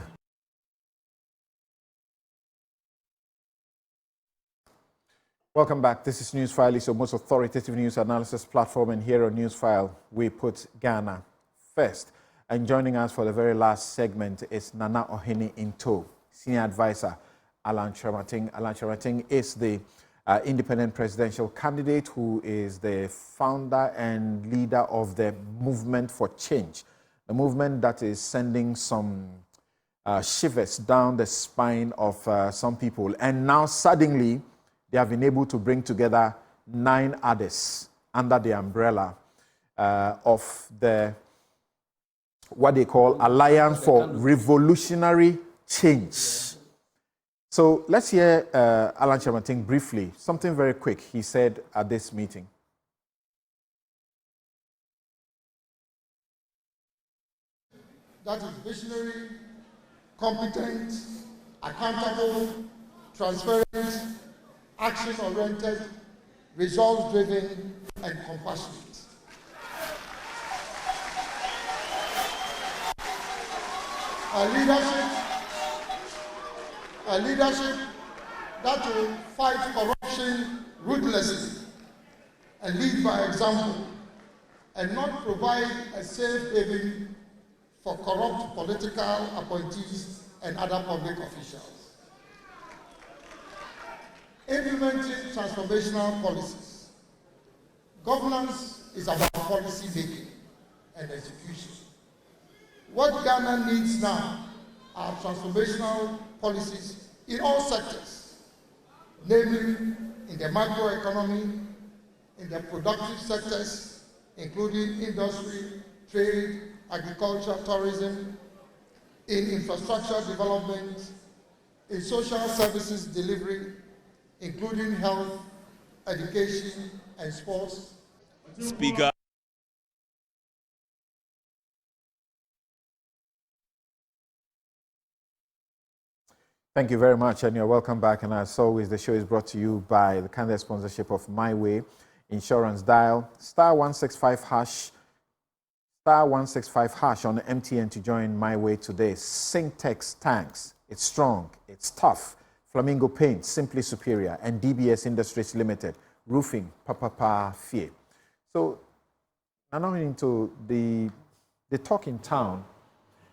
S1: Welcome back. This is Newsfile. It's your most authoritative news analysis platform, and here on Newsfile, we put Ghana first. And joining us for the very last segment is Nana Ohene Into, Senior Advisor, Alan Kyerematen. Alan Kyerematen is the independent presidential candidate who is the founder and leader of the Movement for Change, a movement that is sending some shivers down the spine of some people. And now suddenly they have been able to bring together 9 others under the umbrella of the, what they call Alliance for Revolutionary Change. So let's hear Alan Chemating briefly, something very quick he said at this meeting.
S10: That is visionary, competent, accountable, transparent, action-oriented, results-driven, and compassionate. A leadership that will fight corruption ruthlessly and lead by example, and not provide a safe haven for corrupt political appointees and other public officials. Implementing transformational policies. Governance is about policy making and execution. What Ghana needs now are transformational policies in all sectors, namely in the macroeconomy, in the productive sectors, including industry, trade, agriculture, tourism, in infrastructure development, in social services delivery, including health, education, and sports.
S11: Speaker.
S1: Thank you very much, and you're welcome back. And as always, the show is brought to you by the kind sponsorship of My Way Insurance. Dial *165# *165# on the MTN to join My Way today. Syntex tanks, it's strong, it's tough. Flamingo Paint, simply superior. And DBS Industries Limited, roofing, papa fie. So, now into the talk in town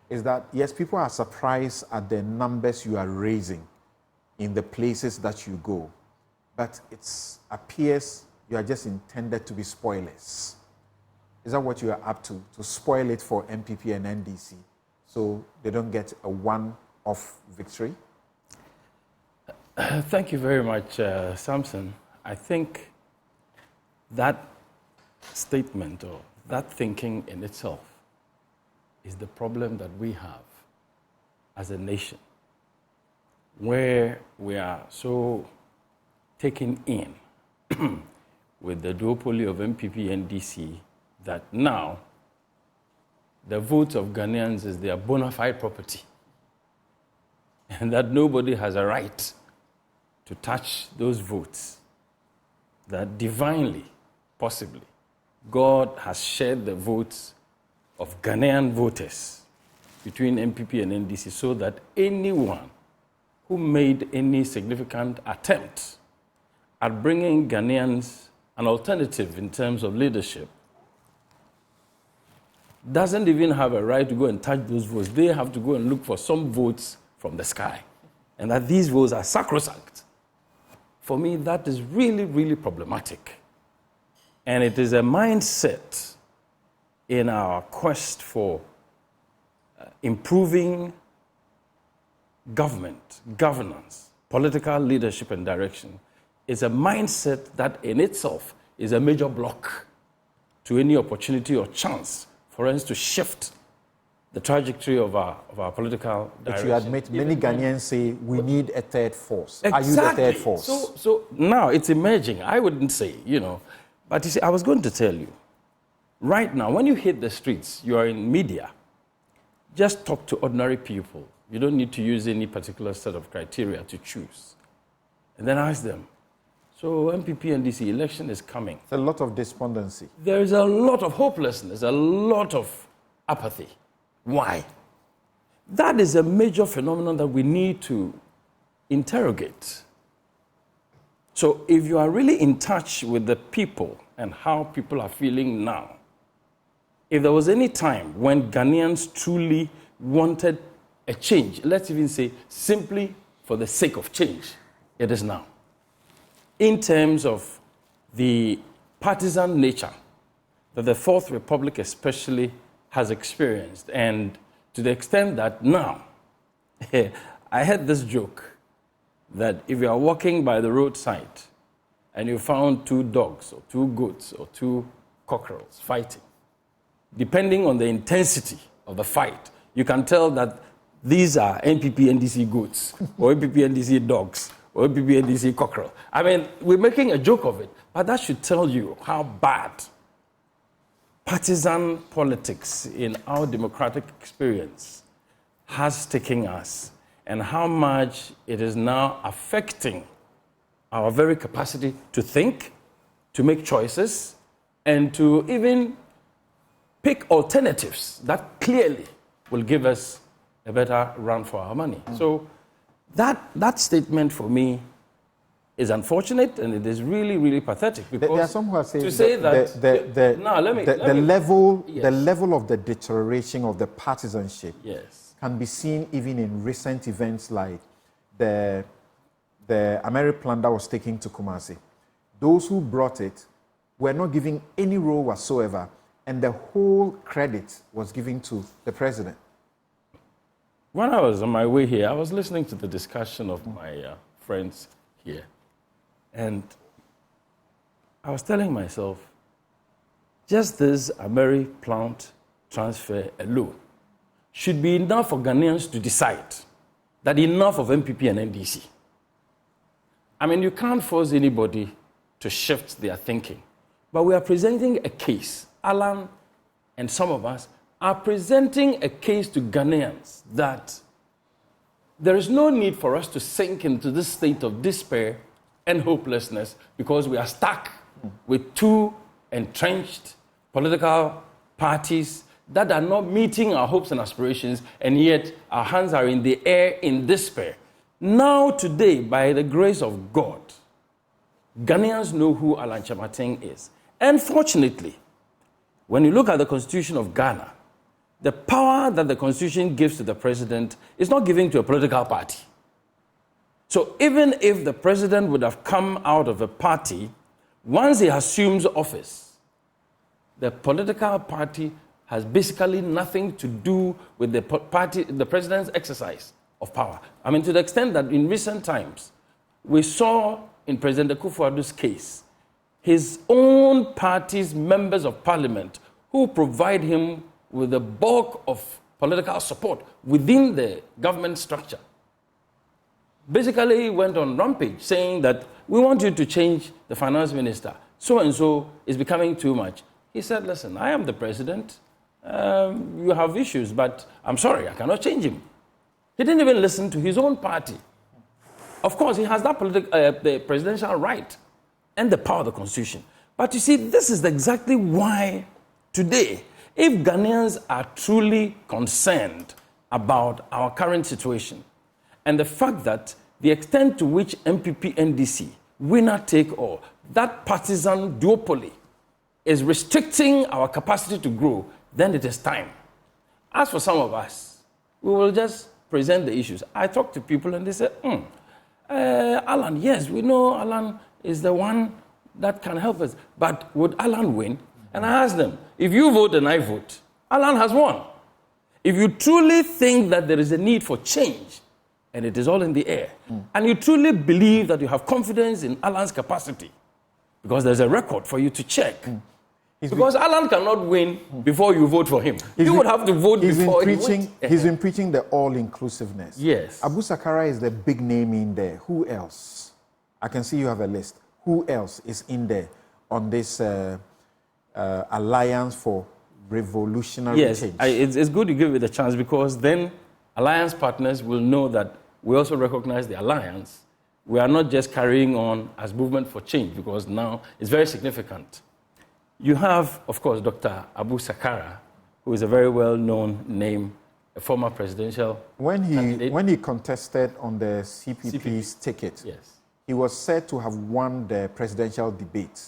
S1: is that, yes, people are surprised at the numbers you are raising in the places that you go, but it appears you are just intended to be spoilers. Is that what you are up to spoil it for MPP and NDC so they don't get a one-off victory?
S11: Thank you very much, Samson. I think that statement or that thinking in itself is the problem that we have as a nation, where we are so taken in with the duopoly of MPP and DC that now the votes of Ghanaians is their bona fide property, and that nobody has a right to touch those votes, that divinely, possibly, God has shared the votes of Ghanaian voters between MPP and NDC so that anyone who made any significant attempt at bringing Ghanaians an alternative in terms of leadership doesn't even have a right to go and touch those votes. They have to go and look for some votes from the sky, and that these votes are sacrosanct. For me, that is really, really problematic. And it is a mindset in our quest for improving government, governance, political leadership and direction. It's a mindset that in itself is a major block to any opportunity or chance for us to shift the trajectory of our political direction.
S1: But you admit many Ghanaians say we need a third force.
S11: Exactly.
S1: Are you the third force?
S11: So now it's emerging. I wouldn't say, but you see, I was going to tell you, right now, when you hit the streets, you are in media, just talk to ordinary people. You don't need to use any particular set of criteria to choose. And then ask them, so MPP and DC election is coming.
S1: It's a lot of despondency.
S11: There is a lot of hopelessness, a lot of apathy. Why? That is a major phenomenon that we need to interrogate. So if you are really in touch with the people and how people are feeling now, if there was any time when Ghanaians truly wanted a change, let's even say simply for the sake of change, it is now. In terms of the partisan nature that the Fourth Republic especially has experienced, and to the extent that now I had this joke that if you are walking by the roadside and you found 2 dogs or 2 goats or 2 cockerels fighting, depending on the intensity of the fight, you can tell that these are NPP-NDC goats or NPP-NDC dogs or NPP-NDC cockerel. I mean, we're making a joke of it, but that should tell you how bad partisan politics in our democratic experience has taken us and how much it is now affecting our very capacity to think, to make choices, and to even pick alternatives that clearly will give us a better run for our money. So that statement for me is unfortunate, and it is really, really pathetic. Because
S1: there are some who are saying
S11: to say
S1: the level of the deterioration of the partisanship can be seen even in recent events like the Ameri plan that was taken to Kumasi. Those who brought it were not given any role whatsoever, and the whole credit was given to the president.
S11: When I was on my way here, I was listening to the discussion of my friends here. And I was telling myself, just this Ameri plant transfer alone should be enough for Ghanaians to decide that enough of MPP and NDC. I mean, you can't force anybody to shift their thinking. But we are presenting a case. Alan and some of us are presenting a case to Ghanaians that there is no need for us to sink into this state of despair and hopelessness because we are stuck with 2 entrenched political parties that are not meeting our hopes and aspirations, and yet our hands are in the air in despair. Now, today, by the grace of God, Ghanaians know who Alan Kyerematen is. And fortunately, when you look at the Constitution of Ghana, the power that the Constitution gives to the president is not given to a political party. So even if the president would have come out of a party, once he assumes office, the political party has basically nothing to do with the president's exercise of power. I mean, to the extent that in recent times, we saw in President Akufo-Addo's case, his own party's members of parliament who provide him with the bulk of political support within the government structure, basically went on rampage saying that we want you to change the finance minister. So-and-so is becoming too much. He said, listen, I am the president. You have issues, but I'm sorry, I cannot change him. He didn't even listen to his own party. Of course, he has that the presidential right and the power of the Constitution. But you see, this is exactly why today, if Ghanaians are truly concerned about our current situation and the fact that the extent to which MPP NDC, winner take all, that partisan duopoly is restricting our capacity to grow, then it is time. As for some of us, we will just present the issues. I talk to people and they say, Alan, yes, we know Alan is the one that can help us, but would Alan win? And I ask them, if you vote and I vote, Alan has won. If you truly think that there is a need for change, and it is all in the air, and you truly believe that you have confidence in Alan's capacity, because there's a record for you to check. Because Alan cannot win before you vote for him. You would have to vote before he wins.
S1: He's been preaching the all-inclusiveness.
S11: Yes.
S1: Abu Sakara is the big name in there. Who else? I can see you have a list. Who else is in there on this alliance for revolutionary change?
S11: Yes, it's good you give it a chance, because then alliance partners will know that we also recognize the alliance. We are not just carrying on as movement for change, because now it's very significant. You have, of course, Dr. Abu Sakara, who is a very well-known name, a former presidential candidate.
S1: When he contested on the CPP's ticket,
S11: yes,
S1: he was said to have won the presidential debate.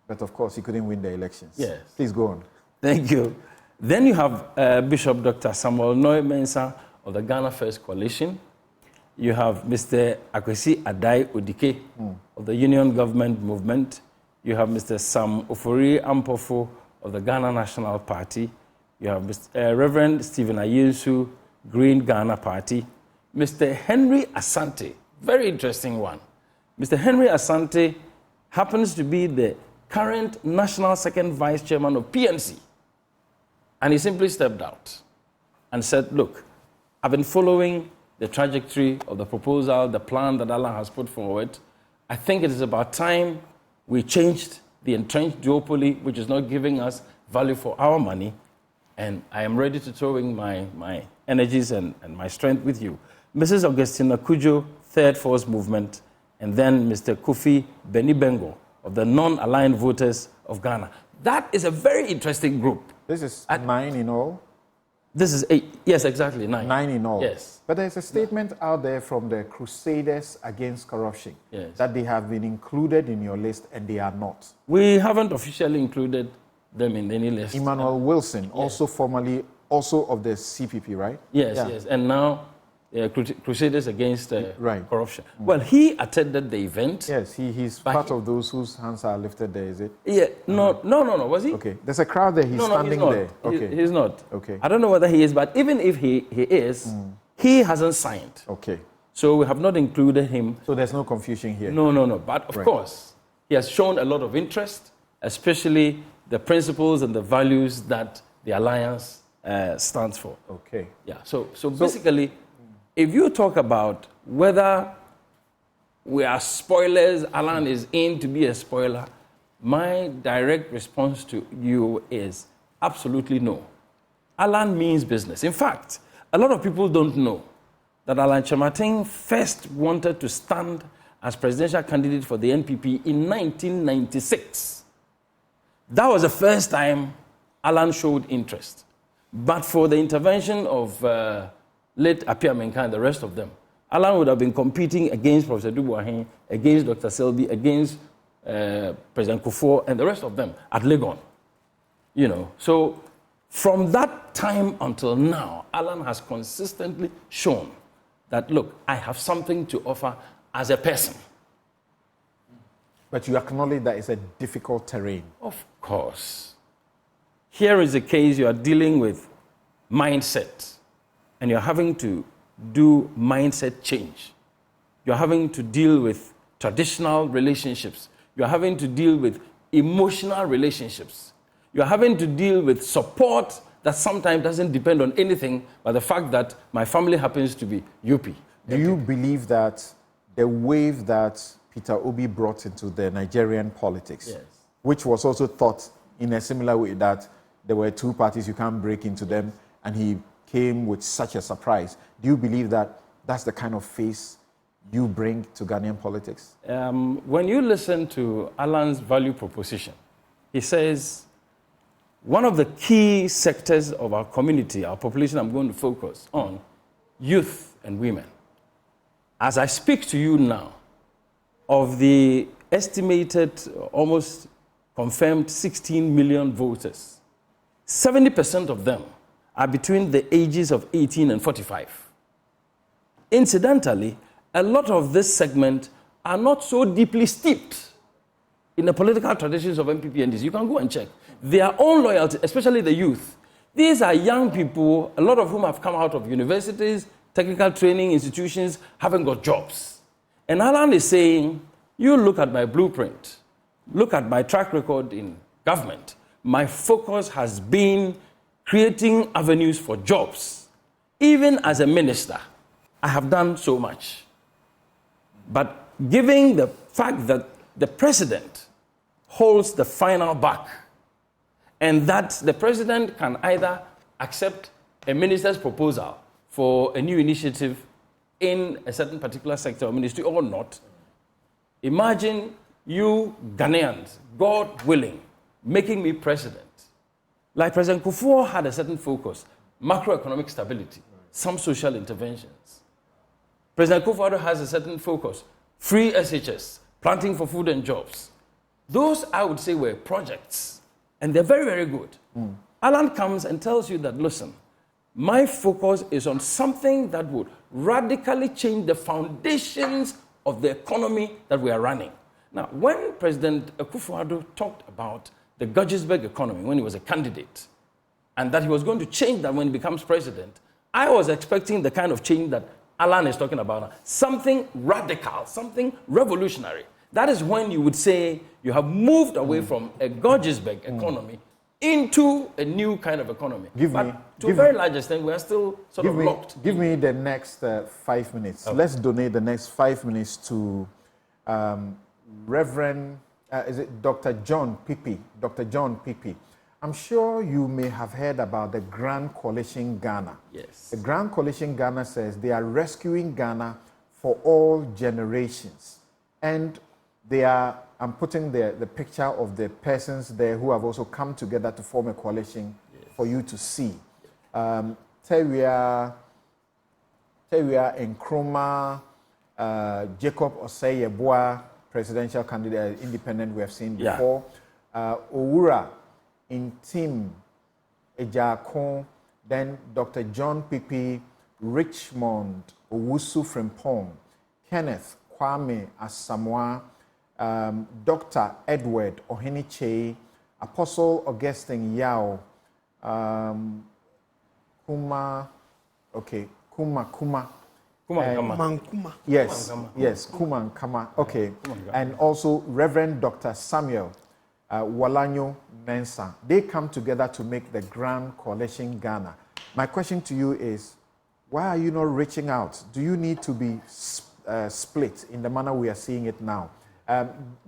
S1: But of course, he couldn't win the elections.
S11: Yes.
S1: Please go on.
S11: Thank you. Then you have Bishop Dr. Samuel Noy Mensah of the Ghana First Coalition. You have Mr. Akwesi Adai Odike of the Union Government Movement. You have Mr. Sam Ofori Ampofo of the Ghana National Party. You have Reverend Stephen Ayensu, Green Ghana Party. Mr. Henry Asante, very interesting one. Mr. Henry Asante happens to be the current national second vice chairman of PNC. And he simply stepped out and said, look, I've been following the trajectory of the proposal, the plan that Allah has put forward. I think it is about time we changed the entrenched duopoly, which is not giving us value for our money, and I am ready to throw in my energies and my strength with you. Mrs. Augustina Kujo, Third Force Movement, and then Mr. Kofi Benibengo of the non-aligned voters of Ghana. That is a very interesting group.
S1: This is 9 in all?
S11: This is 8. Yes, exactly, 9.
S1: 9 in all.
S11: Yes.
S1: But there's a statement out there from the Crusaders Against Corruption that they have been included in your list and they are not.
S11: We haven't officially included them in any list.
S1: Emmanuel Wilson, also formerly also of the CPP, right?
S11: Yes, yes. And now Crusaders Against Corruption. Well, he attended the event.
S1: Yes, he's part of those whose hands are lifted there, is it?
S11: Yeah, no, was he?
S1: Okay, there's a crowd there, he's standing there. Okay.
S11: He's not.
S1: Okay.
S11: I don't know whether he is, but even if he is, he hasn't signed.
S1: Okay.
S11: So we have not included him.
S1: So there's no confusion here?
S11: No. But of course, he has shown a lot of interest, especially the principles and the values that the Alliance stands for.
S1: Okay.
S11: Yeah, so basically, if you talk about whether we are spoilers, Alan is in to be a spoiler, my direct response to you is absolutely no. Alan means business. In fact, a lot of people don't know that Alan Chamating first wanted to stand as presidential candidate for the NPP in 1996. That was the first time Alan showed interest. But for the intervention of late Apia Menka and the rest of them, Alan would have been competing against Professor Dubois, against Dr. Selby, against President Kufuor, and the rest of them at Legon. You know, so from that time until now, Alan has consistently shown that, look, I have something to offer as a person.
S1: But you acknowledge that it's a difficult terrain.
S11: Of course. Here is a case you are dealing with mindset, and you're having to do mindset change. You're having to deal with traditional relationships. You're having to deal with emotional relationships. You're having to deal with support that sometimes doesn't depend on anything but the fact that my family happens to be UP.
S1: Do you believe that the wave that Peter Obi brought into the Nigerian politics, which was also thought in a similar way that there were two parties, you can't break into them, and he came with such a surprise. Do you believe that that's the kind of face you bring to Ghanaian politics?
S11: When you listen to Alan's value proposition, he says, one of the key sectors of our community, our population I'm going to focus on, youth and women. As I speak to you now, of the estimated, almost confirmed 16 million voters, 70% of them are between the ages of 18 and 45. Incidentally, a lot of this segment are not so deeply steeped in the political traditions of MPP and this. You can go and check. Their own loyalty, especially the youth. These are young people, a lot of whom have come out of universities, technical training institutions, haven't got jobs. And Alan is saying, you look at my blueprint, look at my track record in government. My focus has been creating avenues for jobs. Even as a minister, I have done so much. But given the fact that the president holds the final back, and that the president can either accept a minister's proposal for a new initiative in a certain particular sector or ministry or not, imagine you Ghanaians, God willing, making me president. Like President Kufuor had a certain focus, macroeconomic stability, some social interventions. President Kufuor has a certain focus, free SHS, planting for food and jobs. Those, I would say, were projects, and they're very, very good. Alan comes and tells you that, listen, my focus is on something that would radically change the foundations of the economy that we are running. Now, when President Akufo-Addo talked about the Gudgesberg economy when he was a candidate, and that he was going to change that when he becomes president, I was expecting the kind of change that Alan is talking about now, something radical, something revolutionary. That is when you would say you have moved away from a Georgesburg economy into a new kind of economy. To a very large extent, we are still sort of locked.
S1: Give me the next 5 minutes. Okay. Let's donate the next 5 minutes to Reverend, is it Dr. John Pipi? Dr. John Pipi. I'm sure you may have heard about the Grand Coalition Ghana.
S11: Yes.
S1: The Grand Coalition Ghana says they are rescuing Ghana for all generations. And they are, I'm putting the picture of the persons there who have also come together to form a coalition for you to see. Teria Nkrumah, Jacob Osei-Yeboah, presidential candidate, independent, we have seen before. Owura Intim Ejakon, then Dr. John Pipi, Richmond Owusu Frimpong, Kenneth Kwame Asamoah, Dr. Edward Oheniche, Apostle Augustine Yao, Kuma. Yes, Kuma Nkama. Okay, and also Reverend Dr. Samuel Walanyo Mensah. They come together to make the Grand Coalition Ghana. My question to you is, why are you not reaching out? Do you need to be split in the manner we are seeing it now?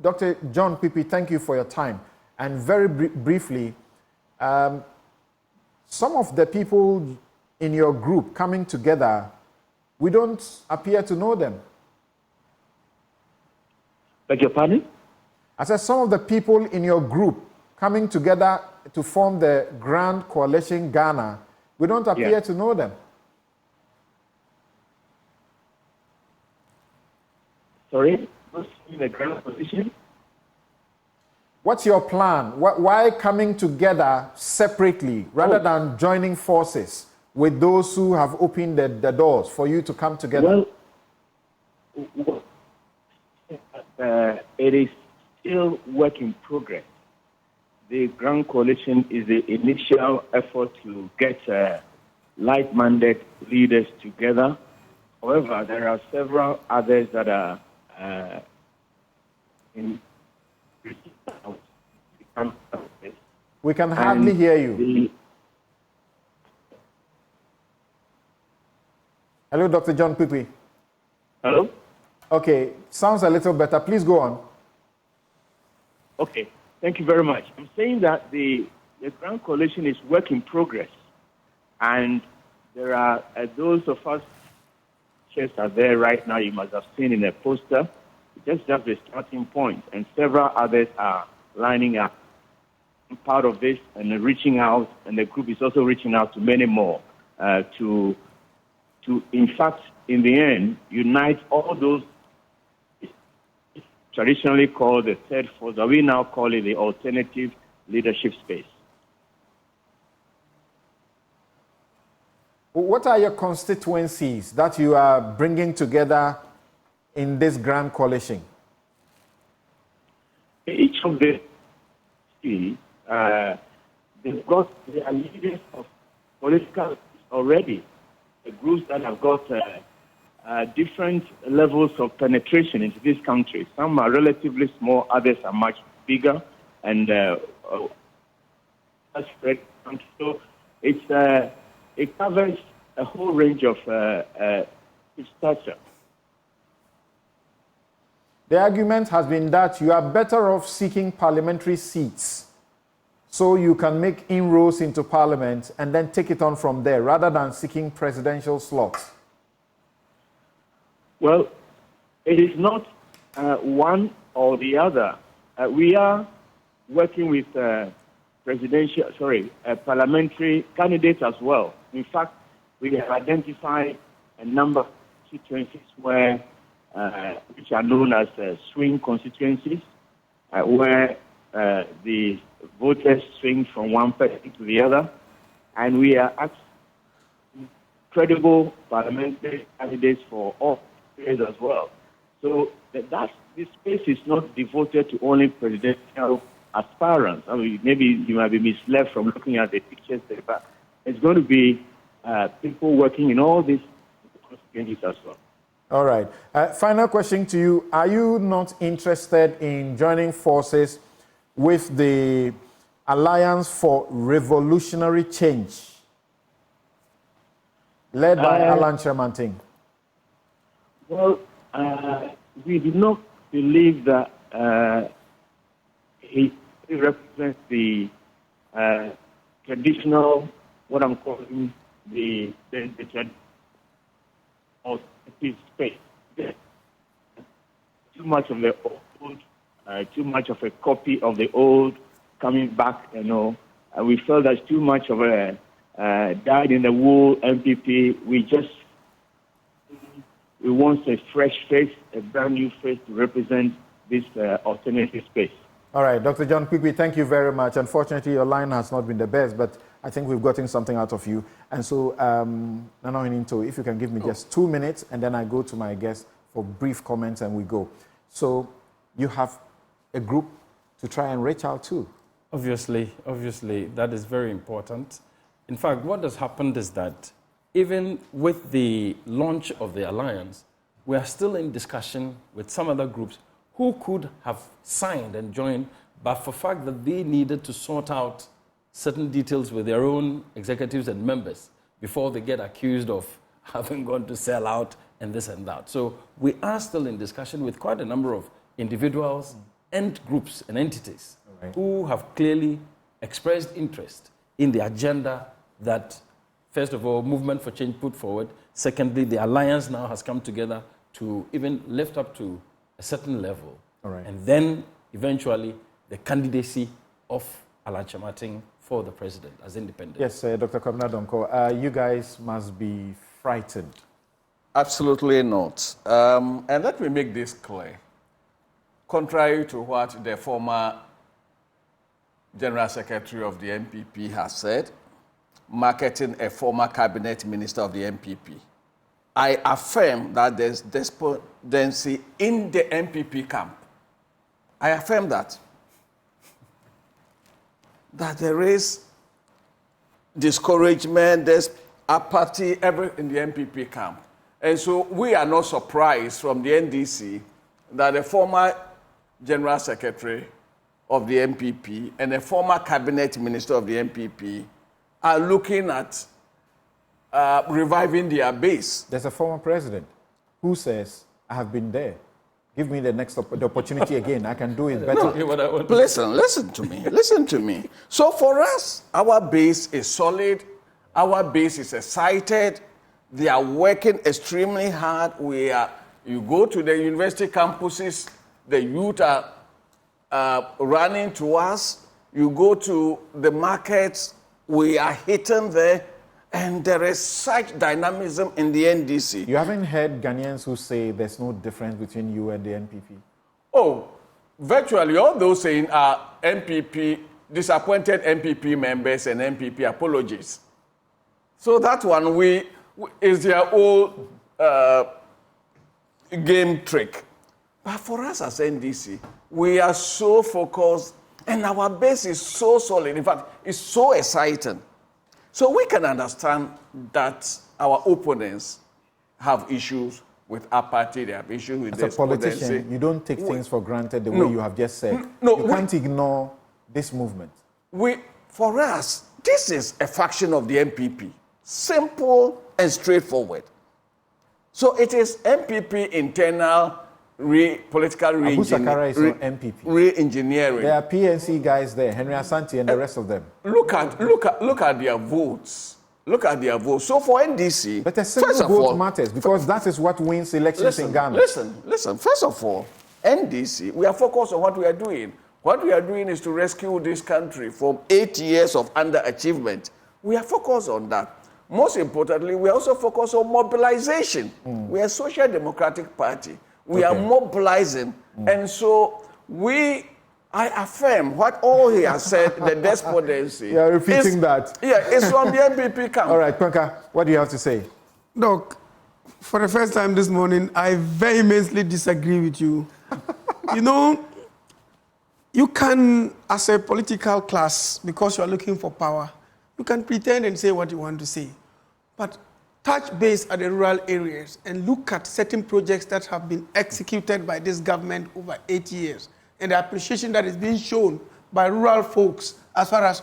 S1: Dr. John Pipi, thank you for your time. And very briefly, some of the people in your group coming together, we don't appear to know them.
S12: Beg your pardon?
S1: I said some of the people in your group coming together to form the Grand Coalition Ghana, we don't appear to know them.
S12: Sorry? What's the Grand Coalition?
S1: What's your plan? Why coming together separately rather than joining forces with those who have opened the doors for you to come together?
S12: Well, it is still work in progress. The Grand Coalition is the initial effort to get like-minded leaders together. However, there are several others that are in.
S1: We can hardly hear you. Hello, Dr. John Pipi.
S12: Hello?
S1: Okay, sounds a little better. Please go on.
S12: Okay, thank you very much. I'm saying that the Grand Coalition is work in progress, and there are those of us chairs are there right now. You must have seen in a poster. Just the starting point, and several others are lining up. I'm part of this and reaching out, and the group is also reaching out to many more to in fact, in the end, unite all those traditionally called the third force, but we now call it the alternative leadership space.
S1: What are your constituencies that you are bringing together in this Grand Coalition?
S12: Each of the they've got their leaders of political already. The groups that have got different levels of penetration into this country. Some are relatively small, others are much bigger, and so it covers a whole range of stature.
S1: The argument has been that you are better off seeking parliamentary seats so you can make inroads into parliament and then take it on from there rather than seeking presidential slots.
S12: Well, it is not one or the other. We are working with parliamentary candidates as well. In fact, we have identified a number of constituencies where which are known as swing constituencies, where the voters swing from one person to the other, and we are asking credible parliamentary candidates for all areas as well. So this space is not devoted to only presidential aspirants. I mean, maybe you might be misled from looking at the pictures there, but it's going to be people working in all these consequences as well.
S1: All right. Final question to you. Are you not interested in joining forces with the Alliance for Revolutionary Change, led by Alan Chemanting?
S12: Well, we do not believe that he represents the traditional, what I'm calling the traditional space. Too much of the old, too much of a copy of the old coming back, you know. We felt there's too much of a dyed-in-the-wool MPP. We want a fresh face, a brand new face to represent this alternative space.
S1: All right, Dr. John Quickly, thank you very much. Unfortunately, your line has not been the best, but I think we've gotten something out of you. And so, Nana Oninto, if you can give me just 2 minutes, and then I go to my guest for brief comments and we go. So, you have a group to try and reach out to.
S11: Obviously, that is very important. In fact, what has happened is that even with the launch of the alliance, we are still in discussion with some other groups who could have signed and joined, but for the fact that they needed to sort out certain details with their own executives and members before they get accused of having gone to sell out and this and that. So we are still in discussion with quite a number of individuals and groups and entities who have clearly expressed interest in the agenda that, first of all, Movement for Change put forward. Secondly, the alliance now has come together to even lift up to a certain level. And then, eventually, the candidacy of Alan Chemanting for the president as independent.
S1: Yes, Dr. Kwabena Donkor, you guys must be frightened.
S3: Absolutely not. And let me make this clear. Contrary to what the former General Secretary of the MPP has said, marketing a former cabinet minister of the MPP, I affirm that there's despondency in the MPP camp. I affirm that there is discouragement, there's apathy in the MPP camp. And so we are not surprised from the NDC that the former General Secretary of the MPP and a former cabinet minister of the MPP are looking at reviving their base.
S1: There's a former president who says, I have been there. Give me the opportunity again. I can do it better.
S3: No, listen to me. So for us, our base is solid. Our base is excited. They are working extremely hard. You go to the university campuses, the youth are running to us. You go to the markets, we are hitting there. And there is such dynamism in the NDC.
S1: You haven't heard Ghanaians who say there's no difference between you and the NPP?
S3: Oh, virtually all those saying are disappointed MPP members and MPP apologies. So that one is their old game trick. But for us as NDC, we are so focused and our base is so solid. In fact, it's so exciting. So we can understand that our opponents have issues with apathy, they have issues with
S1: as a politician, you don't take things for granted the way you have just said. You can't ignore this movement.
S3: For us, this is a faction of the MPP. Simple and straightforward. So it is MPP internal political re-engineering.
S1: There are PNC guys there, Henry Asante and the rest of them.
S3: Look at their votes. Look at their votes. So for NDC,
S1: but a single vote matters because that is what wins elections in Ghana.
S3: Listen. First of all, NDC, we are focused on what we are doing. What we are doing is to rescue this country from 8 years of underachievement. We are focused on that. Most importantly, we are also focused on mobilization. We are a social democratic party. We are mobilizing. And so I affirm what all he has said, the despondency.
S1: You are repeating that.
S3: Yeah, it's from the MPP camp.
S1: All right, Kwanka, what do you have to say?
S7: Doc, for the first time this morning, I vehemently disagree with you. You know, you can, as a political class, because you are looking for power, you can pretend and say what you want to say. But touch base at the rural areas and look at certain projects that have been executed by this government over 8 years and the appreciation that is being shown by rural folks as far as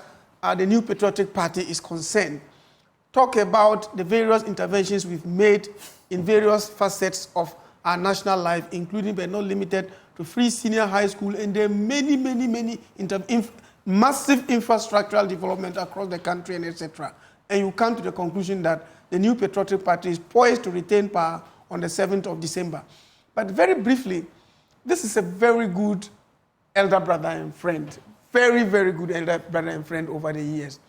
S7: the New Patriotic Party is concerned, talk about the various interventions we've made in various facets of our national life, including but not limited to free senior high school and the many massive infrastructural development across the country and etc. And you come to the conclusion that the New Patriotic Party is poised to retain power on the 7th of December. But very briefly, this is a very good elder brother and friend. Very, very good elder brother and friend over the years.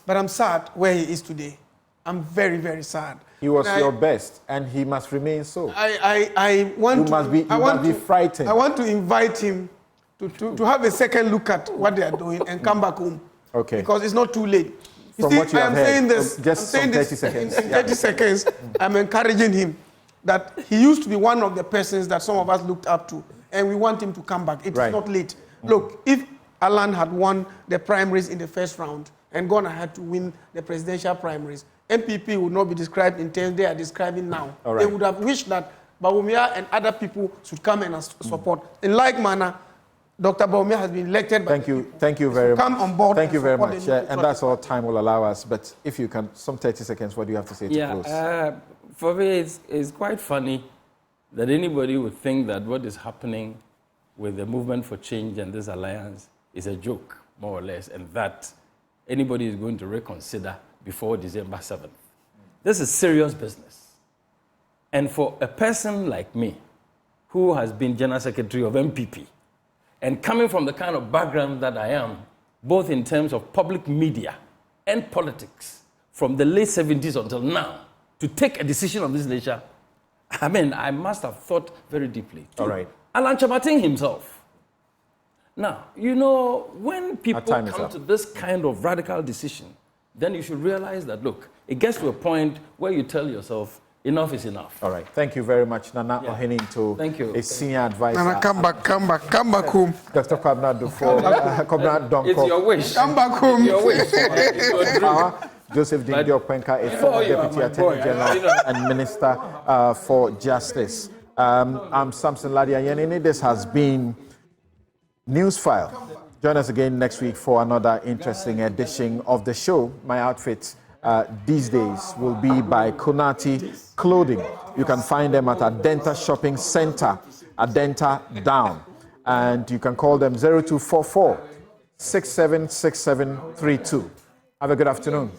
S7: But I'm sad where he is today. I'm very, very sad.
S1: He was your best, and he must remain so.
S7: I want
S1: to be frightened.
S7: I want to invite him to have a second look at what they are doing and come back home.
S1: Okay.
S7: Because it's not too late.
S1: From what you have heard,
S7: saying this,
S1: just
S7: I'm saying
S1: 30 seconds.
S7: In 30 seconds, I'm encouraging him that he used to be one of the persons that some of us looked up to, and we want him to come back. It's not late. Look, if Alan had won the primaries in the first round and gone ahead to win the presidential primaries, MPP would not be described in terms they are describing now. They would have wished that Bawumia and other people should come and support. In like manner, Dr. Bawumia has been elected.
S1: Thank you very much.
S7: Come on board.
S1: Thank you very much. And that's all time will allow us. But if you can, some 30 seconds, what do you have to say to close?
S11: For me, it's quite funny that anybody would think that what is happening with the movement for change and this alliance is a joke, more or less, and that anybody is going to reconsider before December 7th. This is serious business. And for a person like me, who has been General Secretary of MPP, and coming from the kind of background that I am, both in terms of public media and politics, from the late 70s until now, to take a decision of this nature, I mean, I must have thought very deeply.
S1: All right.
S11: Alan Chamating himself. Now, you know, when people come to this kind of radical decision, then you should realize that, look, it gets to a point where you tell yourself, enough is enough.
S1: All right. Thank you very much, Nana Oheninto.
S11: Thank you.
S1: A senior advisor.
S7: Nana, come back home.
S1: Dr. Kwabena Donko.
S11: It's your wish.
S7: Come back home.
S11: It's your wish.
S1: Joseph Dindio Kwenka, a former Deputy Attorney General and Minister for Justice. I'm Samson, Lardy, Anyenini. This has been Newsfile. Join us again next week for another interesting edition of the show. My outfit these days will be by Konati Clothing. You can find them at Adenta Shopping Center, Adenta Down. And you can call them 0244 676732. Have a good afternoon.